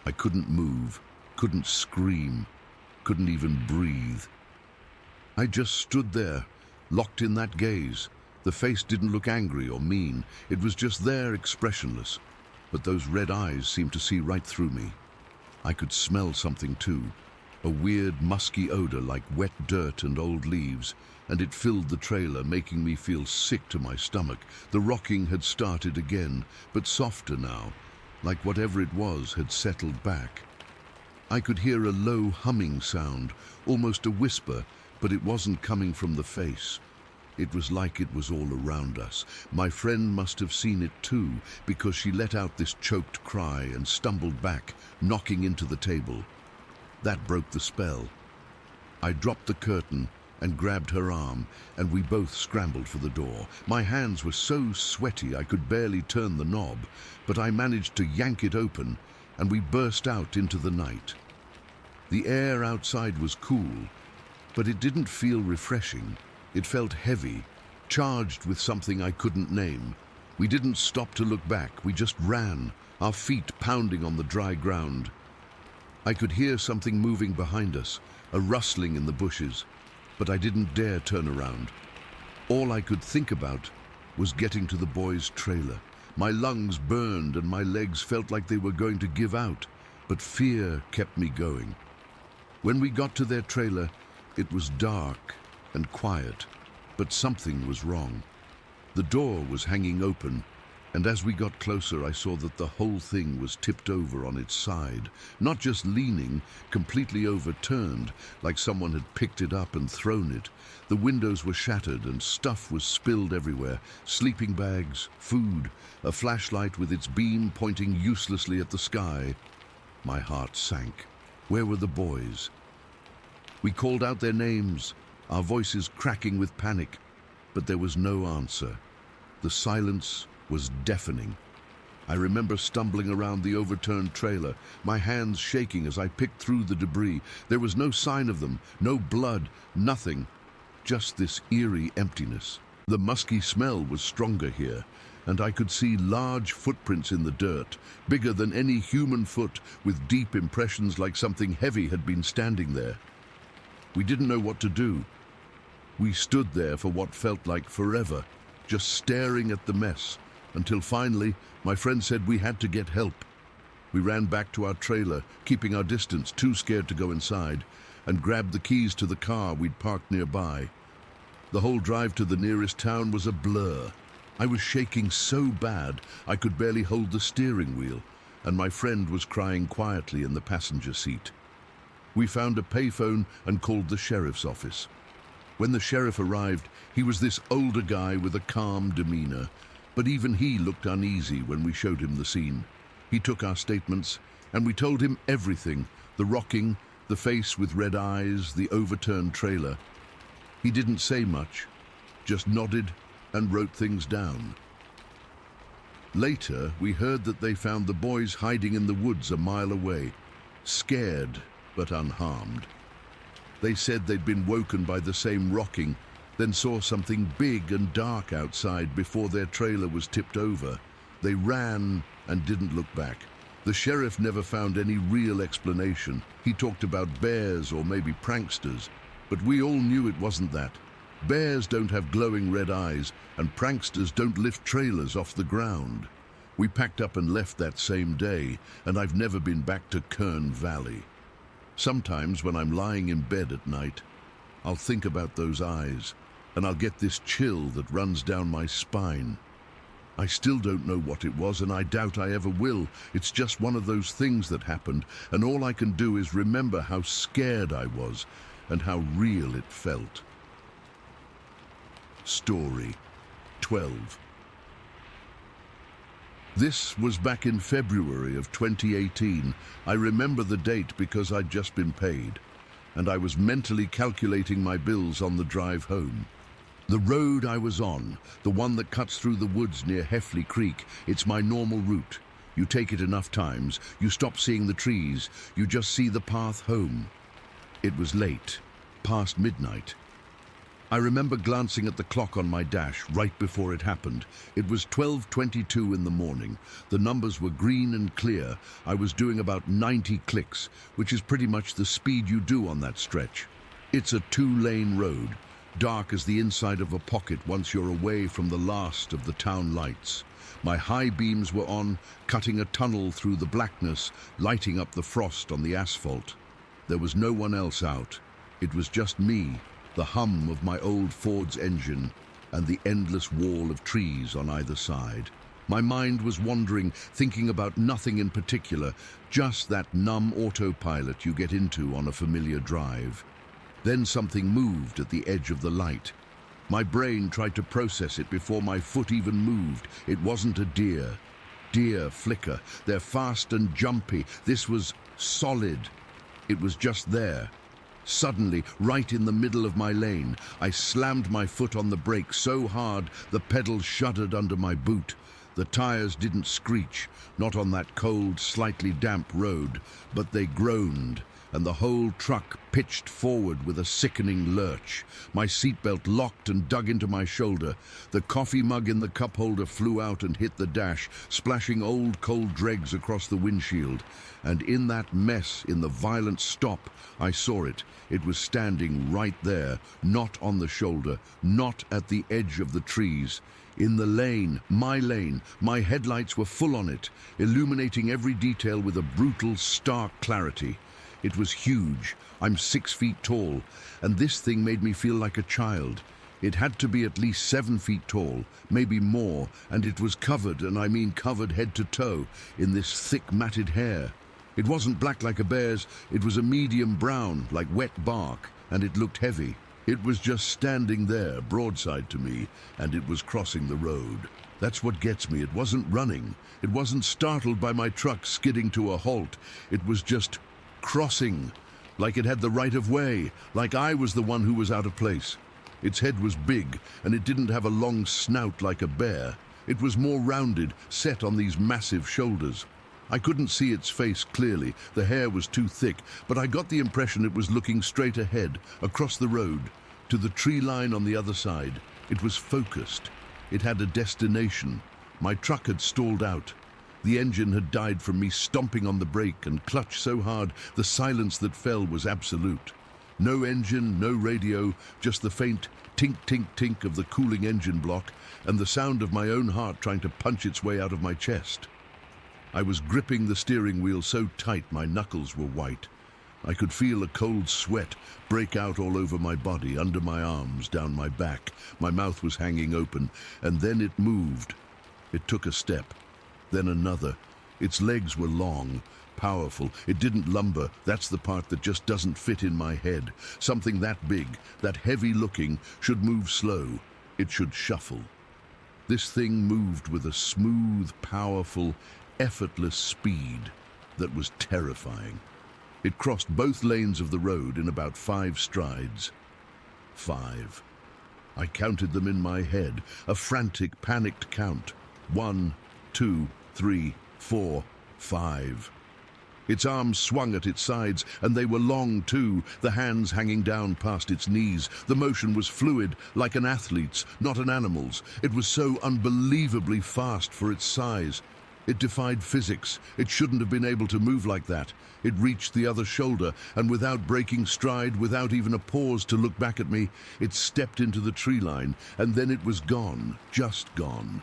I couldn't move, couldn't scream, couldn't even breathe. I just stood there, locked in that gaze. The face didn't look angry or mean, it was just there, expressionless. But those red eyes seemed to see right through me. I could smell something too, a weird musky odor like wet dirt and old leaves, and it filled the trailer, making me feel sick to my stomach. The rocking had started again, but softer now, like whatever it was had settled back. I could hear a low humming sound, almost a whisper, but it wasn't coming from the face. It was like it was all around us. My friend must have seen it too, because she let out this choked cry and stumbled back, knocking into the table. That broke the spell. I dropped the curtain and grabbed her arm, and we both scrambled for the door. My hands were so sweaty I could barely turn the knob, but I managed to yank it open, and we burst out into the night. The air outside was cool, but it didn't feel refreshing. It felt heavy, charged with something I couldn't name. We didn't stop to look back, we just ran, our feet pounding on the dry ground. I could hear something moving behind us, a rustling in the bushes, but I didn't dare turn around. All I could think about was getting to the boys' trailer. My lungs burned and my legs felt like they were going to give out. but fear kept me going. When we got to their trailer, it was dark and quiet, but something was wrong. The door was hanging open, and as we got closer, I saw that the whole thing was tipped over on its side, not just leaning, completely overturned, like someone had picked it up and thrown it. The windows were shattered and stuff was spilled everywhere. Sleeping bags, food, a flashlight with its beam pointing uselessly at the sky. My heart sank. Where were the boys? We called out their names, our voices cracking with panic, but there was no answer. The silence was deafening. I remember stumbling around the overturned trailer, my hands shaking as I picked through the debris. There was no sign of them, no blood, nothing, just this eerie emptiness. The musky smell was stronger here, and I could see large footprints in the dirt, bigger than any human foot, with deep impressions like something heavy had been standing there. We didn't know what to do. We stood there for what felt like forever, just staring at the mess, until finally my friend said we had to get help. We ran back to our trailer, keeping our distance, too scared to go inside, and grabbed the keys to the car we'd parked nearby. The whole drive to the nearest town was a blur. I was shaking so bad I could barely hold the steering wheel, and my friend was crying quietly in the passenger seat. We found a payphone and called the sheriff's office. When the sheriff arrived, he was this older guy with a calm demeanor, but even he looked uneasy when we showed him the scene. He took our statements, and we told him everything: the rocking, the face with red eyes, the overturned trailer. He didn't say much, just nodded and wrote things down. Later, we heard that they found the boys hiding in the woods a mile away, scared but unharmed. They said they'd been woken by the same rocking, then saw something big and dark outside before their trailer was tipped over. They ran and didn't look back. The sheriff never found any real explanation. He talked about bears or maybe pranksters, but we all knew it wasn't that. Bears don't have glowing red eyes, and pranksters don't lift trailers off the ground. We packed up and left that same day, and I've never been back to Kern Valley. Sometimes when I'm lying in bed at night, I'll think about those eyes, and I'll get this chill that runs down my spine. I still don't know what it was, and I doubt I ever will. It's just one of those things that happened, and all I can do is remember how scared I was and how real it felt. Story 12. This was back in February of 2018. I remember the date because I'd just been paid, and I was mentally calculating my bills on the drive home. The road I was on, the one that cuts through the woods near Heffley Creek, it's my normal route. You take it enough times, you stop seeing the trees, you just see the path home. It was late, past midnight. I remember glancing at the clock on my dash right before it happened. It was 12:22 in the morning. The numbers were green and clear. I was doing about 90 clicks, which is pretty much the speed you do on that stretch. It's a 2-lane road, dark as the inside of a pocket once you're away from the last of the town lights. My high beams were on, cutting a tunnel through the blackness, lighting up the frost on the asphalt. There was no one else out. It was just me, the hum of my old Ford's engine, and the endless wall of trees on either side. My mind was wandering, thinking about nothing in particular, just that numb autopilot you get into on a familiar drive. Then something moved at the edge of the light. My brain tried to process it before my foot even moved. It wasn't a deer. Deer flicker. They're fast and jumpy. This was solid. It was just there. Suddenly, right in the middle of my lane, I slammed my foot on the brake so hard the pedals shuddered under my boot. The tires didn't screech, not on that cold, slightly damp road, but they groaned. and the whole truck pitched forward with a sickening lurch. My seatbelt locked and dug into my shoulder. The coffee mug in the cup holder flew out and hit the dash, splashing old cold dregs across the windshield. And in that mess, in the violent stop, I saw it. It was standing right there, not on the shoulder, not at the edge of the trees. In the lane, my headlights were full on it, illuminating every detail with a brutal, stark clarity. It was huge. I'm 6 feet tall, and this thing made me feel like a child. It had to be at least 7 feet tall, maybe more, and it was covered, and I mean covered head to toe, in this thick matted hair. It wasn't black like a bear's, it was a medium brown, like wet bark, and it looked heavy. It was just standing there, broadside to me, and it was crossing the road. That's what gets me. It wasn't running. It wasn't startled by my truck skidding to a halt. It was just crossing, like it had the right of way, like I was the one who was out of place. Its head was big, and it didn't have a long snout like a bear. It was more rounded, set on these massive shoulders. I couldn't see its face clearly, the hair was too thick, but I got the impression it was looking straight ahead, across the road, to the tree line on the other side. It was focused. It had a destination. My truck had stalled out. The engine had died from me stomping on the brake and clutch so hard the silence that fell was absolute. No engine, no radio, just the faint tink-tink-tink of the cooling engine block and the sound of my own heart trying to punch its way out of my chest. I was gripping the steering wheel so tight my knuckles were white. I could feel a cold sweat break out all over my body, under my arms, down my back. My mouth was hanging open, and then it moved. It took a step. Then another. Its legs were long, powerful. It didn't lumber. That's the part that just doesn't fit in my head. Something that big, that heavy-looking, should move slow. It should shuffle. This thing moved with a smooth, powerful, effortless speed that was terrifying. It crossed both lanes of the road in about 5 strides. 5. I counted them in my head, a frantic, panicked count. 1, 2, 3, 4, 5. Its arms swung at its sides, and they were long too, the hands hanging down past its knees. The motion was fluid, like an athlete's, not an animal's. It was so unbelievably fast for its size. It defied physics. It shouldn't have been able to move like that. It reached the other shoulder, and without breaking stride, without even a pause to look back at me, it stepped into the tree line, and then it was gone, just gone.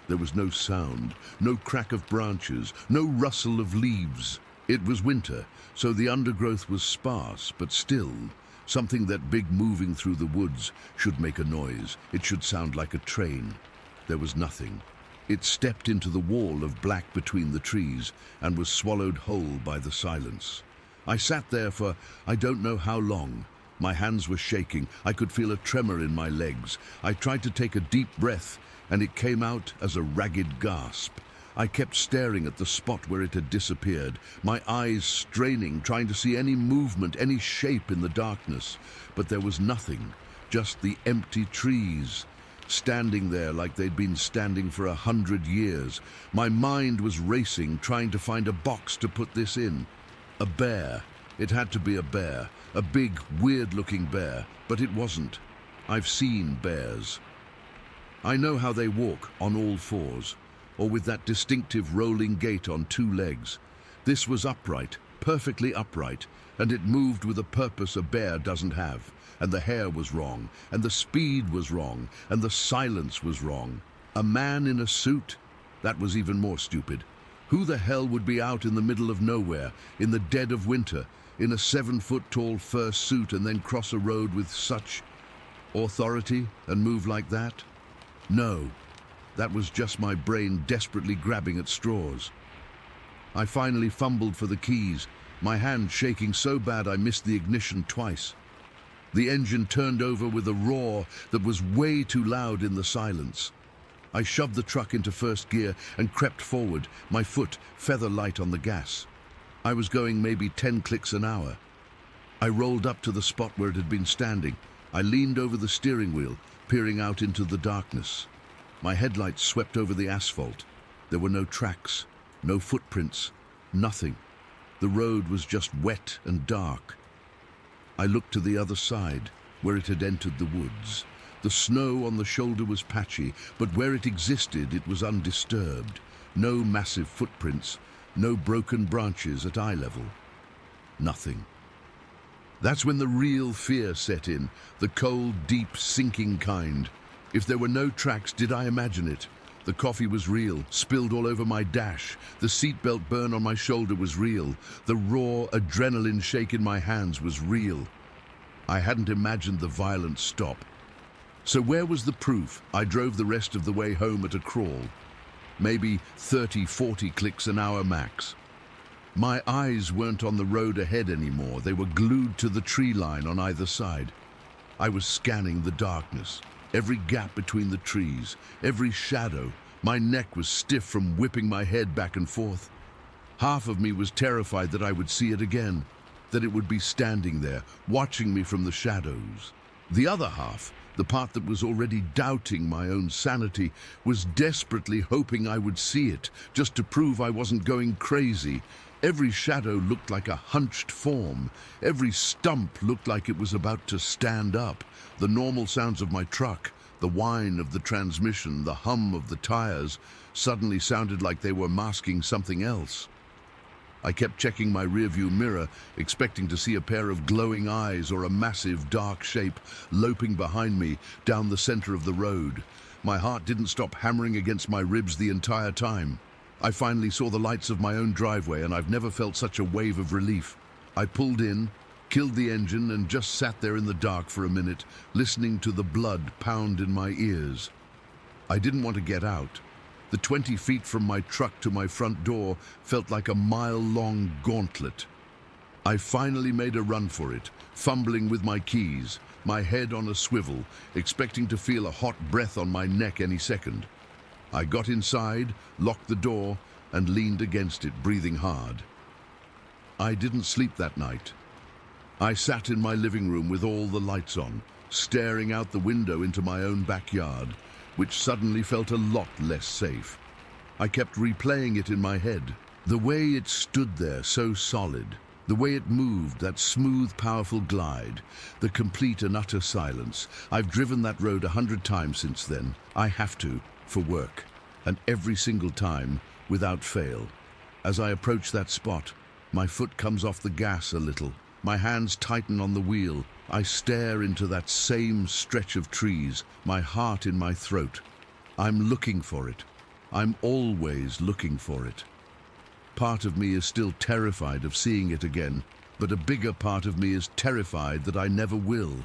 There was no sound, no crack of branches, no rustle of leaves. It was winter, so the undergrowth was sparse, but still, something that big moving through the woods should make a noise. It should sound like a train. There was nothing. It stepped into the wall of black between the trees and was swallowed whole by the silence. I sat there for I don't know how long. My hands were shaking. I could feel a tremor in my legs. I tried to take a deep breath, and it came out as a ragged gasp. I kept staring at the spot where it had disappeared, my eyes straining, trying to see any movement, any shape in the darkness. But there was nothing, just the empty trees, standing there like they'd been standing for 100 years. My mind was racing, trying to find a box to put this in. A bear. It had to be a bear. A big, weird-looking bear. But it wasn't. I've seen bears. I know how they walk, on all fours, or with that distinctive rolling gait on 2 legs. This was upright, perfectly upright, and it moved with a purpose a bear doesn't have. And the hair was wrong, and the speed was wrong, and the silence was wrong. A man in a suit? That was even more stupid. Who the hell would be out in the middle of nowhere, in the dead of winter, in a 7-foot-tall fur suit and then cross a road with such authority and move like that? No, that was just my brain desperately grabbing at straws. I finally fumbled for the keys, my hand shaking so bad I missed the ignition twice. The engine turned over with a roar that was way too loud in the silence. I shoved the truck into first gear and crept forward, my foot feather light on the gas. I was going maybe 10 clicks an hour. I rolled up to the spot where it had been standing. I leaned over the steering wheel, peering out into the darkness. My headlights swept over the asphalt. There were no tracks, no footprints, nothing. The road was just wet and dark. I looked to the other side, where it had entered the woods. The snow on the shoulder was patchy, but where it existed, it was undisturbed. No massive footprints, no broken branches at eye level. Nothing. That's when the real fear set in, the cold, deep, sinking kind. If there were no tracks, did I imagine it? The coffee was real, spilled all over my dash. The seatbelt burn on my shoulder was real. The raw adrenaline shake in my hands was real. I hadn't imagined the violent stop. So where was the proof? I drove the rest of the way home at a crawl. Maybe 30, 40 clicks an hour max. My eyes weren't on the road ahead anymore. They were glued to the tree line on either side. I was scanning the darkness. Every gap between the trees, every shadow. My neck was stiff from whipping my head back and forth. Half of me was terrified that I would see it again, that it would be standing there, watching me from the shadows. The other half, the part that was already doubting my own sanity, was desperately hoping I would see it, just to prove I wasn't going crazy. Every shadow looked like a hunched form. Every stump looked like it was about to stand up. The normal sounds of my truck, the whine of the transmission, the hum of the tires, suddenly sounded like they were masking something else. I kept checking my rearview mirror, expecting to see a pair of glowing eyes or a massive dark shape loping behind me down the center of the road. My heart didn't stop hammering against my ribs the entire time. I finally saw the lights of my own driveway, and I've never felt such a wave of relief. I pulled in, killed the engine, and just sat there in the dark for a minute, listening to the blood pound in my ears. I didn't want to get out. The 20 feet from my truck to my front door felt like a mile-long gauntlet. I finally made a run for it, fumbling with my keys, my head on a swivel, expecting to feel a hot breath on my neck any second. I got inside, locked the door, and leaned against it, breathing hard. I didn't sleep that night. I sat in my living room with all the lights on, staring out the window into my own backyard, which suddenly felt a lot less safe. I kept replaying it in my head. The way it stood there so solid, the way it moved, that smooth, powerful glide, the complete and utter silence. I've driven that road 100 times since then. I have to, for work, and every single time, without fail. As I approach that spot, my foot comes off the gas a little. My hands tighten on the wheel. I stare into that same stretch of trees, my heart in my throat. I'm looking for it. I'm always looking for it. Part of me is still terrified of seeing it again, but a bigger part of me is terrified that I never will,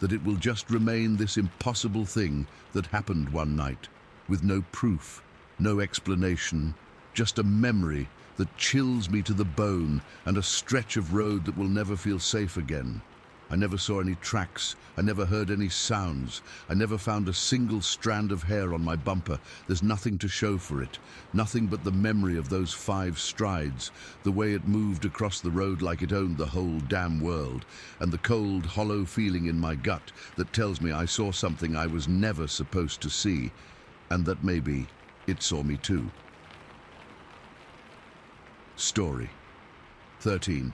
that it will just remain this impossible thing that happened one night, with no proof, no explanation, just a memory that chills me to the bone and a stretch of road that will never feel safe again. I never saw any tracks. I never heard any sounds. I never found a single strand of hair on my bumper. There's nothing to show for it. Nothing but the memory of those 5 strides, the way it moved across the road like it owned the whole damn world, and the cold, hollow feeling in my gut that tells me I saw something I was never supposed to see, and that maybe it saw me too. Story 13.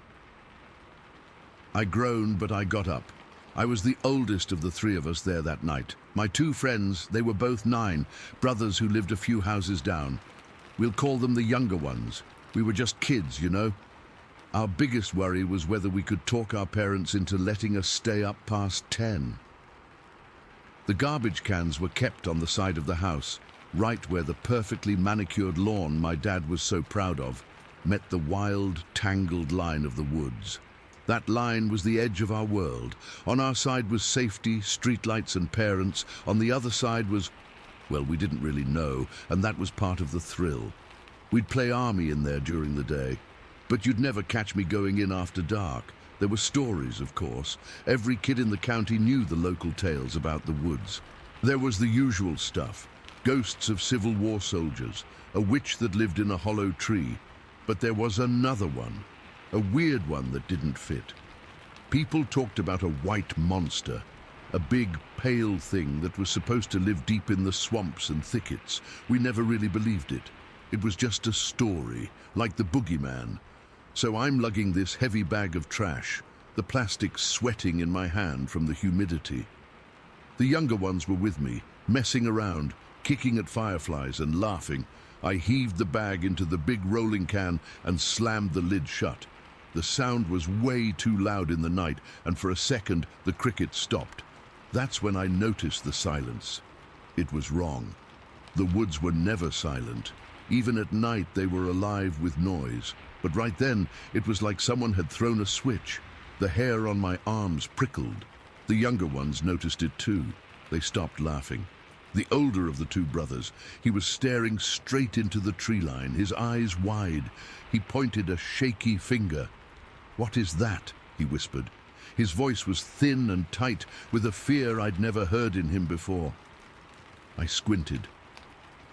I groaned, but I got up. I was the oldest of the 3 of us there that night. My 2 friends, they were both 9, brothers who lived a few houses down. We'll call them the younger ones. We were just kids, you know. Our biggest worry was whether we could talk our parents into letting us stay up past 10. The garbage cans were kept on the side of the house, right where the perfectly manicured lawn my dad was so proud of met the wild, tangled line of the woods. That line was the edge of our world. On our side was safety, streetlights and parents. On the other side was, well, we didn't really know, and that was part of the thrill. We'd play army in there during the day, but you'd never catch me going in after dark. There were stories, of course. Every kid in the county knew the local tales about the woods. There was the usual stuff, ghosts of Civil War soldiers, a witch that lived in a hollow tree. But there was another one, a weird one that didn't fit. People talked about a white monster, a big, pale thing that was supposed to live deep in the swamps and thickets. We never really believed it. It was just a story, like the boogeyman. So I'm lugging this heavy bag of trash, the plastic sweating in my hand from the humidity. The younger ones were with me, messing around, kicking at fireflies and laughing. I heaved the bag into the big rolling can and slammed the lid shut. The sound was way too loud in the night, and for a second the crickets stopped. That's when I noticed the silence. It was wrong. The woods were never silent. Even at night they were alive with noise. But right then, it was like someone had thrown a switch. The hair on my arms prickled. The younger ones noticed it too. They stopped laughing. The older of the two brothers, he was staring straight into the tree line, his eyes wide. He pointed a shaky finger. "What is that?" he whispered. His voice was thin and tight, with a fear I'd never heard in him before. I squinted.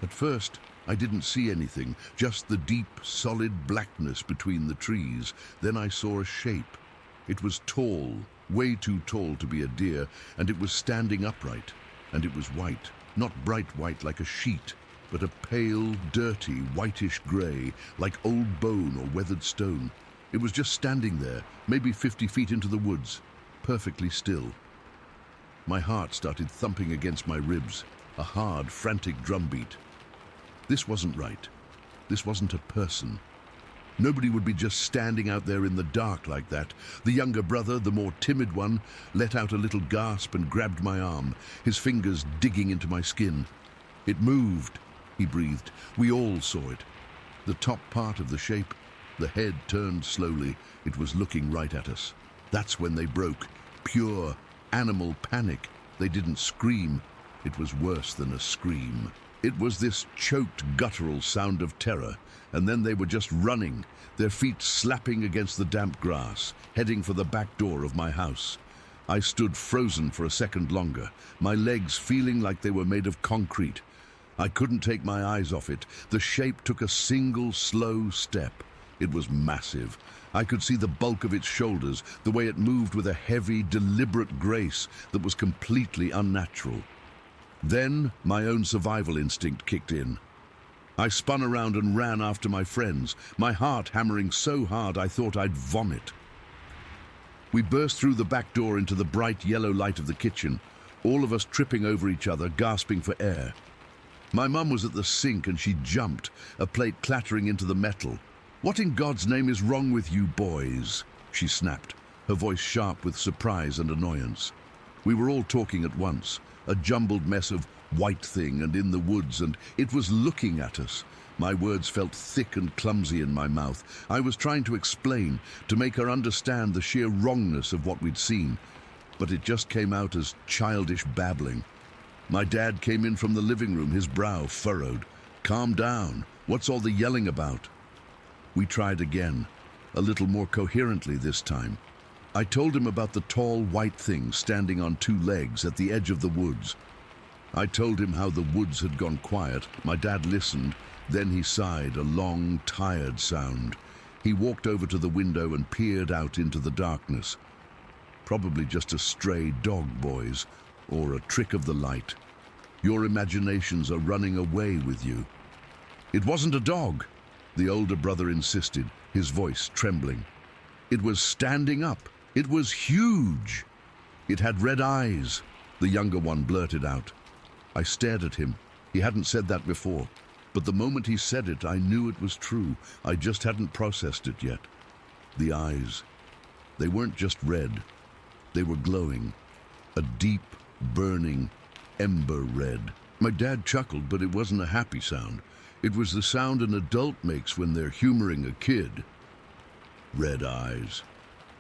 At first, I didn't see anything, just the deep, solid blackness between the trees. Then I saw a shape. It was tall, way too tall to be a deer, and it was standing upright. And it was white, not bright white like a sheet, but a pale, dirty, whitish grey, like old bone or weathered stone. It was just standing there, maybe 50 feet into the woods, perfectly still. My heart started thumping against my ribs, a hard, frantic drumbeat. This wasn't right. This wasn't a person. Nobody would be just standing out there in the dark like that. The younger brother, the more timid one, let out a little gasp and grabbed my arm, his fingers digging into my skin. "It moved," he breathed. We all saw it. The top part of the shape, the head turned slowly. It was looking right at us. That's when they broke. Pure animal panic. They didn't scream. It was worse than a scream. It was this choked, guttural sound of terror, and then they were just running, their feet slapping against the damp grass, heading for the back door of my house. I stood frozen for a second longer, my legs feeling like they were made of concrete. I couldn't take my eyes off it. The shape took a single, slow step. It was massive. I could see the bulk of its shoulders, the way it moved with a heavy, deliberate grace that was completely unnatural. Then my own survival instinct kicked in. I spun around and ran after my friends, my heart hammering so hard I thought I'd vomit. We burst through the back door into the bright yellow light of the kitchen, all of us tripping over each other, gasping for air. My mum was at the sink and she jumped, a plate clattering into the metal. "What in God's name is wrong with you boys?" she snapped, her voice sharp with surprise and annoyance. We were all talking at once, a jumbled mess of white thing and in the woods, and it was looking at us. My words felt thick and clumsy in my mouth. I was trying to explain, to make her understand the sheer wrongness of what we'd seen, but it just came out as childish babbling. My dad came in from the living room, his brow furrowed. "Calm down. What's all the yelling about?" We tried again, a little more coherently this time. I told him about the tall white thing standing on two legs at the edge of the woods. I told him how the woods had gone quiet. My dad listened, then he sighed, a long, tired sound. He walked over to the window and peered out into the darkness. "Probably just a stray dog, boys, or a trick of the light. Your imaginations are running away with you." "It wasn't a dog," the older brother insisted, his voice trembling. "It was standing up. It was huge. It had red eyes," the younger one blurted out. I stared at him. He hadn't said that before, but the moment he said it, I knew it was true. I just hadn't processed it yet. The eyes. They weren't just red. They were glowing. A deep, burning, ember red. My dad chuckled, but it wasn't a happy sound. It was the sound an adult makes when they're humoring a kid. Red eyes.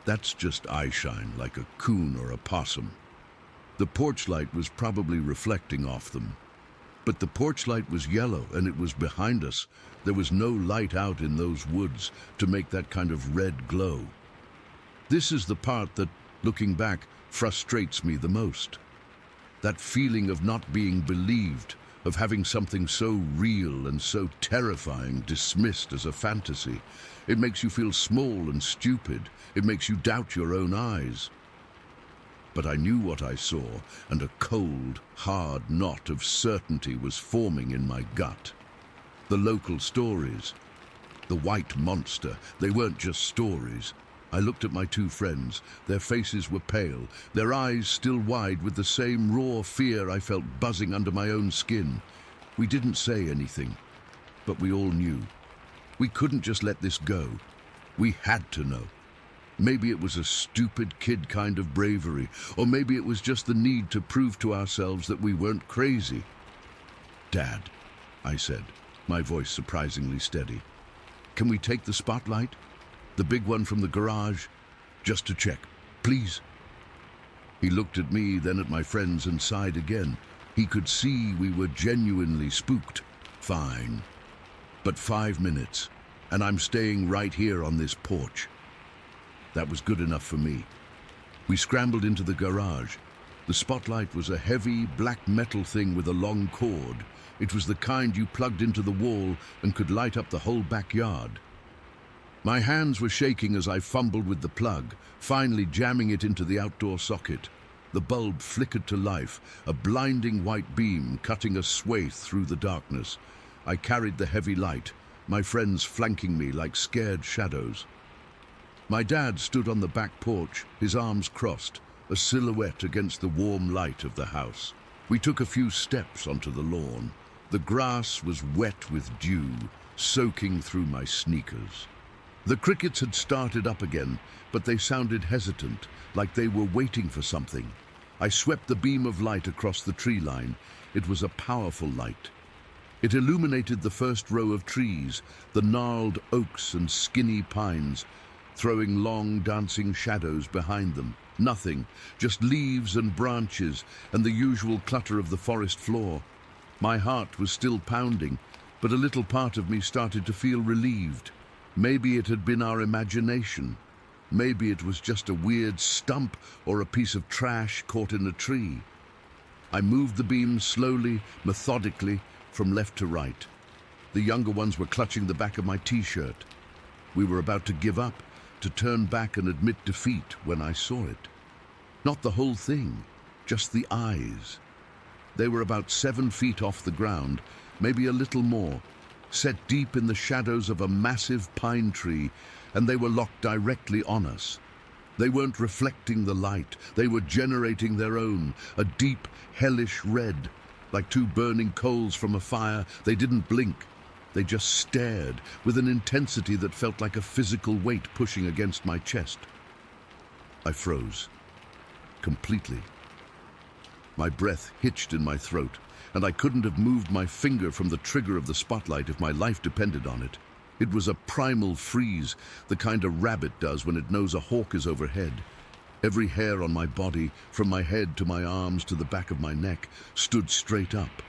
That's just eye shine, like a coon or a possum. The porch light was probably reflecting off them. But the porch light was yellow, and it was behind us. There was no light out in those woods to make that kind of red glow. This is the part that, looking back, frustrates me the most. That feeling of not being believed, of having something so real and so terrifying dismissed as a fantasy. It makes you feel small and stupid. It makes you doubt your own eyes. But I knew what I saw, and a cold, hard knot of certainty was forming in my gut. The local stories. The white monster. They weren't just stories. I looked at my two friends. Their faces were pale, their eyes still wide with the same raw fear I felt buzzing under my own skin. We didn't say anything, but we all knew. We couldn't just let this go. We had to know. Maybe it was a stupid kid kind of bravery, or maybe it was just the need to prove to ourselves that we weren't crazy. "Dad," I said, my voice surprisingly steady, "can we take the spotlight? The big one from the garage? Just to check, please." He looked at me, then at my friends, and sighed again. He could see we were genuinely spooked. "Fine. But 5 minutes, and I'm staying right here on this porch." That was good enough for me. We scrambled into the garage. The spotlight was a heavy, black metal thing with a long cord. It was the kind you plugged into the wall and could light up the whole backyard. My hands were shaking as I fumbled with the plug, finally jamming it into the outdoor socket. The bulb flickered to life, a blinding white beam cutting a swathe through the darkness. I carried the heavy light, my friends flanking me like scared shadows. My dad stood on the back porch, his arms crossed, a silhouette against the warm light of the house. We took a few steps onto the lawn. The grass was wet with dew, soaking through my sneakers. The crickets had started up again, but they sounded hesitant, like they were waiting for something. I swept the beam of light across the tree line. It was a powerful light. It illuminated the first row of trees, the gnarled oaks and skinny pines, throwing long dancing shadows behind them. Nothing, just leaves and branches and the usual clutter of the forest floor. My heart was still pounding, but a little part of me started to feel relieved. Maybe it had been our imagination. Maybe it was just a weird stump or a piece of trash caught in a tree. I moved the beam slowly, methodically, from left to right. The younger ones were clutching the back of my t-shirt. We were about to give up, to turn back and admit defeat when I saw it. Not the whole thing, just the eyes. They were about 7 feet off the ground, maybe a little more, set deep in the shadows of a massive pine tree, and they were locked directly on us. They weren't reflecting the light, they were generating their own, a deep, hellish red. Like two burning coals from a fire, they didn't blink. They just stared with an intensity that felt like a physical weight pushing against my chest. I froze, completely. My breath hitched in my throat, and I couldn't have moved my finger from the trigger of the spotlight if my life depended on it. It was a primal freeze, the kind a rabbit does when it knows a hawk is overhead. Every hair on my body, from my head to my arms to the back of my neck, stood straight up.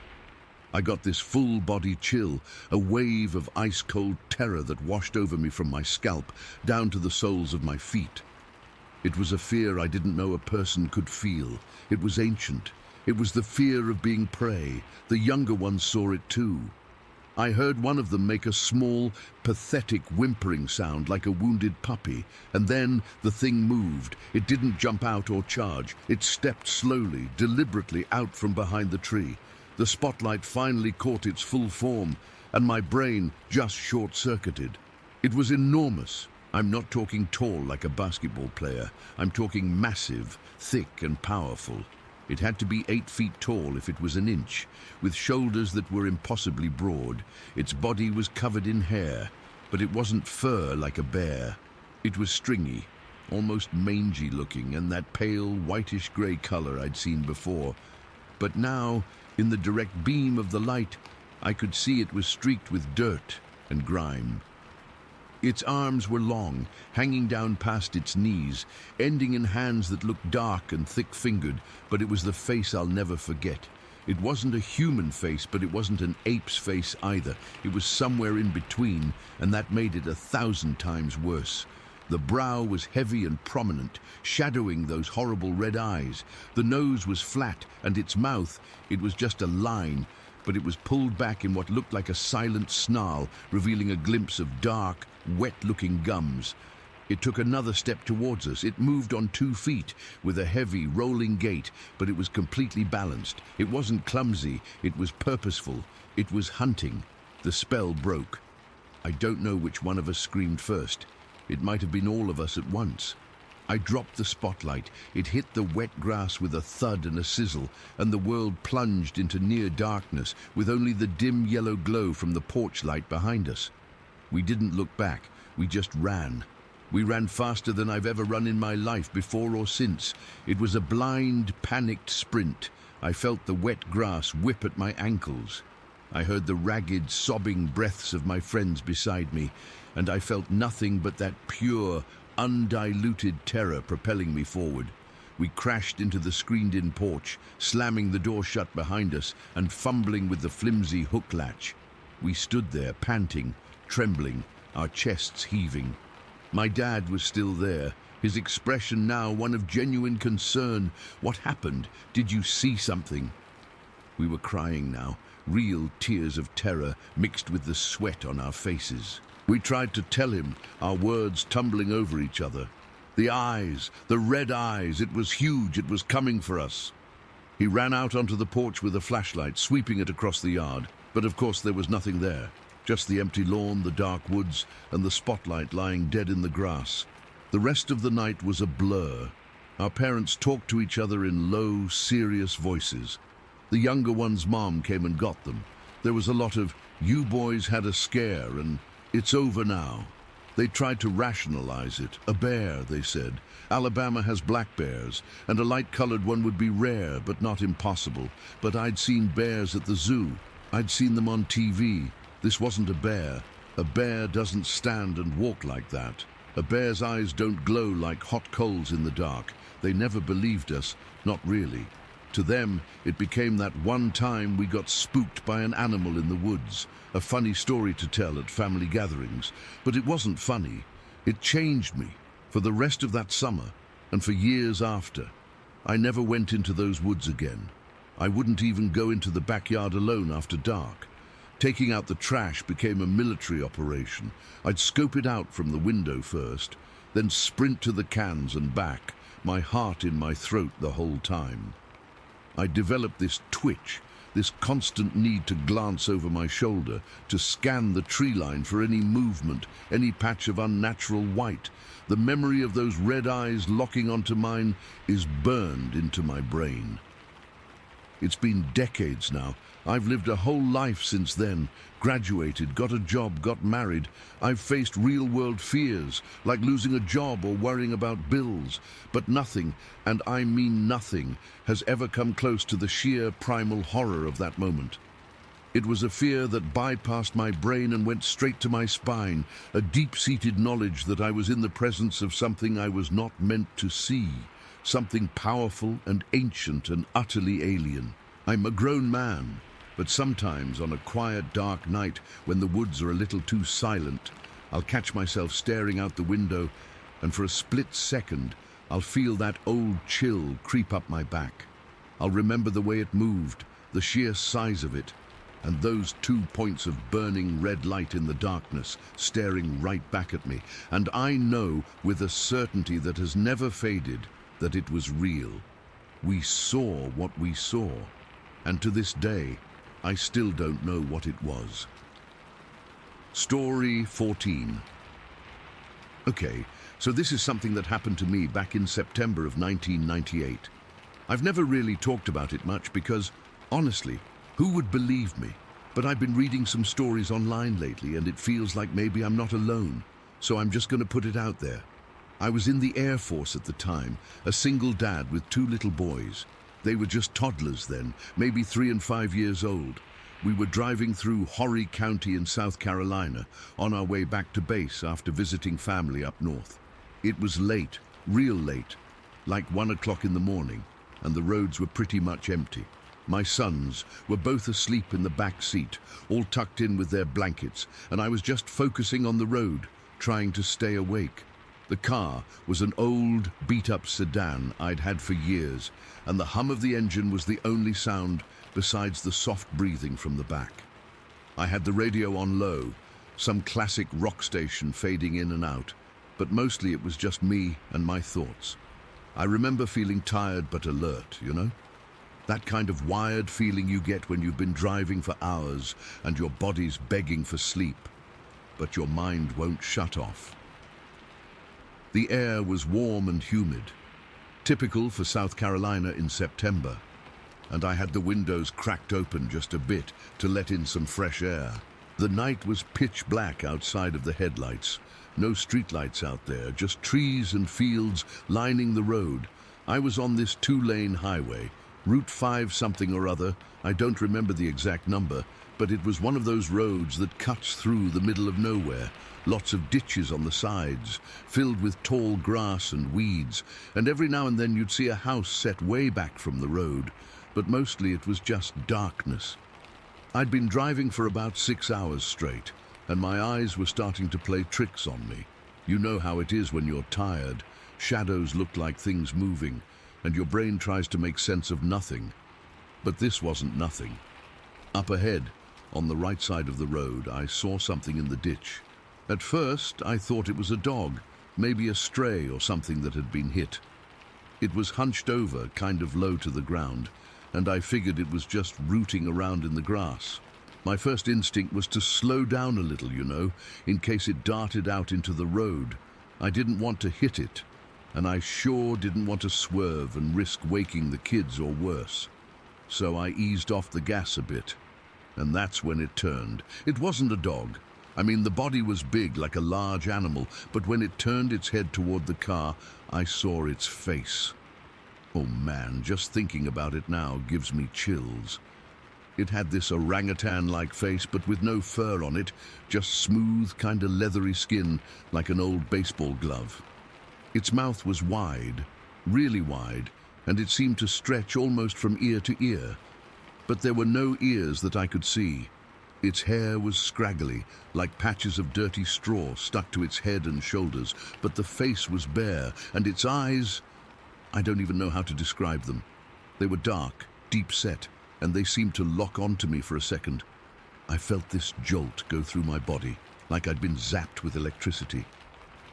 I got this full-body chill, a wave of ice-cold terror that washed over me from my scalp down to the soles of my feet. It was a fear I didn't know a person could feel. It was ancient. It was the fear of being prey. The younger ones saw it too. I heard one of them make a small, pathetic whimpering sound like a wounded puppy, and then the thing moved. It didn't jump out or charge. It stepped slowly, deliberately out from behind the tree. The spotlight finally caught its full form, and my brain just short-circuited. It was enormous. I'm not talking tall like a basketball player. I'm talking massive, thick and powerful. It had to be 8 feet tall if it was an inch, with shoulders that were impossibly broad. Its body was covered in hair, but it wasn't fur like a bear. It was stringy, almost mangy looking, and that pale, whitish-gray color I'd seen before. But now, in the direct beam of the light, I could see it was streaked with dirt and grime. Its arms were long, hanging down past its knees, ending in hands that looked dark and thick-fingered, but it was the face I'll never forget. It wasn't a human face, but it wasn't an ape's face either. It was somewhere in between, and that made it 1,000 times worse. The brow was heavy and prominent, shadowing those horrible red eyes. The nose was flat, and its mouth, it was just a line, but it was pulled back in what looked like a silent snarl, revealing a glimpse of dark, wet-looking gums. It took another step towards us. It moved on 2 feet, with a heavy, rolling gait, but it was completely balanced. It wasn't clumsy, it was purposeful. It was hunting. The spell broke. I don't know which one of us screamed first. It might have been all of us at once. I dropped the spotlight. It hit the wet grass with a thud and a sizzle, and the world plunged into near darkness with only the dim yellow glow from the porch light behind us. We didn't look back. We just ran. We ran faster than I've ever run in my life before or since. It was a blind, panicked sprint. I felt the wet grass whip at my ankles. I heard the ragged, sobbing breaths of my friends beside me, and I felt nothing but that pure, undiluted terror propelling me forward. We crashed into the screened-in porch, slamming the door shut behind us and fumbling with the flimsy hook latch. We stood there, panting, trembling, our chests heaving. My dad was still there, his expression now one of genuine concern. What happened? Did you see something? We were crying now, real tears of terror mixed with the sweat on our faces. We tried to tell him, our words tumbling over each other. The eyes, the red eyes, it was huge, it was coming for us. He ran out onto the porch with a flashlight, sweeping it across the yard. But of course there was nothing there. Just the empty lawn, the dark woods, and the spotlight lying dead in the grass. The rest of the night was a blur. Our parents talked to each other in low, serious voices. The younger one's mom came and got them. There was a lot of, "You boys had a scare," and "It's over now." They tried to rationalize it. A bear, they said. Alabama has black bears, and a light-colored one would be rare, but not impossible. But I'd seen bears at the zoo. I'd seen them on TV. This wasn't a bear. A bear doesn't stand and walk like that. A bear's eyes don't glow like hot coals in the dark. They never believed us, not really. To them, it became that one time we got spooked by an animal in the woods. A funny story to tell at family gatherings. But it wasn't funny. It changed me for the rest of that summer and for years after. I never went into those woods again. I wouldn't even go into the backyard alone after dark. Taking out the trash became a military operation. I'd scope it out from the window first, then sprint to the cans and back, my heart in my throat the whole time. I developed this twitch, this constant need to glance over my shoulder, to scan the tree line for any movement, any patch of unnatural white. The memory of those red eyes locking onto mine is burned into my brain. It's been decades now. I've lived a whole life since then, graduated, got a job, got married. I've faced real-world fears, like losing a job or worrying about bills. But nothing, and I mean nothing, has ever come close to the sheer primal horror of that moment. It was a fear that bypassed my brain and went straight to my spine, a deep-seated knowledge that I was in the presence of something I was not meant to see. Something powerful and ancient and utterly alien. I'm a grown man, but sometimes on a quiet, dark night when the woods are a little too silent, I'll catch myself staring out the window, and for a split second, I'll feel that old chill creep up my back. I'll remember the way it moved, the sheer size of it, and those 2 points of burning red light in the darkness staring right back at me. And I know with a certainty that has never faded that it was real. We saw what we saw, and to this day, I still don't know what it was. Story 14. Okay, so this is something that happened to me back in September of 1998. I've never really talked about it much because, honestly, who would believe me? But I've been reading some stories online lately and it feels like maybe I'm not alone, so I'm just going to put it out there. I was in the Air Force at the time, a single dad with 2 little boys. They were just toddlers then, maybe 3 and 5 years old. We were driving through Horry County in South Carolina on our way back to base after visiting family up north. It was late, real late, like 1 o'clock in the morning, and the roads were pretty much empty. My sons were both asleep in the back seat, all tucked in with their blankets, and I was just focusing on the road, trying to stay awake. The car was an old, beat-up sedan I'd had for years, and the hum of the engine was the only sound besides the soft breathing from the back. I had the radio on low, some classic rock station fading in and out, but mostly it was just me and my thoughts. I remember feeling tired but alert, you know? That kind of wired feeling you get when you've been driving for hours and your body's begging for sleep. but your mind won't shut off. The air was warm and humid, typical for South Carolina in September, and I had the windows cracked open just a bit to let in some fresh air. The night was pitch black outside of the headlights. No streetlights out there, just trees and fields lining the road. I was on this 2-lane highway, Route 5 something or other. I don't remember the exact number, but it was one of those roads that cuts through the middle of nowhere. Lots of ditches on the sides, filled with tall grass and weeds, and every now and then you'd see a house set way back from the road, but mostly it was just darkness. I'd been driving for about 6 hours straight, and my eyes were starting to play tricks on me. You know how it is when you're tired. Shadows look like things moving, and your brain tries to make sense of nothing. But this wasn't nothing. Up ahead, on the right side of the road, I saw something in the ditch. At first, I thought it was a dog, maybe a stray or something that had been hit. It was hunched over, kind of low to the ground, and I figured it was just rooting around in the grass. My first instinct was to slow down a little, in case it darted out into the road. I didn't want to hit it, and I sure didn't want to swerve and risk waking the kids or worse. So I eased off the gas a bit, and that's when it turned. It wasn't a dog. I mean, the body was big, like a large animal, but when it turned its head toward the car, I saw its face. Oh man, just thinking about it now gives me chills. It had this orangutan-like face, but with no fur on it, just smooth, kind of leathery skin, like an old baseball glove. Its mouth was wide, really wide, and it seemed to stretch almost from ear to ear. But there were no ears that I could see. Its hair was scraggly, like patches of dirty straw stuck to its head and shoulders, but the face was bare, and its eyes, I don't even know how to describe them. They were dark, deep-set, and they seemed to lock onto me for a second. I felt this jolt go through my body, like I'd been zapped with electricity.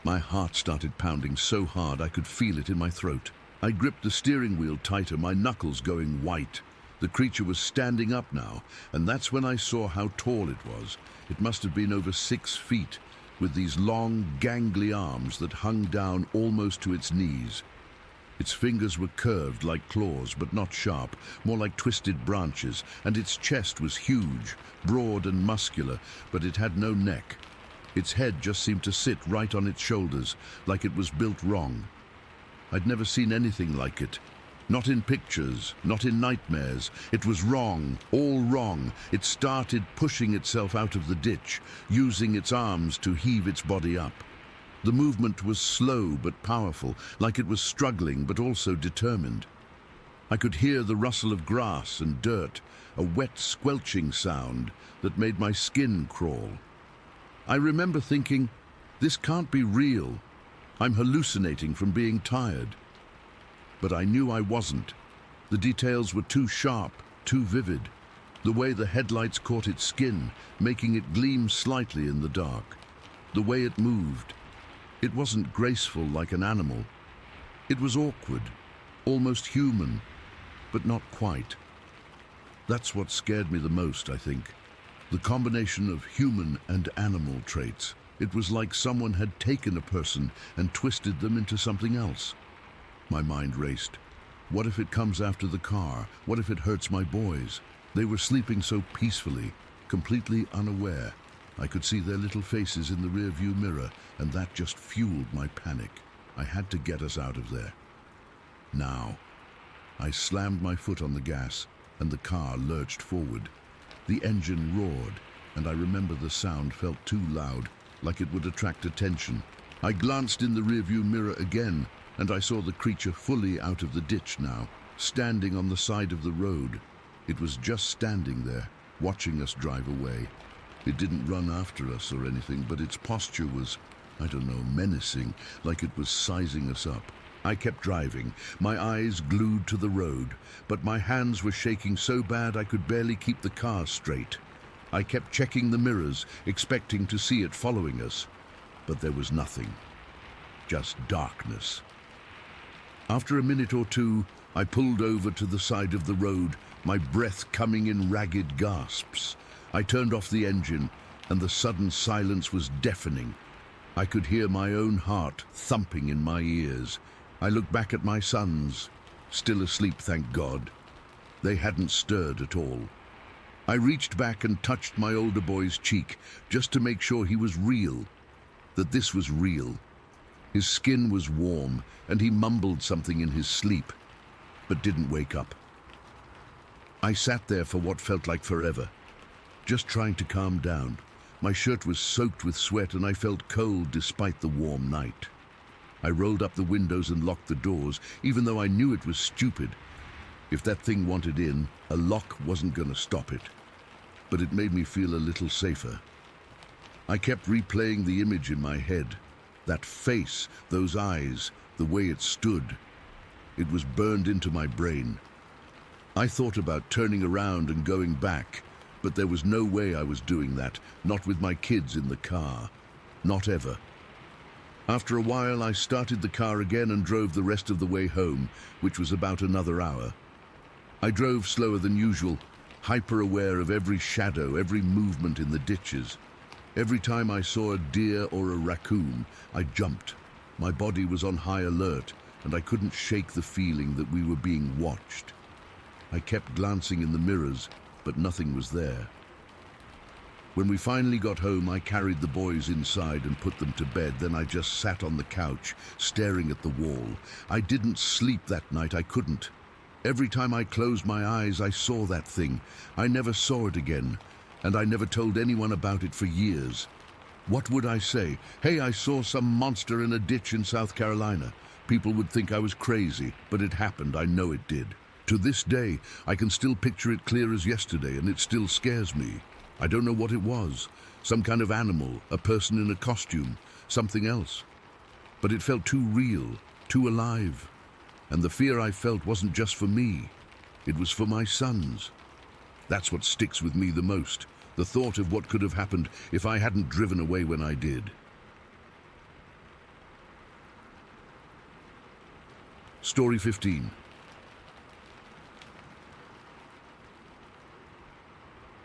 My heart started pounding so hard I could feel it in my throat. I gripped the steering wheel tighter, my knuckles going white. The creature was standing up now, and that's when I saw how tall it was. It must have been over 6 feet, with these long, gangly arms that hung down almost to its knees. Its fingers were curved like claws, but not sharp, more like twisted branches, and its chest was huge, broad and muscular, but it had no neck. Its head just seemed to sit right on its shoulders, like it was built wrong. I'd never seen anything like it. Not in pictures, not in nightmares. It was wrong, all wrong. It started pushing itself out of the ditch, using its arms to heave its body up. The movement was slow but powerful, like it was struggling but also determined. I could hear the rustle of grass and dirt, a wet squelching sound that made my skin crawl. I remember thinking, this can't be real. I'm hallucinating from being tired. But I knew I wasn't. The details were too sharp, too vivid. The way the headlights caught its skin, making it gleam slightly in the dark. The way it moved. It wasn't graceful like an animal. It was awkward, almost human, but not quite. That's what scared me the most, I think. The combination of human and animal traits. It was like someone had taken a person and twisted them into something else. My mind raced. What if it comes after the car? What if it hurts my boys? They were sleeping so peacefully, completely unaware. I could see their little faces in the rearview mirror, and that just fueled my panic. I had to get us out of there. Now. I slammed my foot on the gas, and the car lurched forward. The engine roared, and I remember the sound felt too loud, like it would attract attention. I glanced in the rearview mirror again, and I saw the creature fully out of the ditch now, standing on the side of the road. It was just standing there, watching us drive away. It didn't run after us or anything, but its posture was, I don't know, menacing, like it was sizing us up. I kept driving, my eyes glued to the road, but my hands were shaking so bad I could barely keep the car straight. I kept checking the mirrors, expecting to see it following us, but there was nothing. Just darkness. After a minute or two, I pulled over to the side of the road, my breath coming in ragged gasps. I turned off the engine, and the sudden silence was deafening. I could hear my own heart thumping in my ears. I looked back at my sons, still asleep, thank God. They hadn't stirred at all. I reached back and touched my older boy's cheek, just to make sure he was real, that this was real. His skin was warm, and he mumbled something in his sleep, but didn't wake up. I sat there for what felt like forever, just trying to calm down. My shirt was soaked with sweat, and I felt cold despite the warm night. I rolled up the windows and locked the doors, even though I knew it was stupid. If that thing wanted in, a lock wasn't going to stop it. But it made me feel a little safer. I kept replaying the image in my head. That face, those eyes, the way it stood. It was burned into my brain. I thought about turning around and going back, but there was no way I was doing that, not with my kids in the car. Not ever. After a while, I started the car again and drove the rest of the way home, which was about another hour. I drove slower than usual, hyper-aware of every shadow, every movement in the ditches. Every time I saw a deer or a raccoon, I jumped. My body was on high alert, and I couldn't shake the feeling that we were being watched. I kept glancing in the mirrors, but nothing was there. When we finally got home, I carried the boys inside and put them to bed. Then I just sat on the couch, staring at the wall. I didn't sleep that night. I couldn't. Every time I closed my eyes, I saw that thing. I never saw it again, and I never told anyone about it for years. What would I say? Hey, I saw some monster in a ditch in South Carolina. People would think I was crazy, but it happened. I know it did. To this day, I can still picture it clear as yesterday, and it still scares me. I don't know what it was. Some kind of animal, a person in a costume, something else. But it felt too real, too alive. And the fear I felt wasn't just for me. It was for my sons. That's what sticks with me the most. The thought of what could have happened if I hadn't driven away when I did. Story 15.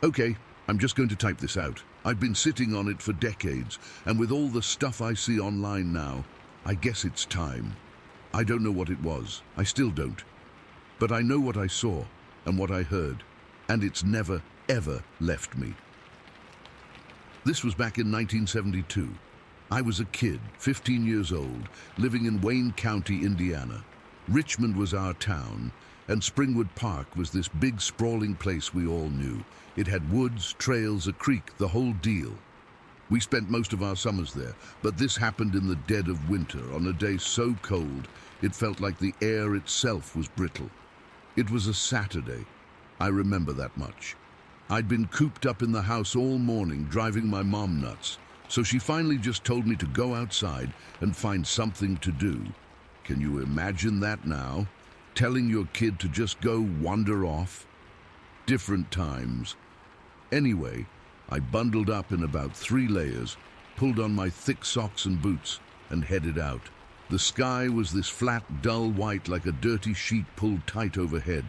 Okay, I'm just going to type this out. I've been sitting on it for decades, and with all the stuff I see online now, I guess it's time. I don't know what it was. I still don't. But I know what I saw and what I heard, and it's never, ever left me. This was back in 1972. I was a kid, 15 years old, living in Wayne County, Indiana. Richmond was our town, and Springwood Park was this big, sprawling place we all knew. It had woods, trails, a creek, the whole deal. We spent most of our summers there, but this happened in the dead of winter, on a day so cold, it felt like the air itself was brittle. It was a Saturday. I remember that much. I'd been cooped up in the house all morning, driving my mom nuts, so she finally just told me to go outside and find something to do. Can you imagine that now? Telling your kid to just go wander off? Different times. Anyway, I bundled up in about 3 layers, pulled on my thick socks and boots, and headed out. The sky was this flat, dull white like a dirty sheet pulled tight overhead.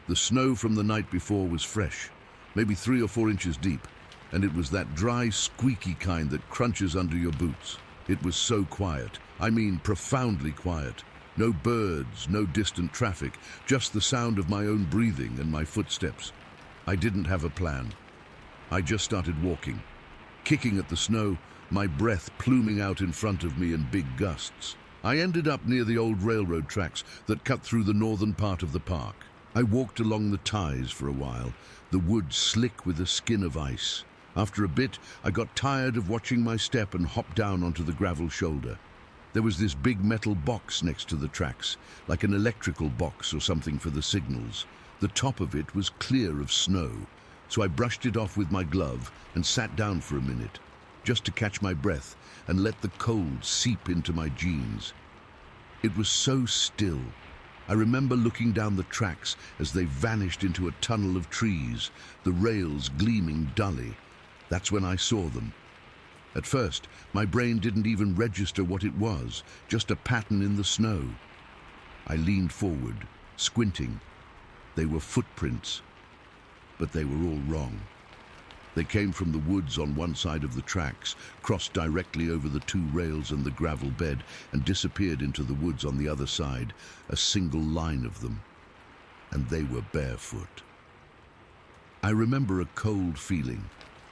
The snow from the night before was fresh, maybe 3 or 4 inches deep, and it was that dry, squeaky kind that crunches under your boots. It was so quiet. I mean, profoundly quiet. No birds, no distant traffic, just the sound of my own breathing and my footsteps. I didn't have a plan. I just started walking, kicking at the snow, my breath pluming out in front of me in big gusts. I ended up near the old railroad tracks that cut through the northern part of the park. I walked along the ties for a while, the wood slick with a skin of ice. After a bit, I got tired of watching my step and hopped down onto the gravel shoulder. There was this big metal box next to the tracks, like an electrical box or something for the signals. The top of it was clear of snow, so I brushed it off with my glove and sat down for a minute, just to catch my breath and let the cold seep into my jeans. It was so still. I remember looking down the tracks as they vanished into a tunnel of trees, the rails gleaming dully. That's when I saw them. At first, my brain didn't even register what it was, just a pattern in the snow. I leaned forward, squinting. They were footprints, but they were all wrong. They came from the woods on one side of the tracks, crossed directly over the two rails and the gravel bed, and disappeared into the woods on the other side, a single line of them. And they were barefoot. I remember a cold feeling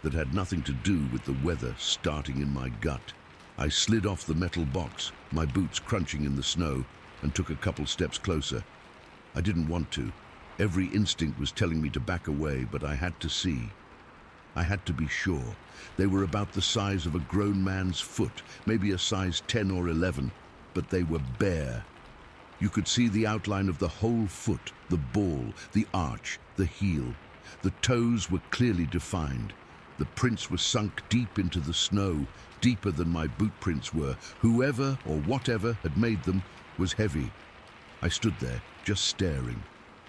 that had nothing to do with the weather starting in my gut. I slid off the metal box, my boots crunching in the snow, and took a couple steps closer. I didn't want to. Every instinct was telling me to back away, but I had to see. I had to be sure. They were about the size of a grown man's foot, maybe a size 10 or 11, but they were bare. You could see the outline of the whole foot, the ball, the arch, the heel. The toes were clearly defined. The prints were sunk deep into the snow, deeper than my boot prints were. Whoever or whatever had made them was heavy. I stood there, just staring.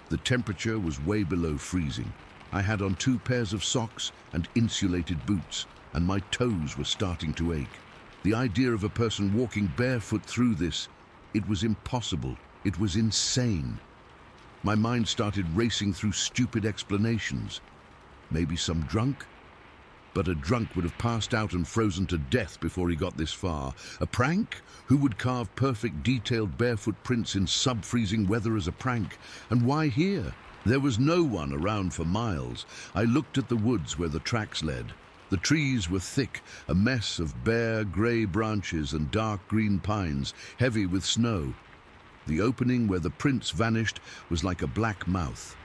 The temperature was way below freezing. I had on 2 pairs of socks and insulated boots, and my toes were starting to ache. The idea of a person walking barefoot through this, it was impossible. It was insane. My mind started racing through stupid explanations. Maybe some drunk? But a drunk would have passed out and frozen to death before he got this far. A prank? Who would carve perfect detailed barefoot prints in sub-freezing weather as a prank? And why here? There was no one around for miles. I looked at the woods where the tracks led. The trees were thick, a mess of bare grey branches and dark green pines, heavy with snow. The opening where the prints vanished was like a black mouth.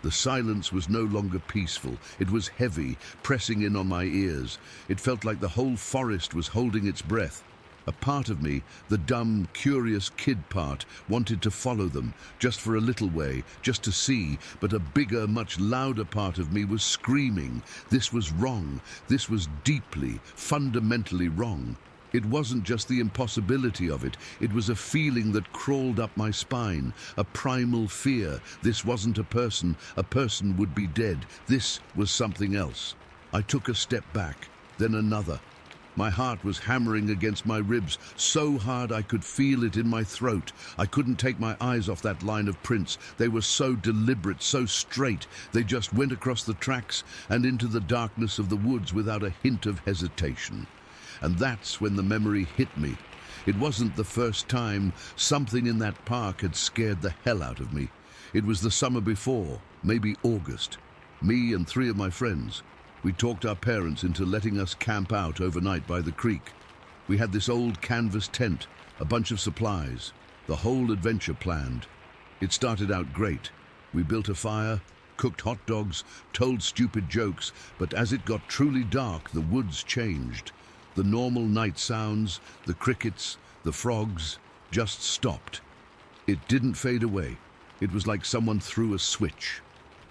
The silence was no longer peaceful. It was heavy, pressing in on my ears. It felt like the whole forest was holding its breath. A part of me, the dumb, curious kid part, wanted to follow them, just for a little way, just to see, but a bigger, much louder part of me was screaming. This was wrong. This was deeply, fundamentally wrong. It wasn't just the impossibility of it. It was a feeling that crawled up my spine, a primal fear. This wasn't a person. A person would be dead. This was something else. I took a step back, then another. My heart was hammering against my ribs so hard I could feel it in my throat. I couldn't take my eyes off that line of prints. They were so deliberate, so straight. They just went across the tracks and into the darkness of the woods without a hint of hesitation. And that's when the memory hit me. It wasn't the first time. Something in that park had scared the hell out of me. It was the summer before, maybe August. Me and 3 of my friends. We talked our parents into letting us camp out overnight by the creek. We had this old canvas tent, a bunch of supplies, the whole adventure planned. It started out great. We built a fire, cooked hot dogs, told stupid jokes, but as it got truly dark, the woods changed. The normal night sounds, the crickets, the frogs, just stopped. It didn't fade away. It was like someone threw a switch.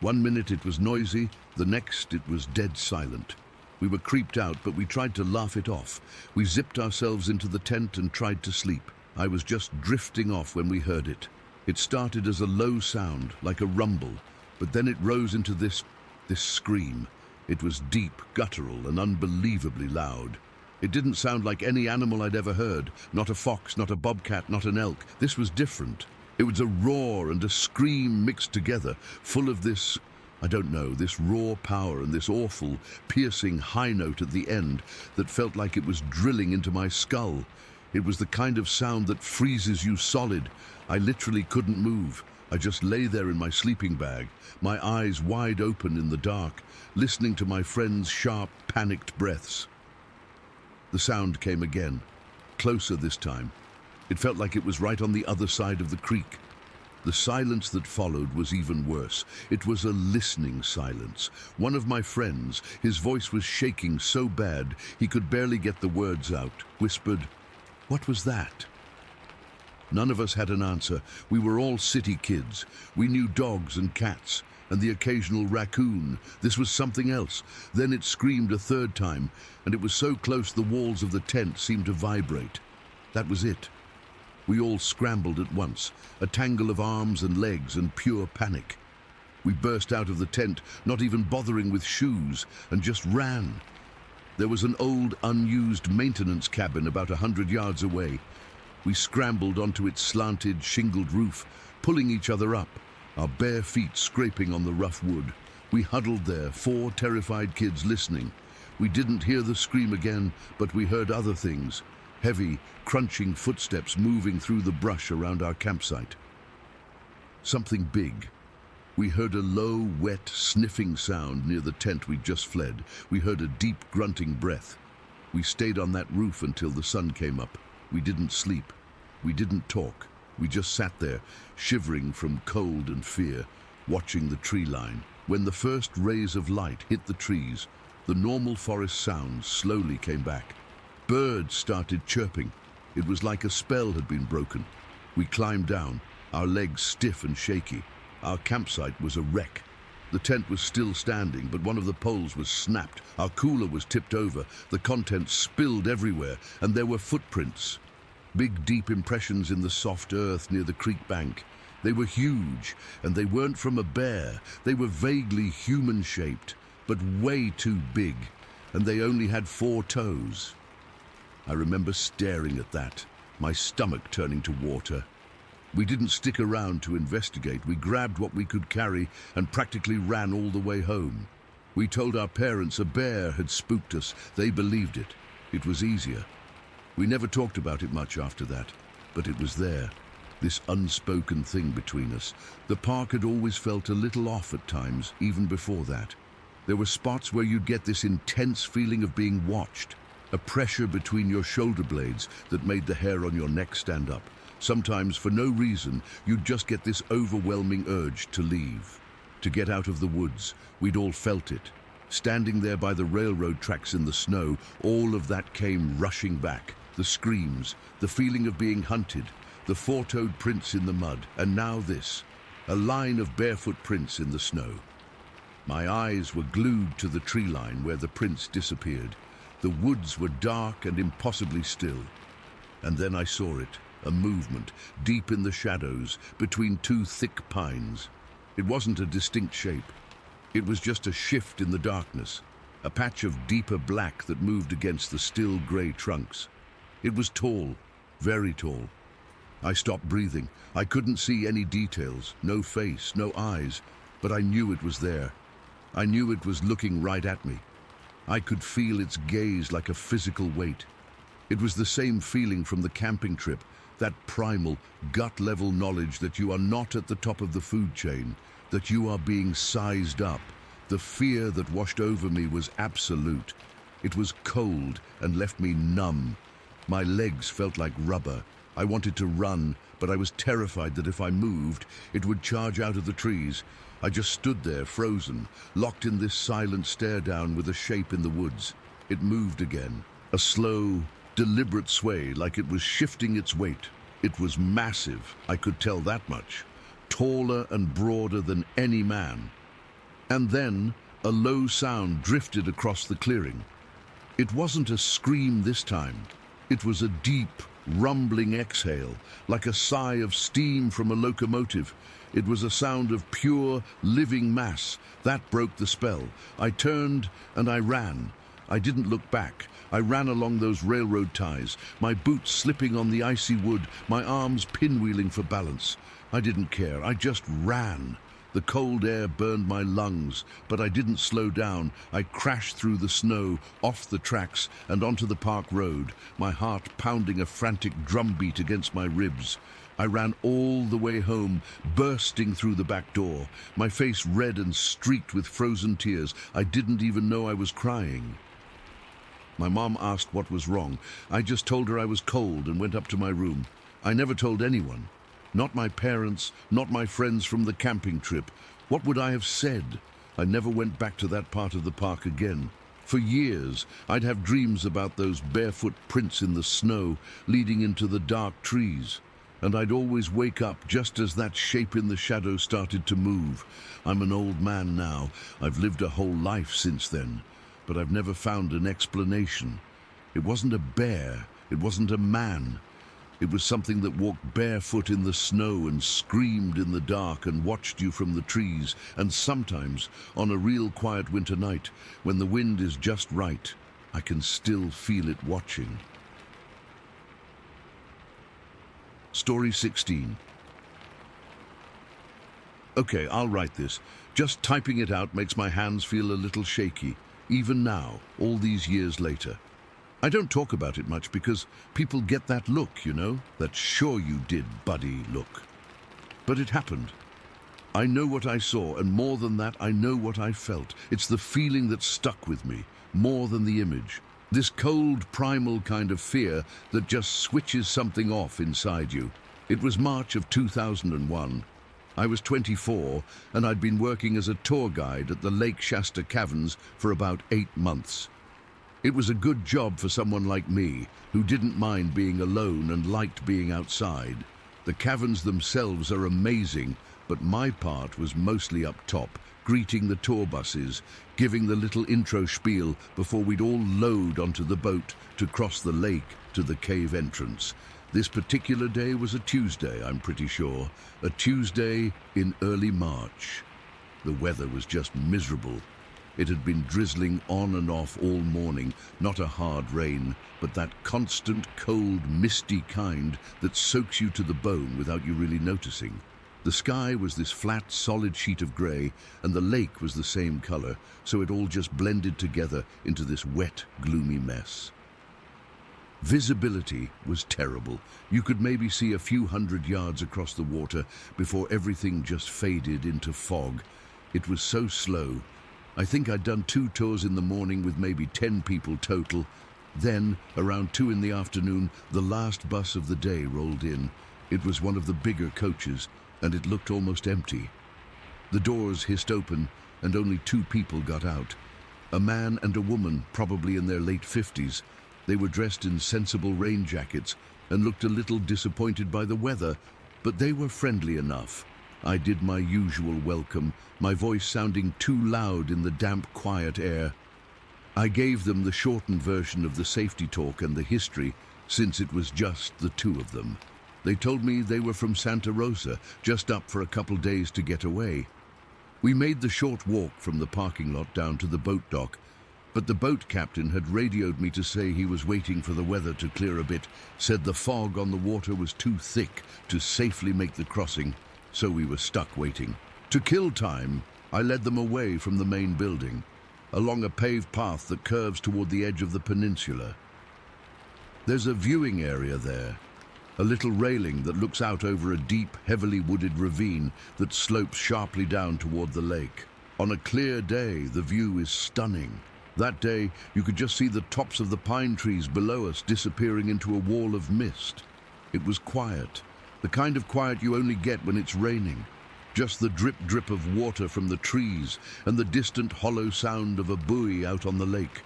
One minute it was noisy, the next it was dead silent. We were creeped out, but we tried to laugh it off. We zipped ourselves into the tent and tried to sleep. I was just drifting off when we heard it. It started as a low sound, like a rumble, but then it rose into this scream. It was deep, guttural, and unbelievably loud. It didn't sound like any animal I'd ever heard. Not a fox, not a bobcat, not an elk. This was different. It was a roar and a scream mixed together, full of this, I don't know, this raw power and this awful, piercing high note at the end that felt like it was drilling into my skull. It was the kind of sound that freezes you solid. I literally couldn't move. I just lay there in my sleeping bag, my eyes wide open in the dark, listening to my friends' sharp, panicked breaths. The sound came again, closer this time. It felt like it was right on the other side of the creek. The silence that followed was even worse. It was a listening silence. One of my friends, his voice was shaking so bad he could barely get the words out, whispered, "What was that?" None of us had an answer. We were all city kids. We knew dogs and cats, and the occasional raccoon. This was something else. Then it screamed a third time, and it was so close the walls of the tent seemed to vibrate. That was it. We all scrambled at once, a tangle of arms and legs and pure panic. We burst out of the tent, not even bothering with shoes, and just ran. There was an old, unused maintenance cabin about 100 yards away. We scrambled onto its slanted, shingled roof, pulling each other up, our bare feet scraping on the rough wood. We huddled there, 4 terrified kids listening. We didn't hear the scream again, but we heard other things. Heavy, crunching footsteps moving through the brush around our campsite. Something big. We heard a low, wet, sniffing sound near the tent we'd just fled. We heard a deep, grunting breath. We stayed on that roof until the sun came up. We didn't sleep. We didn't talk. We just sat there, shivering from cold and fear, watching the tree line. When the first rays of light hit the trees, the normal forest sounds slowly came back. Birds started chirping. It was like a spell had been broken. We climbed down, our legs stiff and shaky. Our campsite was a wreck. The tent was still standing, but one of the poles was snapped. Our cooler was tipped over. The contents spilled everywhere, and there were footprints. Big, deep impressions in the soft earth near the creek bank. They were huge, and they weren't from a bear. They were vaguely human-shaped, but way too big, and they only had 4 toes. I remember staring at that, my stomach turning to water. We didn't stick around to investigate. We grabbed what we could carry and practically ran all the way home. We told our parents a bear had spooked us. They believed it. It was easier. We never talked about it much after that, but it was there, this unspoken thing between us. The park had always felt a little off at times, even before that. There were spots where you'd get this intense feeling of being watched, a pressure between your shoulder blades that made the hair on your neck stand up. Sometimes, for no reason, you'd just get this overwhelming urge to leave, to get out of the woods. We'd all felt it. Standing there by the railroad tracks in the snow, all of that came rushing back. The screams, the feeling of being hunted, the 4-toed prints in the mud, and now this, a line of barefoot prints in the snow. My eyes were glued to the tree line where the prints disappeared. The woods were dark and impossibly still. And then I saw it. A movement, deep in the shadows, between 2 thick pines. It wasn't a distinct shape. It was just a shift in the darkness, a patch of deeper black that moved against the still grey trunks. It was tall, very tall. I stopped breathing. I couldn't see any details, no face, no eyes, but I knew it was there. I knew it was looking right at me. I could feel its gaze like a physical weight. It was the same feeling from the camping trip, that primal, gut-level knowledge that you are not at the top of the food chain, that you are being sized up. The fear that washed over me was absolute. It was cold and left me numb. My legs felt like rubber. I wanted to run, but I was terrified that if I moved, it would charge out of the trees. I just stood there, frozen, locked in this silent stare-down with a shape in the woods. It moved again, a slow, deliberate sway, like it was shifting its weight. It was massive, I could tell that much, taller and broader than any man. And then a low sound drifted across the clearing. It wasn't a scream this time. It was a deep, rumbling exhale, like a sigh of steam from a locomotive. It was a sound of pure, living mass. That broke the spell. I turned and I ran. I didn't look back. I ran along those railroad ties, my boots slipping on the icy wood, my arms pinwheeling for balance. I didn't care. I just ran. The cold air burned my lungs, but I didn't slow down. I crashed through the snow, off the tracks, and onto the park road, my heart pounding a frantic drumbeat against my ribs. I ran all the way home, bursting through the back door, my face red and streaked with frozen tears. I didn't even know I was crying. My mom asked what was wrong. I just told her I was cold and went up to my room. I never told anyone. Not my parents, not my friends from the camping trip. What would I have said? I never went back to that part of the park again. For years, I'd have dreams about those barefoot prints in the snow leading into the dark trees. And I'd always wake up just as that shape in the shadow started to move. I'm an old man now. I've lived a whole life since then. But I've never found an explanation. It wasn't a bear. It wasn't a man. It was something that walked barefoot in the snow and screamed in the dark and watched you from the trees. And sometimes, on a real quiet winter night, when the wind is just right, I can still feel it watching. Story 16. Okay, I'll write this. Just typing it out makes my hands feel a little shaky, even now, all these years later. I don't talk about it much because people get that look, you know, that sure you did, buddy look. But it happened. I know what I saw, and more than that, I know what I felt. It's the feeling that stuck with me, more than the image. This cold, primal kind of fear that just switches something off inside you. It was March of 2001. I was 24, and I'd been working as a tour guide at the Lake Shasta Caverns for about 8 months. It was a good job for someone like me, who didn't mind being alone and liked being outside. The caverns themselves are amazing, but my part was mostly up top, greeting the tour buses, giving the little intro spiel before we'd all load onto the boat to cross the lake to the cave entrance. This particular day was a Tuesday, I'm pretty sure, a Tuesday in early March. The weather was just miserable. It had been drizzling on and off all morning, not a hard rain, but that constant, cold, misty kind that soaks you to the bone without you really noticing. The sky was this flat, solid sheet of grey, and the lake was the same colour, so it all just blended together into this wet, gloomy mess. Visibility was terrible. You could maybe see a few hundred yards across the water before everything just faded into fog. It was so slow. I think I'd done 2 tours in the morning with maybe 10 people total. Then, around 2 in the afternoon, the last bus of the day rolled in. It was one of the bigger coaches, and it looked almost empty. The doors hissed open, and only 2 people got out. A man and a woman, probably in their late 50s. They were dressed in sensible rain jackets and looked a little disappointed by the weather, but they were friendly enough. I did my usual welcome, my voice sounding too loud in the damp, quiet air. I gave them the shortened version of the safety talk and the history, since it was just the 2 of them. They told me they were from Santa Rosa, just up for a couple days to get away. We made the short walk from the parking lot down to the boat dock, but the boat captain had radioed me to say he was waiting for the weather to clear a bit, said the fog on the water was too thick to safely make the crossing, so we were stuck waiting. To kill time, I led them away from the main building, along a paved path that curves toward the edge of the peninsula. There's a viewing area there, a little railing that looks out over a deep, heavily wooded ravine that slopes sharply down toward the lake. On a clear day, the view is stunning. That day, you could just see the tops of the pine trees below us disappearing into a wall of mist. It was quiet, the kind of quiet you only get when it's raining. Just the drip-drip of water from the trees and the distant hollow sound of a buoy out on the lake.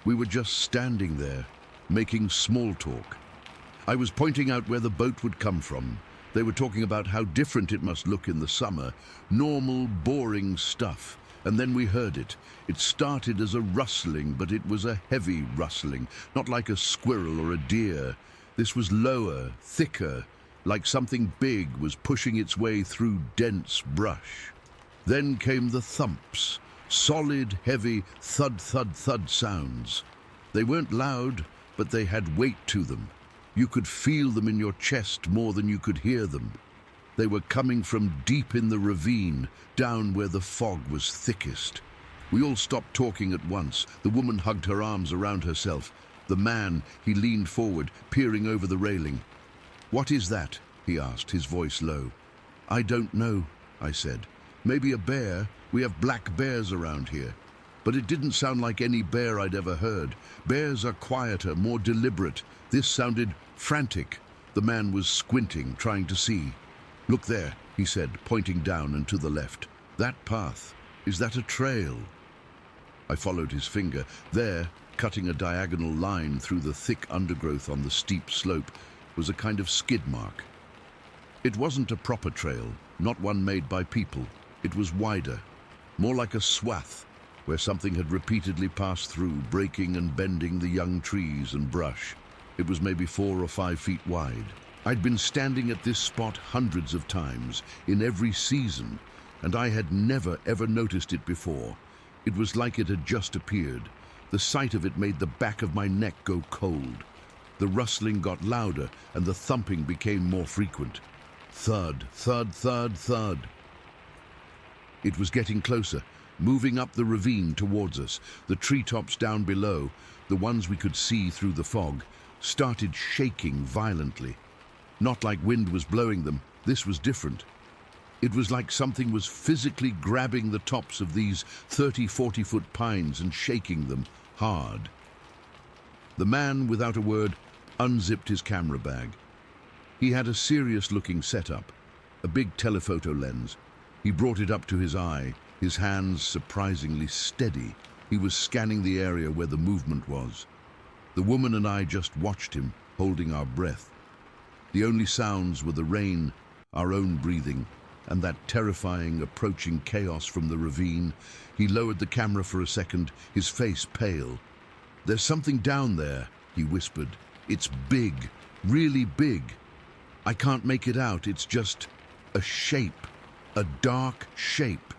We were just standing there, making small talk. I was pointing out where the boat would come from. They were talking about how different it must look in the summer. Normal, boring stuff. And then we heard it. It started as a rustling, but it was a heavy rustling, not like a squirrel or a deer. This was lower, thicker, like something big was pushing its way through dense brush. Then came the thumps, solid, heavy, thud, thud, thud sounds. They weren't loud, but they had weight to them. You could feel them in your chest more than you could hear them. They were coming from deep in the ravine, down where the fog was thickest. We all stopped talking at once. The woman hugged her arms around herself. The man, he leaned forward, peering over the railing. "What is that?" he asked, his voice low. "I don't know," I said. "Maybe a bear. We have black bears around here." But it didn't sound like any bear I'd ever heard. Bears are quieter, more deliberate. This sounded frantic. The man was squinting, trying to see. "Look there," he said, pointing down and to the left. "That path. Is that a trail?" I followed his finger. There, cutting a diagonal line through the thick undergrowth on the steep slope, was a kind of skid mark. It wasn't a proper trail, not one made by people. It was wider, more like a swath, where something had repeatedly passed through, breaking and bending the young trees and brush. It was maybe 4 or 5 feet wide. I'd been standing at this spot hundreds of times, in every season, and I had never ever noticed it before. It was like it had just appeared. The sight of it made the back of my neck go cold. The rustling got louder, and the thumping became more frequent. Thud, thud, thud, thud. It was getting closer, moving up the ravine towards us. The treetops down below, the ones we could see through the fog, started shaking violently. Not like wind was blowing them, this was different. It was like something was physically grabbing the tops of these 30-40-foot pines and shaking them hard. The man, without a word, unzipped his camera bag. He had a serious-looking setup, a big telephoto lens. He brought it up to his eye, his hands surprisingly steady. He was scanning the area where the movement was. The woman and I just watched him, holding our breath. The only sounds were the rain, our own breathing, and that terrifying, approaching chaos from the ravine. He lowered the camera for a second, his face pale. "There's something down there," he whispered. "It's big, really big. I can't make it out, it's just a shape, a dark shape."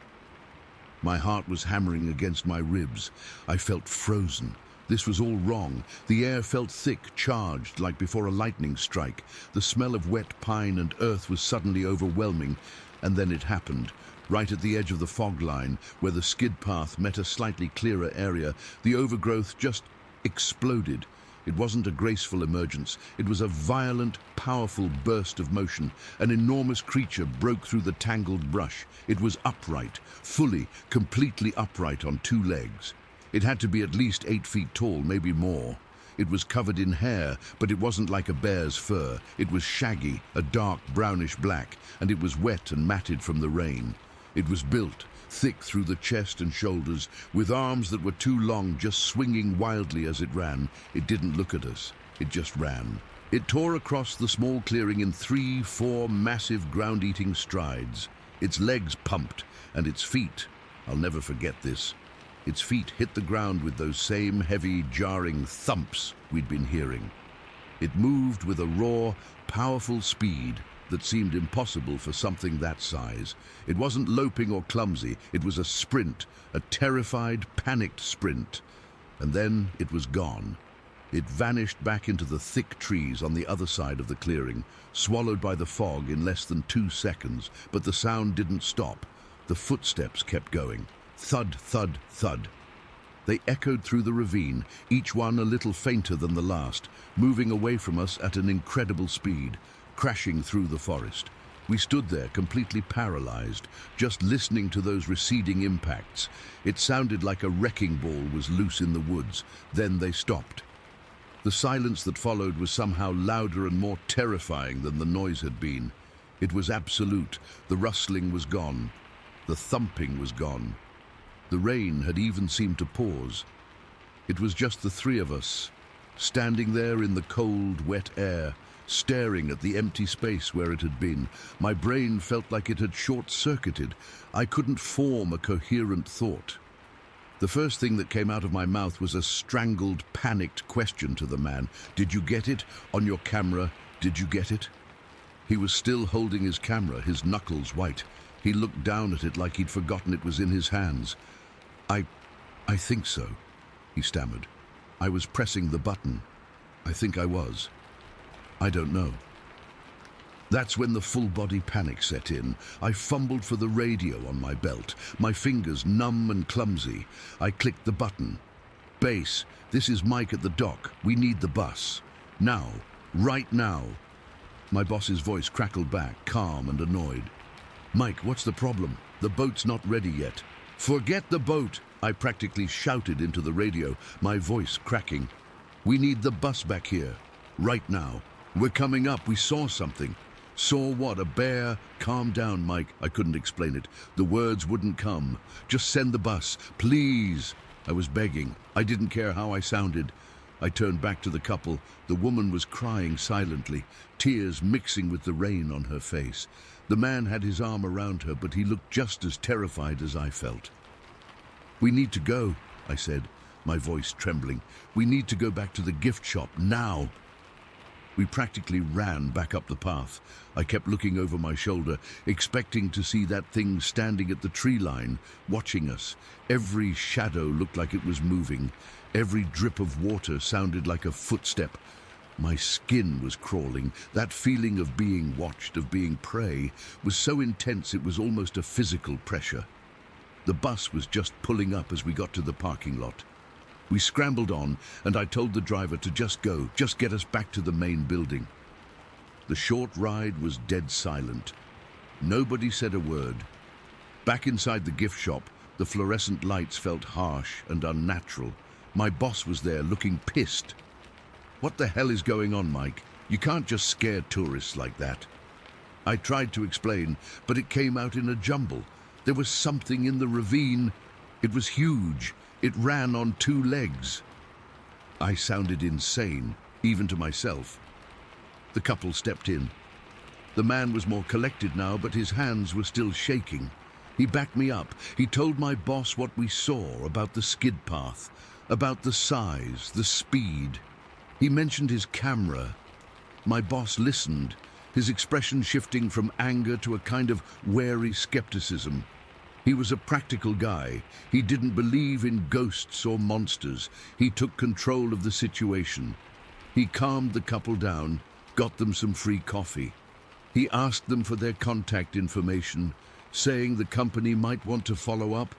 My heart was hammering against my ribs. I felt frozen. This was all wrong. The air felt thick, charged, like before a lightning strike. The smell of wet pine and earth was suddenly overwhelming. And then it happened. Right at the edge of the fog line, where the skid path met a slightly clearer area, the overgrowth just exploded. It wasn't a graceful emergence. It was a violent, powerful burst of motion. An enormous creature broke through the tangled brush. It was upright, fully, completely upright on two legs. It had to be at least 8 feet tall, maybe more. It was covered in hair, but it wasn't like a bear's fur. It was shaggy, a dark brownish black, and it was wet and matted from the rain. It was built, thick through the chest and shoulders, with arms that were too long, just swinging wildly as it ran. It didn't look at us. It just ran. It tore across the small clearing in 3-4 massive ground-eating strides. Its legs pumped, and its feet, I'll never forget this, its feet hit the ground with those same heavy, jarring thumps we'd been hearing. It moved with a raw, powerful speed that seemed impossible for something that size. It wasn't loping or clumsy. It was a sprint, a terrified, panicked sprint. And then it was gone. It vanished back into the thick trees on the other side of the clearing, swallowed by the fog in less than 2 seconds. But the sound didn't stop. The footsteps kept going. Thud, thud, thud. They echoed through the ravine, each one a little fainter than the last, moving away from us at an incredible speed, crashing through the forest. We stood there, completely paralyzed, just listening to those receding impacts. It sounded like a wrecking ball was loose in the woods. Then they stopped. The silence that followed was somehow louder and more terrifying than the noise had been. It was absolute. The rustling was gone. The thumping was gone. The rain had even seemed to pause. It was just the three of us, standing there in the cold, wet air, staring at the empty space where it had been. My brain felt like it had short-circuited. I couldn't form a coherent thought. The first thing that came out of my mouth was a strangled, panicked question to the man. "Did you get it? On your camera, did you get it?" He was still holding his camera, his knuckles white. He looked down at it like he'd forgotten it was in his hands. I think so," he stammered. "I was pressing the button. I think I was. I don't know." That's when the full-body panic set in. I fumbled for the radio on my belt, my fingers numb and clumsy. I clicked the button. "Base, this is Mike at the dock. We need the bus. Now, right now." My boss's voice crackled back, calm and annoyed. "Mike, what's the problem? The boat's not ready yet." "Forget the boat," I practically shouted into the radio, my voice cracking. "We need the bus back here, right now. We're coming up, we saw something." "Saw what, a bear?" "Calm down, Mike." I couldn't explain it. The words wouldn't come. "Just send the bus, please." I was begging. I didn't care how I sounded. I turned back to the couple. The woman was crying silently, tears mixing with the rain on her face. The man had his arm around her, but he looked just as terrified as I felt. "We need to go," I said, my voice trembling. "We need to go back to the gift shop, now." We practically ran back up the path. I kept looking over my shoulder, expecting to see that thing standing at the tree line, watching us. Every shadow looked like it was moving. Every drip of water sounded like a footstep. My skin was crawling. That feeling of being watched, of being prey, was so intense it was almost a physical pressure. The bus was just pulling up as we got to the parking lot. We scrambled on, and I told the driver to just go, just get us back to the main building. The short ride was dead silent. Nobody said a word. Back inside the gift shop, the fluorescent lights felt harsh and unnatural. My boss was there looking pissed. "What the hell is going on, Mike? You can't just scare tourists like that." I tried to explain, but it came out in a jumble. There was something in the ravine. It was huge. It ran on two legs. I sounded insane, even to myself. The couple stepped in. The man was more collected now, but his hands were still shaking. He backed me up. He told my boss what we saw, about the skid path, about the size, the speed. He mentioned his camera. My boss listened, his expression shifting from anger to a kind of wary skepticism. He was a practical guy. He didn't believe in ghosts or monsters. He took control of the situation. He calmed the couple down, got them some free coffee. He asked them for their contact information, saying the company might want to follow up,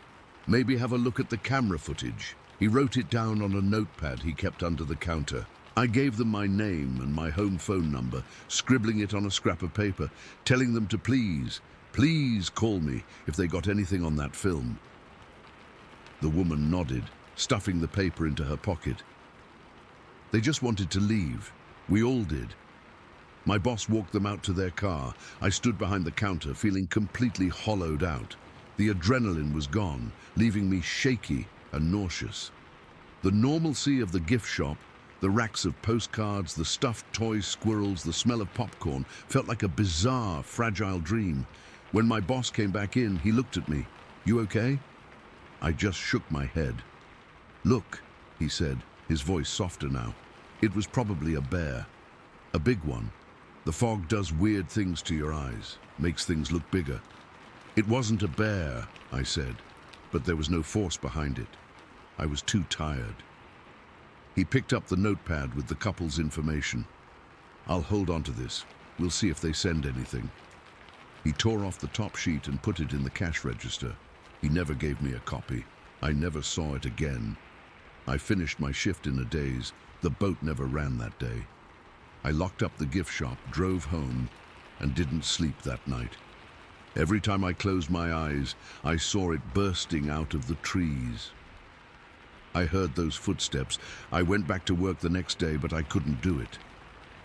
maybe have a look at the camera footage. He wrote it down on a notepad he kept under the counter. I gave them my name and my home phone number, scribbling it on a scrap of paper, telling them to please call me if they got anything on that film. The woman nodded, stuffing the paper into her pocket. They just wanted to leave. We all did. My boss walked them out to their car. I stood behind the counter, feeling completely hollowed out. The adrenaline was gone, leaving me shaky and nauseous. The normalcy of the gift shop, the racks of postcards, the stuffed toy squirrels, the smell of popcorn, felt like a bizarre, fragile dream. When my boss came back in, he looked at me. "You okay?" I just shook my head. "Look," he said, his voice softer now. It was probably a bear. A big one. The fog does weird things to your eyes, makes things look bigger. "It wasn't a bear," I said, but there was no force behind it. I was too tired. He picked up the notepad with the couple's information. "I'll hold on to this. We'll see if they send anything." He tore off the top sheet and put it in the cash register. He never gave me a copy. I never saw it again. I finished my shift in a daze. The boat never ran that day. I locked up the gift shop, drove home, and didn't sleep that night. Every time I closed my eyes, I saw it bursting out of the trees. I heard those footsteps. I went back to work the next day, but I couldn't do it.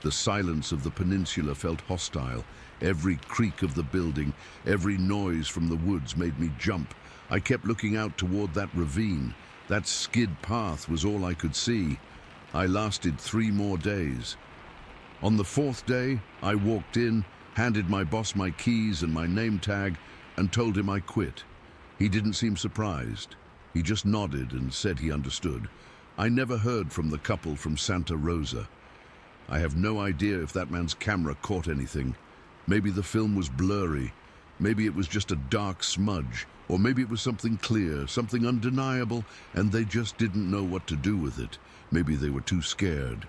The silence of the peninsula felt hostile. Every creak of the building, every noise from the woods made me jump. I kept looking out toward that ravine. That skid path was all I could see. I lasted 3 more days. On the 4th day, I walked in, handed my boss my keys and my name tag, and told him I quit. He didn't seem surprised. He just nodded and said he understood. I never heard from the couple from Santa Rosa. I have no idea if that man's camera caught anything. Maybe the film was blurry. Maybe it was just a dark smudge. Or maybe it was something clear, something undeniable, and they just didn't know what to do with it. Maybe they were too scared.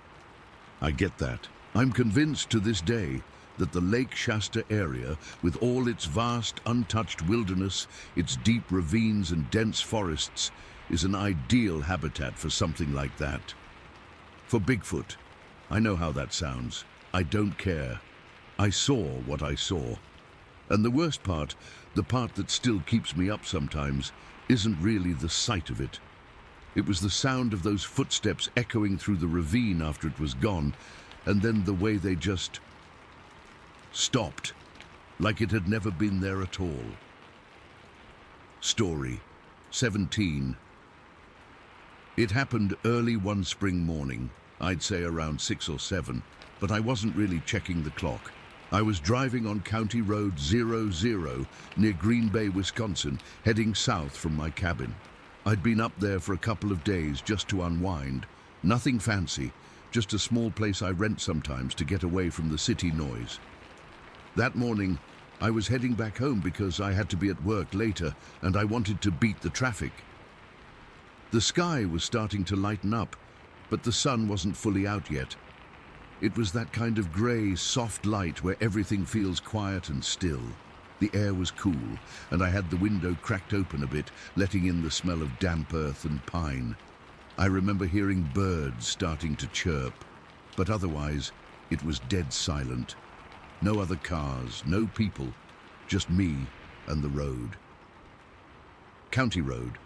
I get that. I'm convinced to this day that the Lake Shasta area, with all its vast, untouched wilderness, its deep ravines and dense forests, is an ideal habitat for something like that. For Bigfoot. I know how that sounds. I don't care. I saw what I saw. And the worst part, the part that still keeps me up sometimes, isn't really the sight of it. It was the sound of those footsteps echoing through the ravine after it was gone, and then the way they just stopped, like it had never been there at all. Story 17. It happened early one spring morning, I'd say around 6 or 7, but I wasn't really checking the clock. I was driving on County Road 00 near Green Bay, Wisconsin, heading south from my cabin. I'd been up there for a couple of days just to unwind. Nothing fancy, just a small place I rent sometimes to get away from the city noise. That morning, I was heading back home because I had to be at work later and I wanted to beat the traffic. The sky was starting to lighten up, but the sun wasn't fully out yet. It was that kind of grey, soft light where everything feels quiet and still. The air was cool, and I had the window cracked open a bit, letting in the smell of damp earth and pine. I remember hearing birds starting to chirp, but otherwise it was dead silent. No other cars, no people, just me and the road. County Road.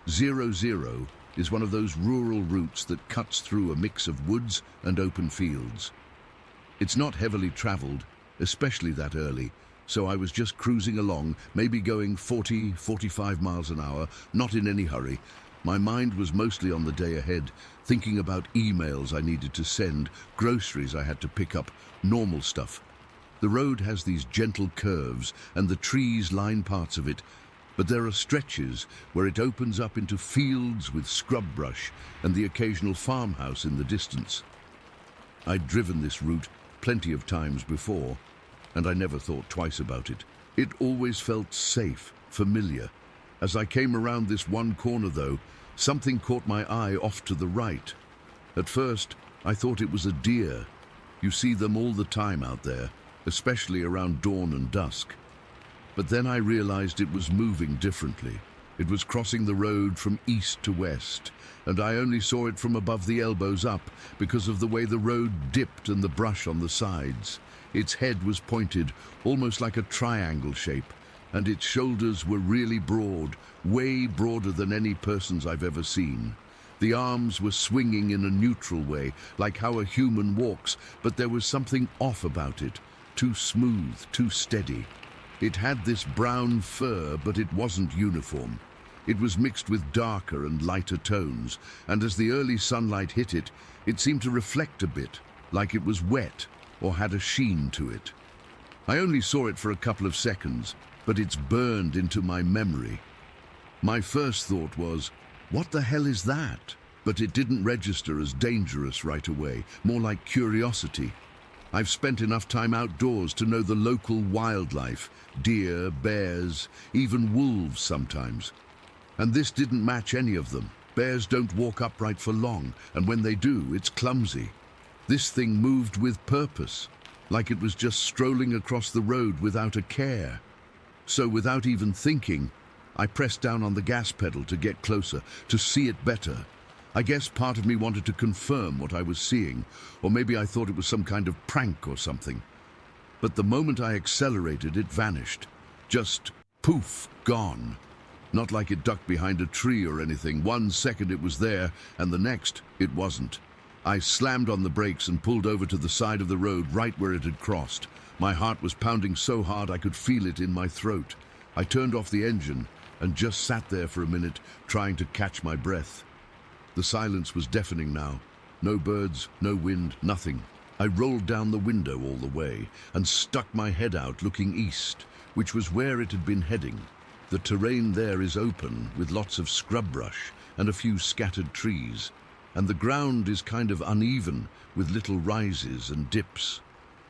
00 is one of those rural routes that cuts through a mix of woods and open fields. It's not heavily traveled, especially that early, so I was just cruising along, maybe going 40, 45 miles an hour, not in any hurry. My mind was mostly on the day ahead, thinking about emails I needed to send, groceries I had to pick up, normal stuff. The road has these gentle curves, and the trees line parts of it, but there are stretches where it opens up into fields with scrub brush and the occasional farmhouse in the distance. I'd driven this route plenty of times before, and I never thought twice about it. It always felt safe, familiar. As I came around this one corner, though, something caught my eye off to the right. At first, I thought it was a deer. You see them all the time out there, especially around dawn and dusk. But then I realized it was moving differently. It was crossing the road from east to west, and I only saw it from above the elbows up because of the way the road dipped and the brush on the sides. Its head was pointed, almost like a triangle shape, and its shoulders were really broad, way broader than any person's I've ever seen. The arms were swinging in a neutral way, like how a human walks, but there was something off about it, too smooth, too steady. It had this brown fur, but it wasn't uniform. It was mixed with darker and lighter tones, and as the early sunlight hit it, it seemed to reflect a bit, like it was wet or had a sheen to it. I only saw it for a couple of seconds, but it's burned into my memory. My first thought was, what the hell is that? But it didn't register as dangerous right away, more like curiosity. I've spent enough time outdoors to know the local wildlife, deer, bears, even wolves sometimes. And this didn't match any of them. Bears don't walk upright for long, and when they do, it's clumsy. This thing moved with purpose, like it was just strolling across the road without a care. So without even thinking, I pressed down on the gas pedal to get closer, to see it better. I guess part of me wanted to confirm what I was seeing, or maybe I thought it was some kind of prank or something. But the moment I accelerated, it vanished. Just poof, gone. Not like it ducked behind a tree or anything. 1 second it was there, and the next, it wasn't. I slammed on the brakes and pulled over to the side of the road right where it had crossed. My heart was pounding so hard I could feel it in my throat. I turned off the engine and just sat there for a minute, trying to catch my breath. The silence was deafening now. No birds, no wind, nothing. I rolled down the window all the way and stuck my head out looking east, which was where it had been heading. The terrain there is open with lots of scrub brush and a few scattered trees, and the ground is kind of uneven with little rises and dips.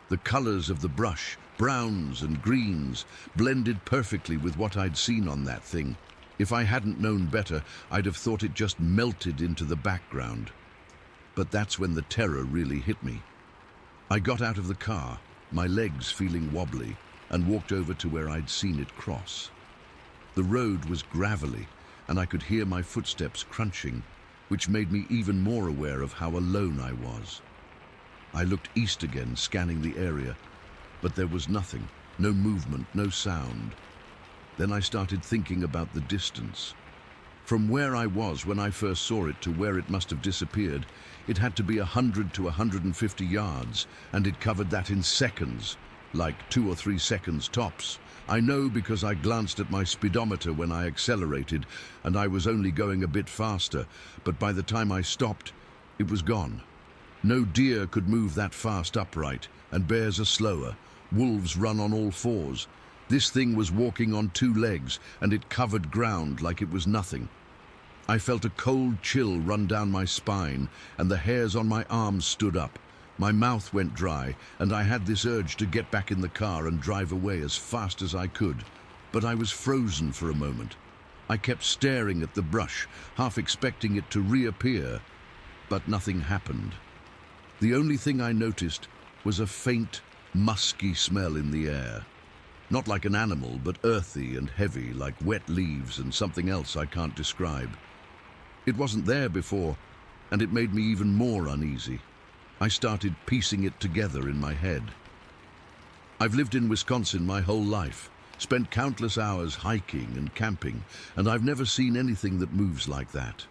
The colors of the brush, browns and greens, blended perfectly with what I'd seen on that thing. If I hadn't known better, I'd have thought it just melted into the background. But that's when the terror really hit me. I got out of the car, my legs feeling wobbly, and walked over to where I'd seen it cross. The road was gravelly, and I could hear my footsteps crunching, which made me even more aware of how alone I was. I looked east again, scanning the area, but there was nothing, no movement, no sound. Then I started thinking about the distance. From where I was when I first saw it to where it must have disappeared, it had to be 100 to 150 yards, and it covered that in seconds, like 2 or 3 seconds tops. I know because I glanced at my speedometer when I accelerated, and I was only going a bit faster, but by the time I stopped, it was gone. No deer could move that fast upright, and bears are slower. Wolves run on all fours. This thing was walking on 2 legs, and it covered ground like it was nothing. I felt a cold chill run down my spine, and the hairs on my arms stood up. My mouth went dry, and I had this urge to get back in the car and drive away as fast as I could. But I was frozen for a moment. I kept staring at the brush, half expecting it to reappear, but nothing happened. The only thing I noticed was a faint, musky smell in the air. Not like an animal, but earthy and heavy, like wet leaves and something else I can't describe. It wasn't there before, and it made me even more uneasy. I started piecing it together in my head. I've lived in Wisconsin my whole life, spent countless hours hiking and camping, and I've never seen anything that moves like that.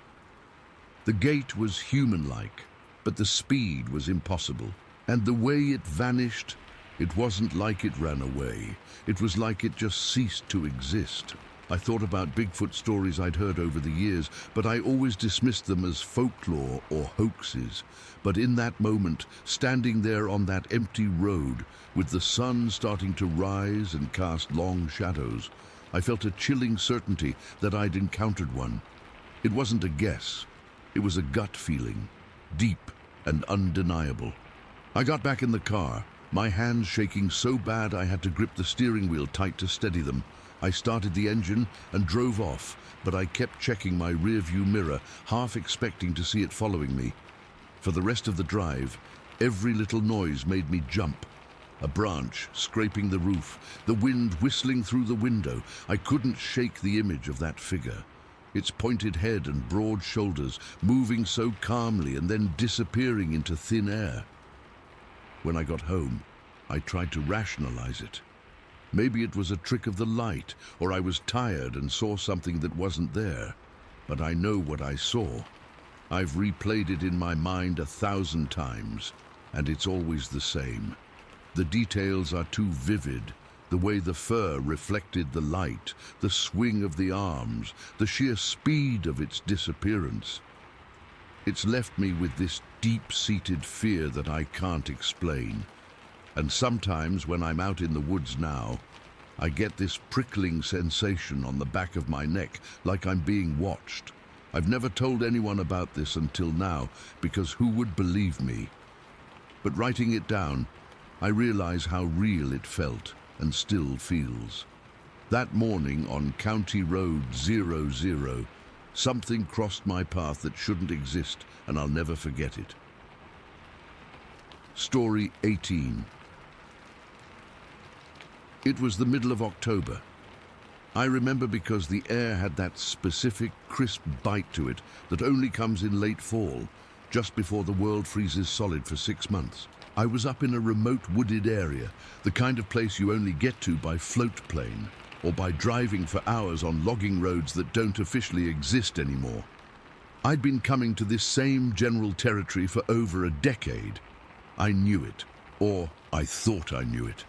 The gait was human-like, but the speed was impossible. And the way it vanished, it wasn't like it ran away. It was like it just ceased to exist. I thought about Bigfoot stories I'd heard over the years, but I always dismissed them as folklore or hoaxes. But in that moment, standing there on that empty road, with the sun starting to rise and cast long shadows, I felt a chilling certainty that I'd encountered one. It wasn't a guess. It was a gut feeling, deep and undeniable. I got back in the car, my hands shaking so bad I had to grip the steering wheel tight to steady them. I started the engine and drove off, but I kept checking my rearview mirror, half expecting to see it following me. For the rest of the drive, every little noise made me jump. A branch scraping the roof, the wind whistling through the window. I couldn't shake the image of that figure. Its pointed head and broad shoulders, moving so calmly and then disappearing into thin air. When I got home, I tried to rationalize it. Maybe it was a trick of the light, or I was tired and saw something that wasn't there. But I know what I saw. I've replayed it in my mind 1,000 times, and it's always the same. The details are too vivid. The way the fur reflected the light, the swing of the arms, the sheer speed of its disappearance. It's left me with this deep-seated fear that I can't explain. And sometimes when I'm out in the woods now, I get this prickling sensation on the back of my neck, like I'm being watched. I've never told anyone about this until now, because who would believe me? But writing it down, I realize how real it felt and still feels. That morning on County Road 00, something crossed my path that shouldn't exist, and I'll never forget it. Story 18. It was the middle of October. I remember because the air had that specific, crisp bite to it that only comes in late fall, just before the world freezes solid for 6 months. I was up in a remote wooded area, the kind of place you only get to by float plane, or by driving for hours on logging roads that don't officially exist anymore. I'd been coming to this same general territory for over a decade. I knew it, or I thought I knew it.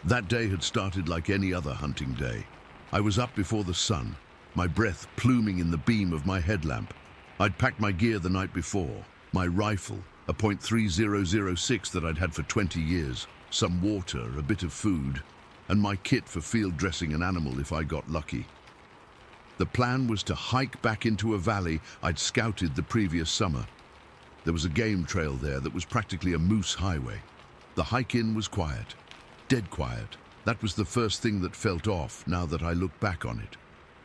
That day had started like any other hunting day. I was up before the sun, my breath pluming in the beam of my headlamp. I'd packed my gear the night before, my rifle, a .3006 that I'd had for 20 years, some water, a bit of food, and my kit for field dressing an animal if I got lucky. The plan was to hike back into a valley I'd scouted the previous summer. There was a game trail there that was practically a moose highway. The hike-in was quiet. Dead quiet. That was the first thing that felt off now that I look back on it.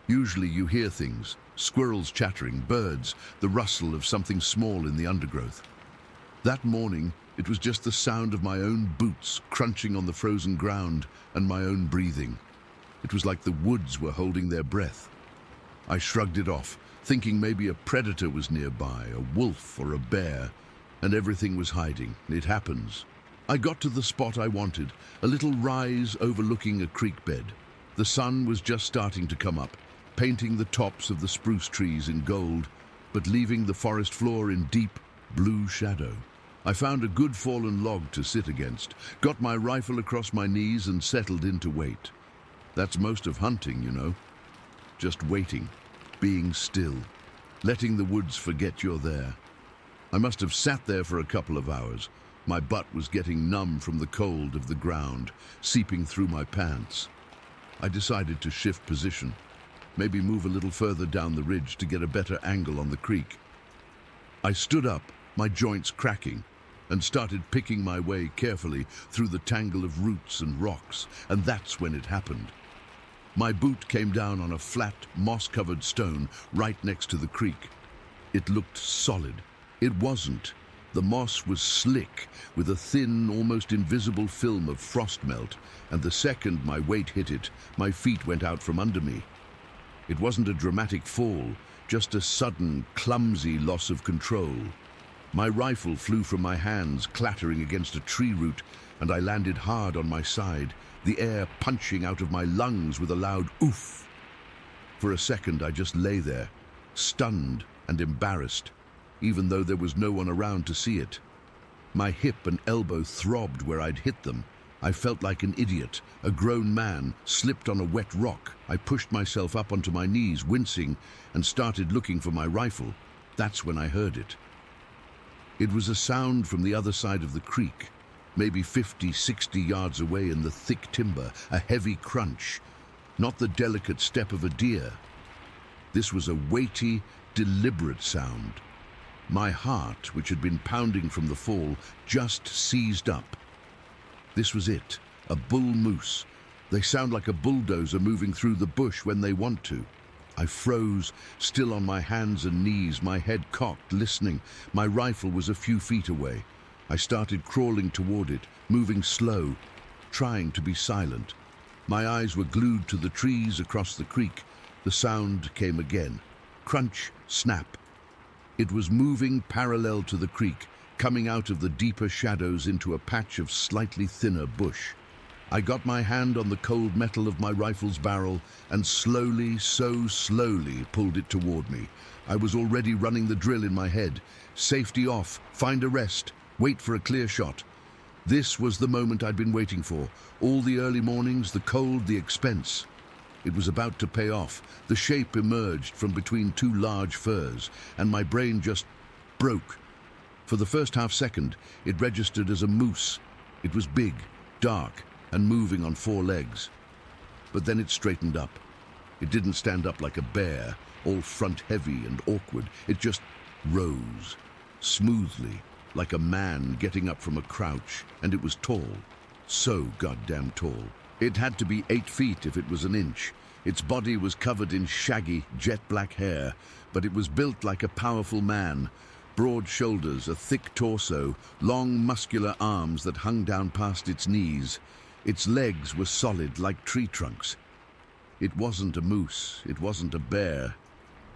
Usually you hear things, squirrels chattering, birds, the rustle of something small in the undergrowth. That morning, it was just the sound of my own boots crunching on the frozen ground and my own breathing. It was like the woods were holding their breath. I shrugged it off, thinking maybe a predator was nearby, a wolf or a bear, and everything was hiding. It happens. I got to the spot I wanted, a little rise overlooking a creek bed. The sun was just starting to come up, painting the tops of the spruce trees in gold, but leaving the forest floor in deep blue shadow. I found a good fallen log to sit against, got my rifle across my knees and settled in to wait. That's most of hunting, you know. Just waiting, being still, letting the woods forget you're there. I must have sat there for a couple of hours. My butt was getting numb from the cold of the ground, seeping through my pants. I decided to shift position, maybe move a little further down the ridge to get a better angle on the creek. I stood up, my joints cracking, and started picking my way carefully through the tangle of roots and rocks, and that's when it happened. My boot came down on a flat, moss-covered stone right next to the creek. It looked solid. It wasn't. The moss was slick, with a thin, almost invisible film of frost melt, and the second my weight hit it, my feet went out from under me. It wasn't a dramatic fall, just a sudden, clumsy loss of control. My rifle flew from my hands, clattering against a tree root, and I landed hard on my side, the air punching out of my lungs with a loud oof. For a second, I just lay there, stunned and embarrassed, even though there was no one around to see it. My hip and elbow throbbed where I'd hit them. I felt like an idiot, a grown man, slipped on a wet rock. I pushed myself up onto my knees, wincing, and started looking for my rifle. That's when I heard it. It was a sound from the other side of the creek, maybe 50, 60 yards away in the thick timber, a heavy crunch, not the delicate step of a deer. This was a weighty, deliberate sound. My heart, which had been pounding from the fall, just seized up. This was it, a bull moose. They sound like a bulldozer moving through the bush when they want to. I froze, still on my hands and knees, my head cocked, listening. My rifle was a few feet away. I started crawling toward it, moving slow, trying to be silent. My eyes were glued to the trees across the creek. The sound came again. Crunch, snap. It was moving parallel to the creek, coming out of the deeper shadows into a patch of slightly thinner bush. I got my hand on the cold metal of my rifle's barrel and slowly, so slowly, pulled it toward me. I was already running the drill in my head. Safety off, find a rest, wait for a clear shot. This was the moment I'd been waiting for. All the early mornings, the cold, the expense. It was about to pay off. The shape emerged from between two large firs, and my brain just broke. For the first half second, it registered as a moose. It was big, dark, and moving on four legs. But then it straightened up. It didn't stand up like a bear, all front-heavy and awkward. It just rose, smoothly, like a man getting up from a crouch, and it was tall, so goddamn tall. It had to be 8 feet if it was an inch. Its body was covered in shaggy, jet-black hair, but it was built like a powerful man. Broad shoulders, a thick torso, long muscular arms that hung down past its knees. Its legs were solid like tree trunks. It wasn't a moose, it wasn't a bear.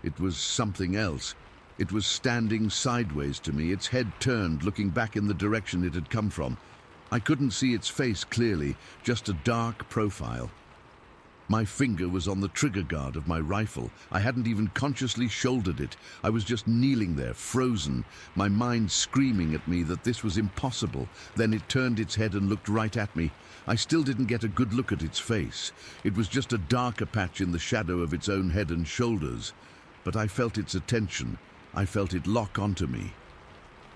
It was something else. It was standing sideways to me, its head turned, looking back in the direction it had come from. I couldn't see its face clearly, just a dark profile. My finger was on the trigger guard of my rifle. I hadn't even consciously shouldered it. I was just kneeling there, frozen, my mind screaming at me that this was impossible. Then it turned its head and looked right at me. I still didn't get a good look at its face. It was just a darker patch in the shadow of its own head and shoulders. But I felt its attention. I felt it lock onto me.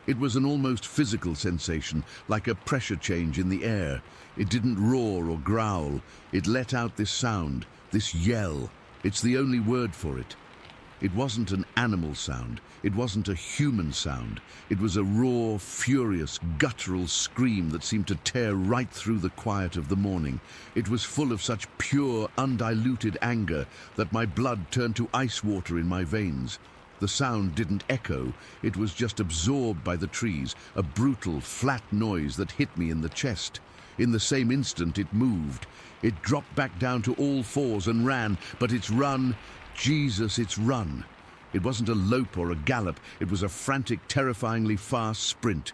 It was an almost physical sensation, like a pressure change in the air. It didn't roar or growl. It let out this sound, this yell. It's the only word for it. It wasn't an animal sound. It wasn't a human sound. It was a raw, furious, guttural scream that seemed to tear right through the quiet of the morning. It was full of such pure, undiluted anger that my blood turned to ice water in my veins. The sound didn't echo. It was just absorbed by the trees, a brutal, flat noise that hit me in the chest. In the same instant, it moved. It dropped back down to all fours and ran, but its run, Jesus, its run. It wasn't a lope or a gallop. It was a frantic, terrifyingly fast sprint.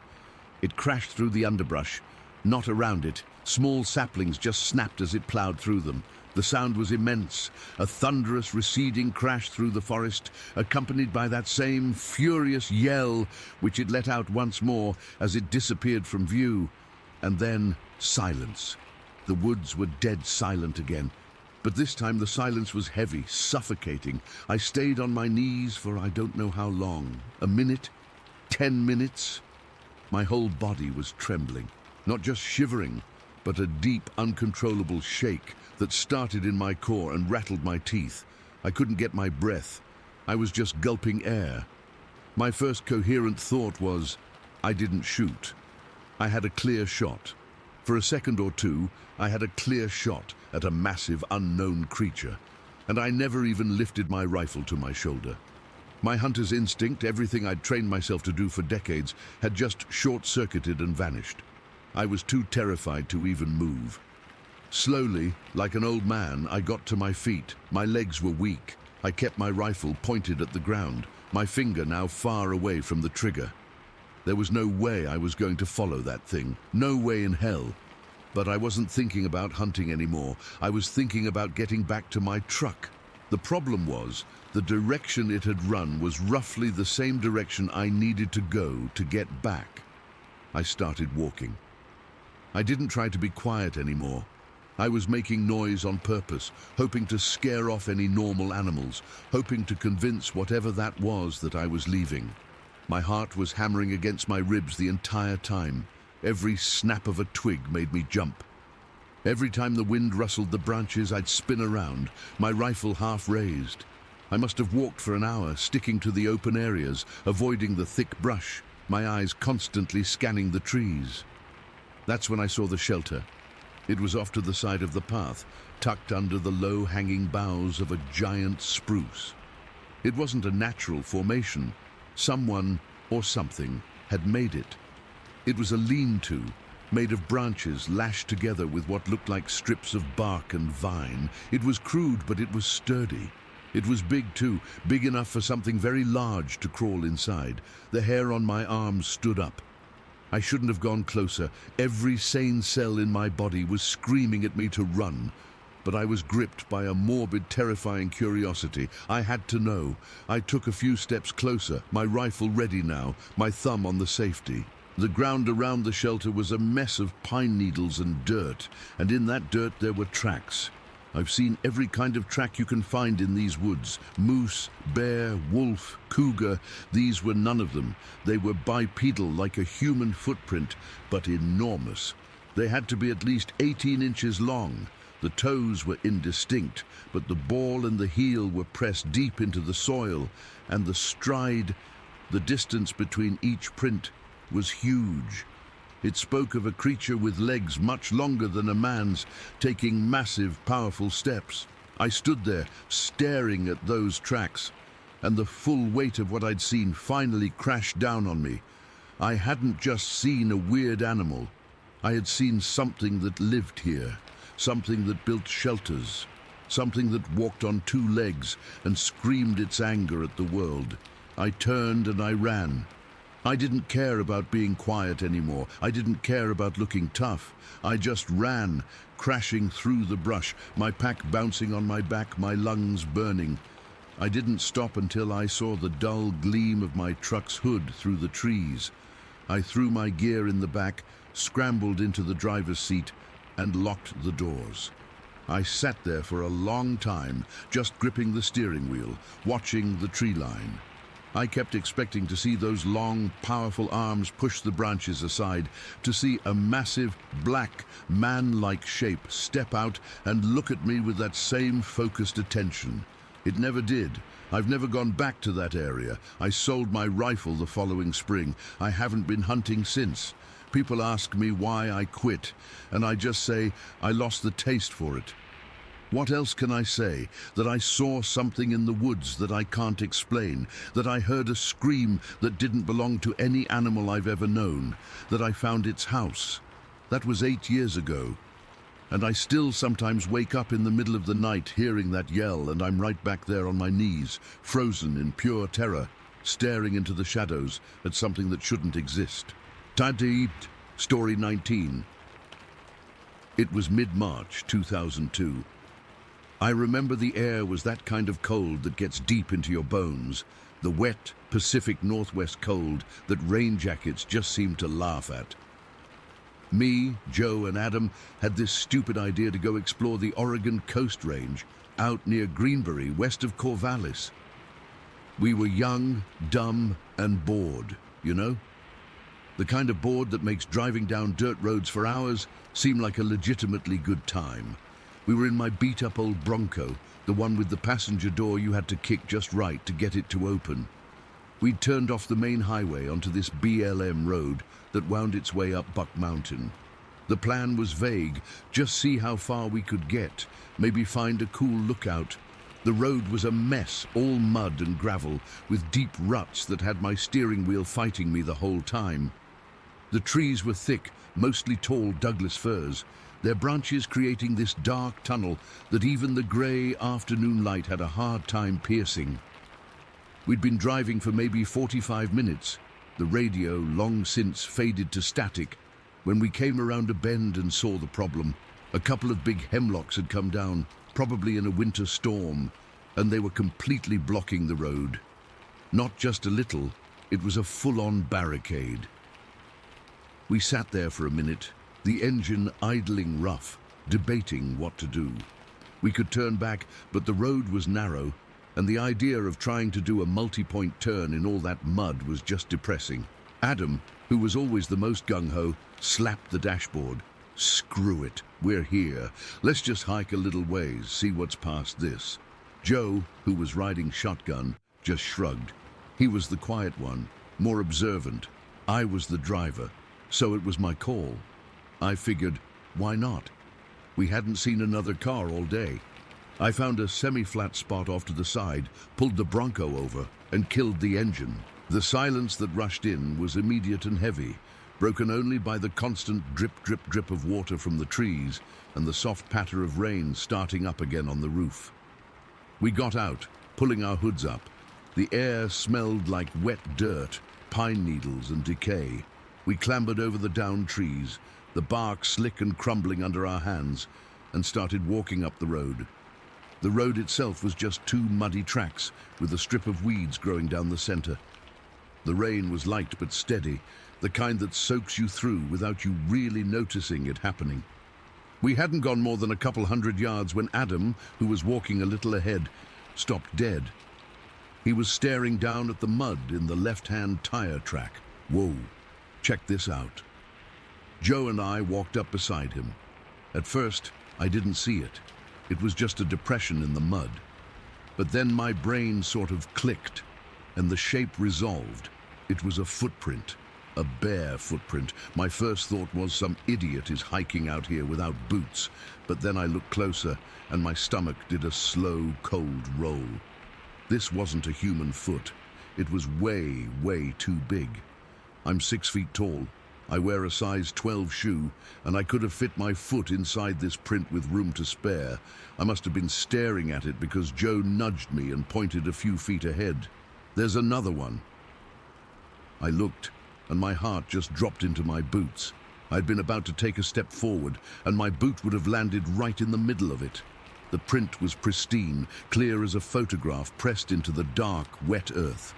It crashed through the underbrush, not around it. Small saplings just snapped as it plowed through them. The sound was immense, a thunderous, receding crash through the forest, accompanied by that same furious yell which it let out once more as it disappeared from view. And then silence. The woods were dead silent again. But this time the silence was heavy, suffocating. I stayed on my knees for I don't know how long. A minute? 10 minutes? My whole body was trembling, not just shivering, but a deep, uncontrollable shake that started in my core and rattled my teeth. I couldn't get my breath. I was just gulping air. My first coherent thought was, I didn't shoot. I had a clear shot. For a second or two, I had a clear shot at a massive, unknown creature, and I never even lifted my rifle to my shoulder. My hunter's instinct, everything I'd trained myself to do for decades, had just short-circuited and vanished. I was too terrified to even move. Slowly, like an old man, I got to my feet. My legs were weak. I kept my rifle pointed at the ground, my finger now far away from the trigger. There was no way I was going to follow that thing. No way in hell. But I wasn't thinking about hunting anymore. I was thinking about getting back to my truck. The problem was, the direction it had run was roughly the same direction I needed to go to get back. I started walking. I didn't try to be quiet anymore. I was making noise on purpose, hoping to scare off any normal animals, hoping to convince whatever that was that I was leaving. My heart was hammering against my ribs the entire time. Every snap of a twig made me jump. Every time the wind rustled the branches, I'd spin around, my rifle half raised. I must have walked for an hour, sticking to the open areas, avoiding the thick brush, my eyes constantly scanning the trees. That's when I saw the shelter. It was off to the side of the path, tucked under the low-hanging boughs of a giant spruce. It wasn't a natural formation. Someone, or something, had made it. It was a lean-to, made of branches lashed together with what looked like strips of bark and vine. It was crude, but it was sturdy. It was big too, big enough for something very large to crawl inside. The hair on my arms stood up. I shouldn't have gone closer. Every sane cell in my body was screaming at me to run. But I was gripped by a morbid, terrifying curiosity. I had to know. I took a few steps closer, my rifle ready now, my thumb on the safety. The ground around the shelter was a mess of pine needles and dirt, and in that dirt there were tracks. I've seen every kind of track you can find in these woods. Moose, bear, wolf, cougar. These were none of them. They were bipedal, like a human footprint, but enormous. They had to be at least 18 inches long. The toes were indistinct, but the ball and the heel were pressed deep into the soil, and the stride, the distance between each print, was huge. It spoke of a creature with legs much longer than a man's, taking massive, powerful steps. I stood there, staring at those tracks, and the full weight of what I'd seen finally crashed down on me. I hadn't just seen a weird animal. I had seen something that lived here, something that built shelters, something that walked on two legs and screamed its anger at the world. I turned and I ran. I didn't care about being quiet anymore. I didn't care about looking tough. I just ran, crashing through the brush, my pack bouncing on my back, my lungs burning. I didn't stop until I saw the dull gleam of my truck's hood through the trees. I threw my gear in the back, scrambled into the driver's seat, and locked the doors. I sat there for a long time, just gripping the steering wheel, watching the tree line. I kept expecting to see those long, powerful arms push the branches aside, to see a massive, black, man-like shape step out and look at me with that same focused attention. It never did. I've never gone back to that area. I sold my rifle the following spring. I haven't been hunting since. People ask me why I quit, and I just say I lost the taste for it. What else can I say? That I saw something in the woods that I can't explain, that I heard a scream that didn't belong to any animal I've ever known, that I found its house. That was 8 years ago. And I still sometimes wake up in the middle of the night hearing that yell, and I'm right back there on my knees, frozen in pure terror, staring into the shadows at something that shouldn't exist. Time to eat. Story 19. It was mid-March 2002. I remember the air was that kind of cold that gets deep into your bones, the wet Pacific Northwest cold that rain jackets just seem to laugh at. Me, Joe, and Adam had this stupid idea to go explore the Oregon Coast Range out near Greenbury, west of Corvallis. We were young, dumb, and bored, you know? The kind of bored that makes driving down dirt roads for hours seem like a legitimately good time. We were in my beat-up old Bronco, the one with the passenger door you had to kick just right to get it to open. We'd turned off the main highway onto this BLM road that wound its way up Buck Mountain. The plan was vague, just see how far we could get, maybe find a cool lookout, The road was a mess, all mud and gravel, with deep ruts that had my steering wheel fighting me the whole time. The trees were thick, mostly tall Douglas firs, their branches creating this dark tunnel that even the grey afternoon light had a hard time piercing. We'd been driving for maybe 45 minutes, the radio long since faded to static, when we came around a bend and saw the problem. A couple of big hemlocks had come down, probably in a winter storm, and they were completely blocking the road. Not just a little, it was a full-on barricade. We sat there for a minute, the engine idling rough, debating what to do. We could turn back, but the road was narrow, and the idea of trying to do a multi-point turn in all that mud was just depressing. Adam, who was always the most gung-ho, slapped the dashboard. "Screw it, we're here. Let's just hike a little ways, see what's past this." Joe, who was riding shotgun, just shrugged. He was the quiet one, more observant. I was the driver, so it was my call. I figured, why not? We hadn't seen another car all day. I found a semi-flat spot off to the side, pulled the Bronco over, and killed the engine. The silence that rushed in was immediate and heavy, broken only by the constant drip, drip, drip of water from the trees and the soft patter of rain starting up again on the roof. We got out, pulling our hoods up. The air smelled like wet dirt, pine needles and decay. We clambered over the downed trees, the bark slick and crumbling under our hands, and started walking up the road. The road itself was just two muddy tracks with a strip of weeds growing down the center. The rain was light but steady, the kind that soaks you through without you really noticing it happening. We hadn't gone more than a couple 100 yards when Adam, who was walking a little ahead, stopped dead. He was staring down at the mud in the left-hand tire track. "Whoa, check this out." Joe and I walked up beside him. At first, I didn't see it. It was just a depression in the mud. But then my brain sort of clicked, and the shape resolved. It was a footprint, a bare footprint. My first thought was some idiot is hiking out here without boots, but then I looked closer, and my stomach did a slow, cold roll. This wasn't a human foot. It was way, way too big. I'm 6 feet tall. I wear a size 12 shoe, and I could have fit my foot inside this print with room to spare. I must have been staring at it because Joe nudged me and pointed a few feet ahead. "There's another one." I looked, and my heart just dropped into my boots. I'd been about to take a step forward, and my boot would have landed right in the middle of it. The print was pristine, clear as a photograph pressed into the dark, wet earth.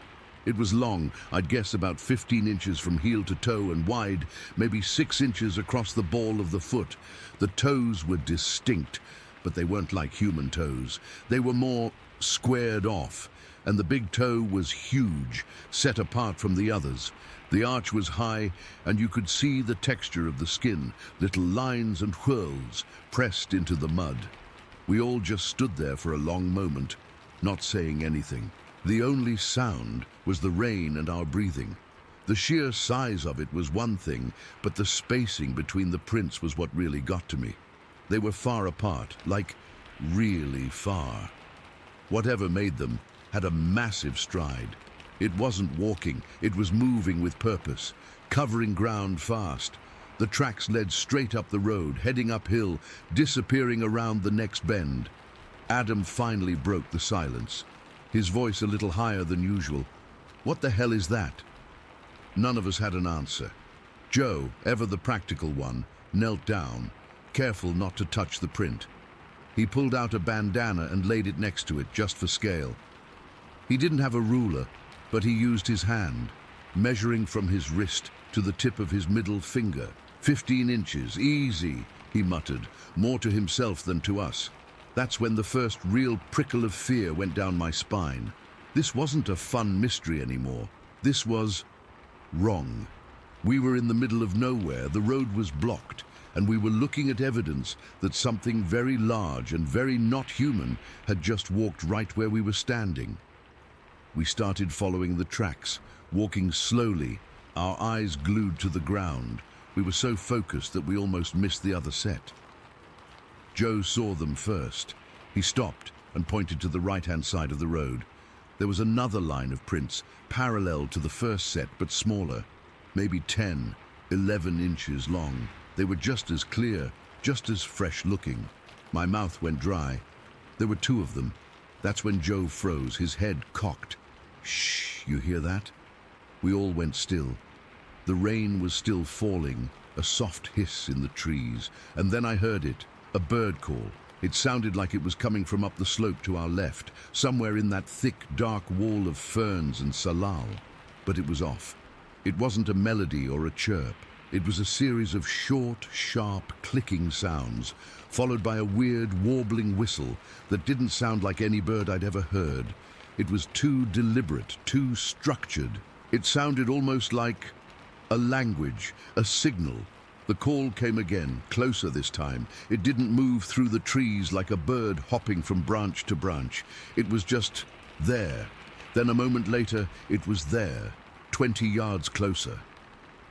It was long, I'd guess about 15 inches from heel to toe, and wide, maybe 6 inches across the ball of the foot. The toes were distinct, but they weren't like human toes. They were more squared off, and the big toe was huge, set apart from the others. The arch was high, and you could see the texture of the skin, little lines and whorls pressed into the mud. We all just stood there for a long moment, not saying anything. The only sound was the rain and our breathing. The sheer size of it was one thing, but the spacing between the prints was what really got to me. They were far apart, like really far. Whatever made them had a massive stride. It wasn't walking, it was moving with purpose, covering ground fast. The tracks led straight up the road, heading uphill, disappearing around the next bend. Adam finally broke the silence, his voice a little higher than usual. "What the hell is that?" None of us had an answer. Joe, ever the practical one, knelt down, careful not to touch the print. He pulled out a bandana and laid it next to it, just for scale. He didn't have a ruler, but he used his hand, measuring from his wrist to the tip of his middle finger. 15 inches, easy, he muttered, more to himself than to us. That's when the first real prickle of fear went down my spine. This wasn't a fun mystery anymore. This was wrong. We were in the middle of nowhere, the road was blocked, and we were looking at evidence that something very large and very not human had just walked right where we were standing. We started following the tracks, walking slowly, our eyes glued to the ground. We were so focused that we almost missed the other set. Joe saw them first. He stopped, and pointed to the right-hand side of the road. There was another line of prints, parallel to the first set, but smaller, maybe 10, 11 inches long. They were just as clear, just as fresh-looking. My mouth went dry. There were 2 of them. That's when Joe froze, his head cocked. "Shh, you hear that?" We all went still. The rain was still falling, a soft hiss in the trees, and then I heard it, a bird call. It sounded like it was coming from up the slope to our left, somewhere in that thick, dark wall of ferns and salal. But it was off. It wasn't a melody or a chirp. It was a series of short, sharp, clicking sounds, followed by a weird, warbling whistle that didn't sound like any bird I'd ever heard. It was too deliberate, too structured. It sounded almost like a language, a signal. The call came again, closer this time. It didn't move through the trees like a bird hopping from branch to branch. It was just there. Then a moment later, it was there, 20 yards closer.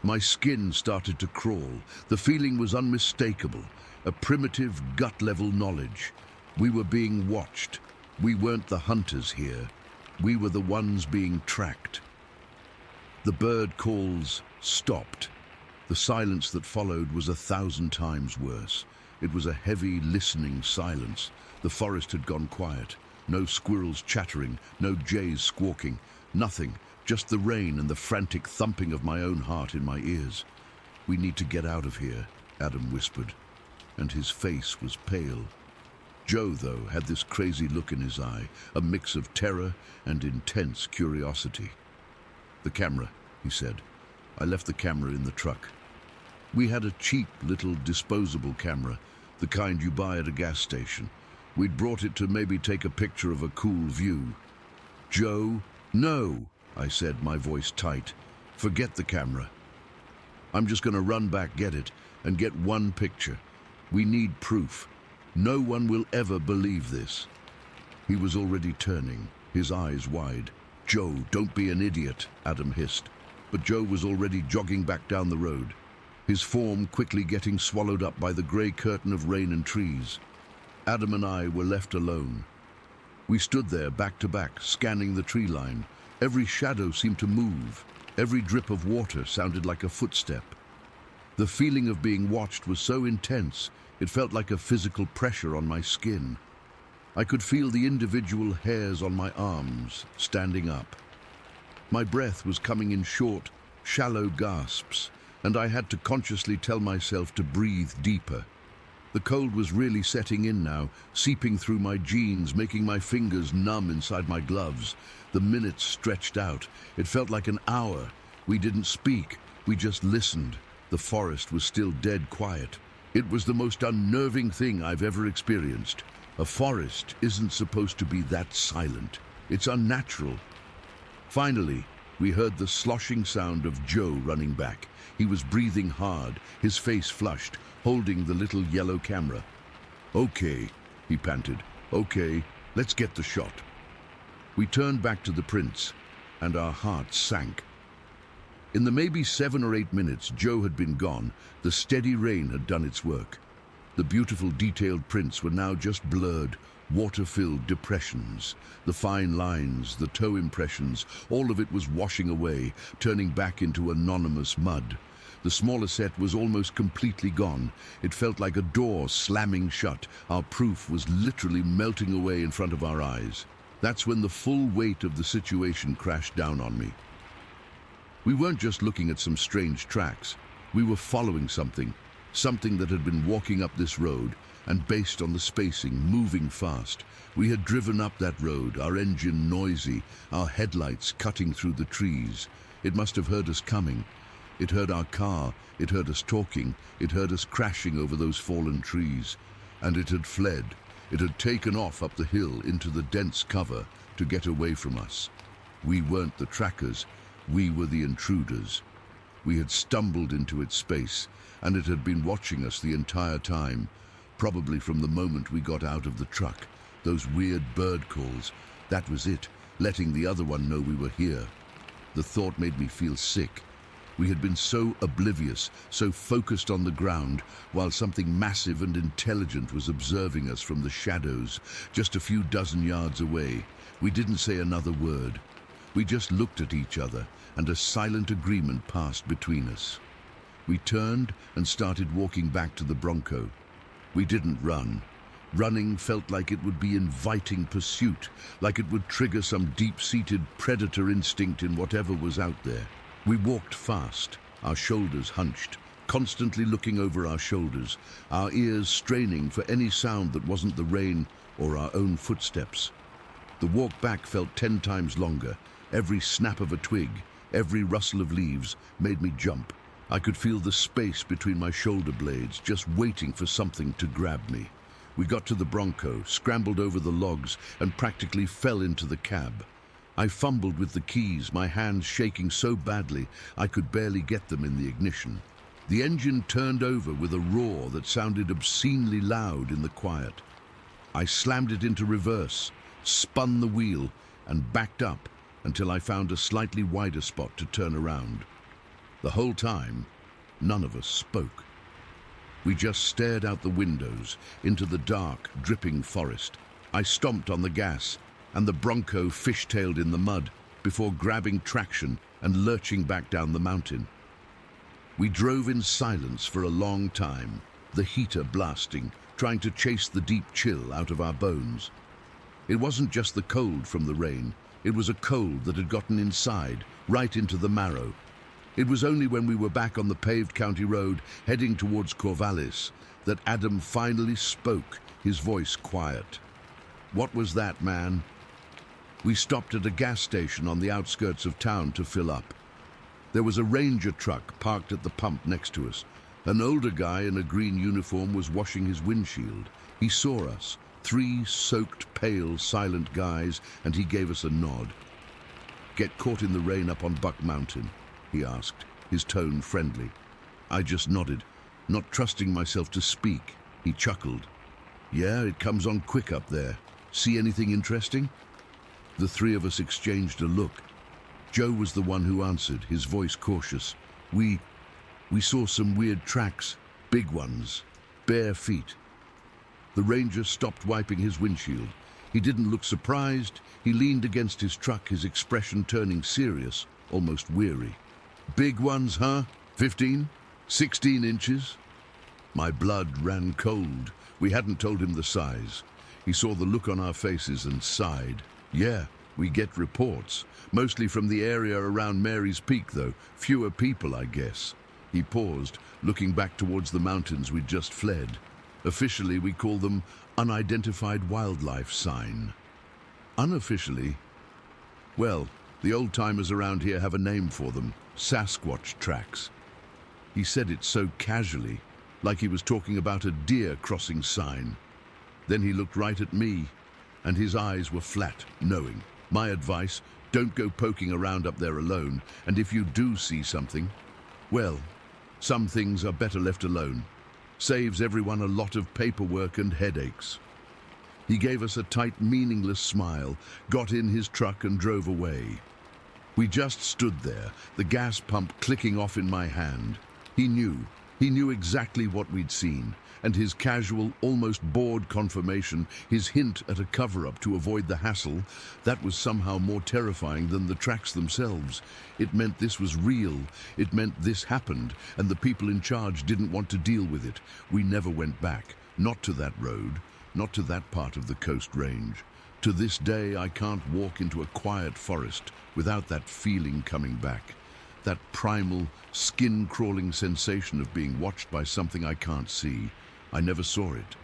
My skin started to crawl. The feeling was unmistakable, a primitive, gut-level knowledge. We were being watched. We weren't the hunters here. We were the ones being tracked. The bird calls stopped. The silence that followed was 1,000 times worse. It was a heavy, listening silence. The forest had gone quiet. No squirrels chattering, no jays squawking, nothing, just the rain and the frantic thumping of my own heart in my ears. "We need to get out of here," Adam whispered, and his face was pale. Joe, though, had this crazy look in his eye, a mix of terror and intense curiosity. "The camera," he said. I left the camera in the truck. We had a cheap little disposable camera, the kind you buy at a gas station. We'd brought it to maybe take a picture of a cool view. "Joe, no," I said, my voice tight. "Forget the camera. I'm just going to run back, get it, and get one picture. We need proof. No one will ever believe this." He was already turning, his eyes wide. "Joe, don't be an idiot," Adam hissed. But Joe was already jogging back down the road, his form quickly getting swallowed up by the grey curtain of rain and trees. Adam and I were left alone. We stood there back to back, scanning the tree line. Every shadow seemed to move. Every drip of water sounded like a footstep. The feeling of being watched was so intense, it felt like a physical pressure on my skin. I could feel the individual hairs on my arms standing up. My breath was coming in short, shallow gasps, and I had to consciously tell myself to breathe deeper. The cold was really setting in now, seeping through my jeans, making my fingers numb inside my gloves. The minutes stretched out. It felt like an hour. We didn't speak. We just listened. The forest was still dead quiet. It was the most unnerving thing I've ever experienced. A forest isn't supposed to be that silent. It's unnatural. Finally, we heard the sloshing sound of Joe running back. He was breathing hard, his face flushed, holding the little yellow camera. "Okay," he panted. "Okay, let's get the shot." We turned back to the prints, and our hearts sank. In the maybe 7 or 8 minutes Joe had been gone, the steady rain had done its work. The beautiful detailed prints were now just blurred, water-filled depressions. The fine lines, the toe impressions, all of it was washing away, turning back into anonymous mud. The smaller set was almost completely gone. It felt like a door slamming shut. Our proof was literally melting away in front of our eyes. That's when the full weight of the situation crashed down on me. We weren't just looking at some strange tracks. We were following something that had been walking up this road, and based on the spacing, moving fast. We had driven up that road, our engine noisy, our headlights cutting through the trees. It must have heard us coming. It heard our car, it heard us talking, it heard us crashing over those fallen trees. And it had fled. It had taken off up the hill into the dense cover to get away from us. We weren't the trackers, we were the intruders. We had stumbled into its space, and it had been watching us the entire time. Probably from the moment we got out of the truck. Those weird bird calls. That was it, letting the other one know we were here. The thought made me feel sick. We had been so oblivious, so focused on the ground, while something massive and intelligent was observing us from the shadows, just a few dozen yards away. We didn't say another word. We just looked at each other, and a silent agreement passed between us. We turned and started walking back to the Bronco. We didn't run. Running felt like it would be inviting pursuit, like it would trigger some deep-seated predator instinct in whatever was out there. We walked fast, our shoulders hunched, constantly looking over our shoulders, our ears straining for any sound that wasn't the rain or our own footsteps. The walk back felt 10 times longer. Every snap of a twig, every rustle of leaves made me jump. I could feel the space between my shoulder blades, just waiting for something to grab me. We got to the Bronco, scrambled over the logs, and practically fell into the cab. I fumbled with the keys, my hands shaking so badly I could barely get them in the ignition. The engine turned over with a roar that sounded obscenely loud in the quiet. I slammed it into reverse, spun the wheel, and backed up until I found a slightly wider spot to turn around. The whole time, none of us spoke. We just stared out the windows into the dark, dripping forest. I stomped on the gas, and the Bronco fishtailed in the mud before grabbing traction and lurching back down the mountain. We drove in silence for a long time, the heater blasting, trying to chase the deep chill out of our bones. It wasn't just the cold from the rain, it was a cold that had gotten inside, right into the marrow. It was only when we were back on the paved county road, heading towards Corvallis, that Adam finally spoke, his voice quiet. "What was that, man?" We stopped at a gas station on the outskirts of town to fill up. There was a Ranger truck parked at the pump next to us. An older guy in a green uniform was washing his windshield. He saw us, 3 soaked, pale, silent guys, and he gave us a nod. "Get caught in the rain up on Buck Mountain?" he asked, his tone friendly. I just nodded, not trusting myself to speak. He chuckled. "Yeah, it comes on quick up there. See anything interesting?" The 3 of us exchanged a look. Joe was the one who answered, his voice cautious. We saw some weird tracks, big ones, bare feet." The ranger stopped wiping his windshield. He didn't look surprised. He leaned against his truck, his expression turning serious, almost weary. "Big ones, huh? 15? 16 inches? My blood ran cold. We hadn't told him the size. He saw the look on our faces and sighed. "Yeah, we get reports. Mostly from the area around Mary's Peak, though. Fewer people, I guess." He paused, looking back towards the mountains we'd just fled. Officially, we call them unidentified wildlife sign. Unofficially, well, the old-timers around here have a name for them. Sasquatch tracks. He said it so casually, like he was talking about a deer crossing sign. Then he looked right at me, and his eyes were flat, knowing. My advice, don't go poking around up there alone, and if you do see something, well, some things are better left alone. Saves everyone a lot of paperwork and headaches. He gave us a tight, meaningless smile, got in his truck and drove away. We just stood there, the gas pump clicking off in my hand. He knew exactly what we'd seen, and his casual, almost bored confirmation, his hint at a cover-up to avoid the hassle, that was somehow more terrifying than the tracks themselves. It meant this was real, it meant this happened, and the people in charge didn't want to deal with it. We never went back, not to that road, not to that part of the Coast Range. To this day, I can't walk into a quiet forest without that feeling coming back. That primal, skin-crawling sensation of being watched by something I can't see. I never saw it.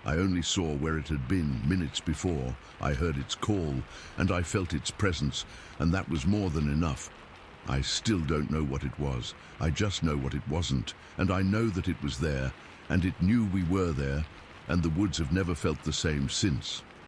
I only saw where it had been minutes before. I heard its call, and I felt its presence, and that was more than enough. I still don't know what it was. I just know what it wasn't, and I know that it was there, and it knew we were there, and the woods have never felt the same since.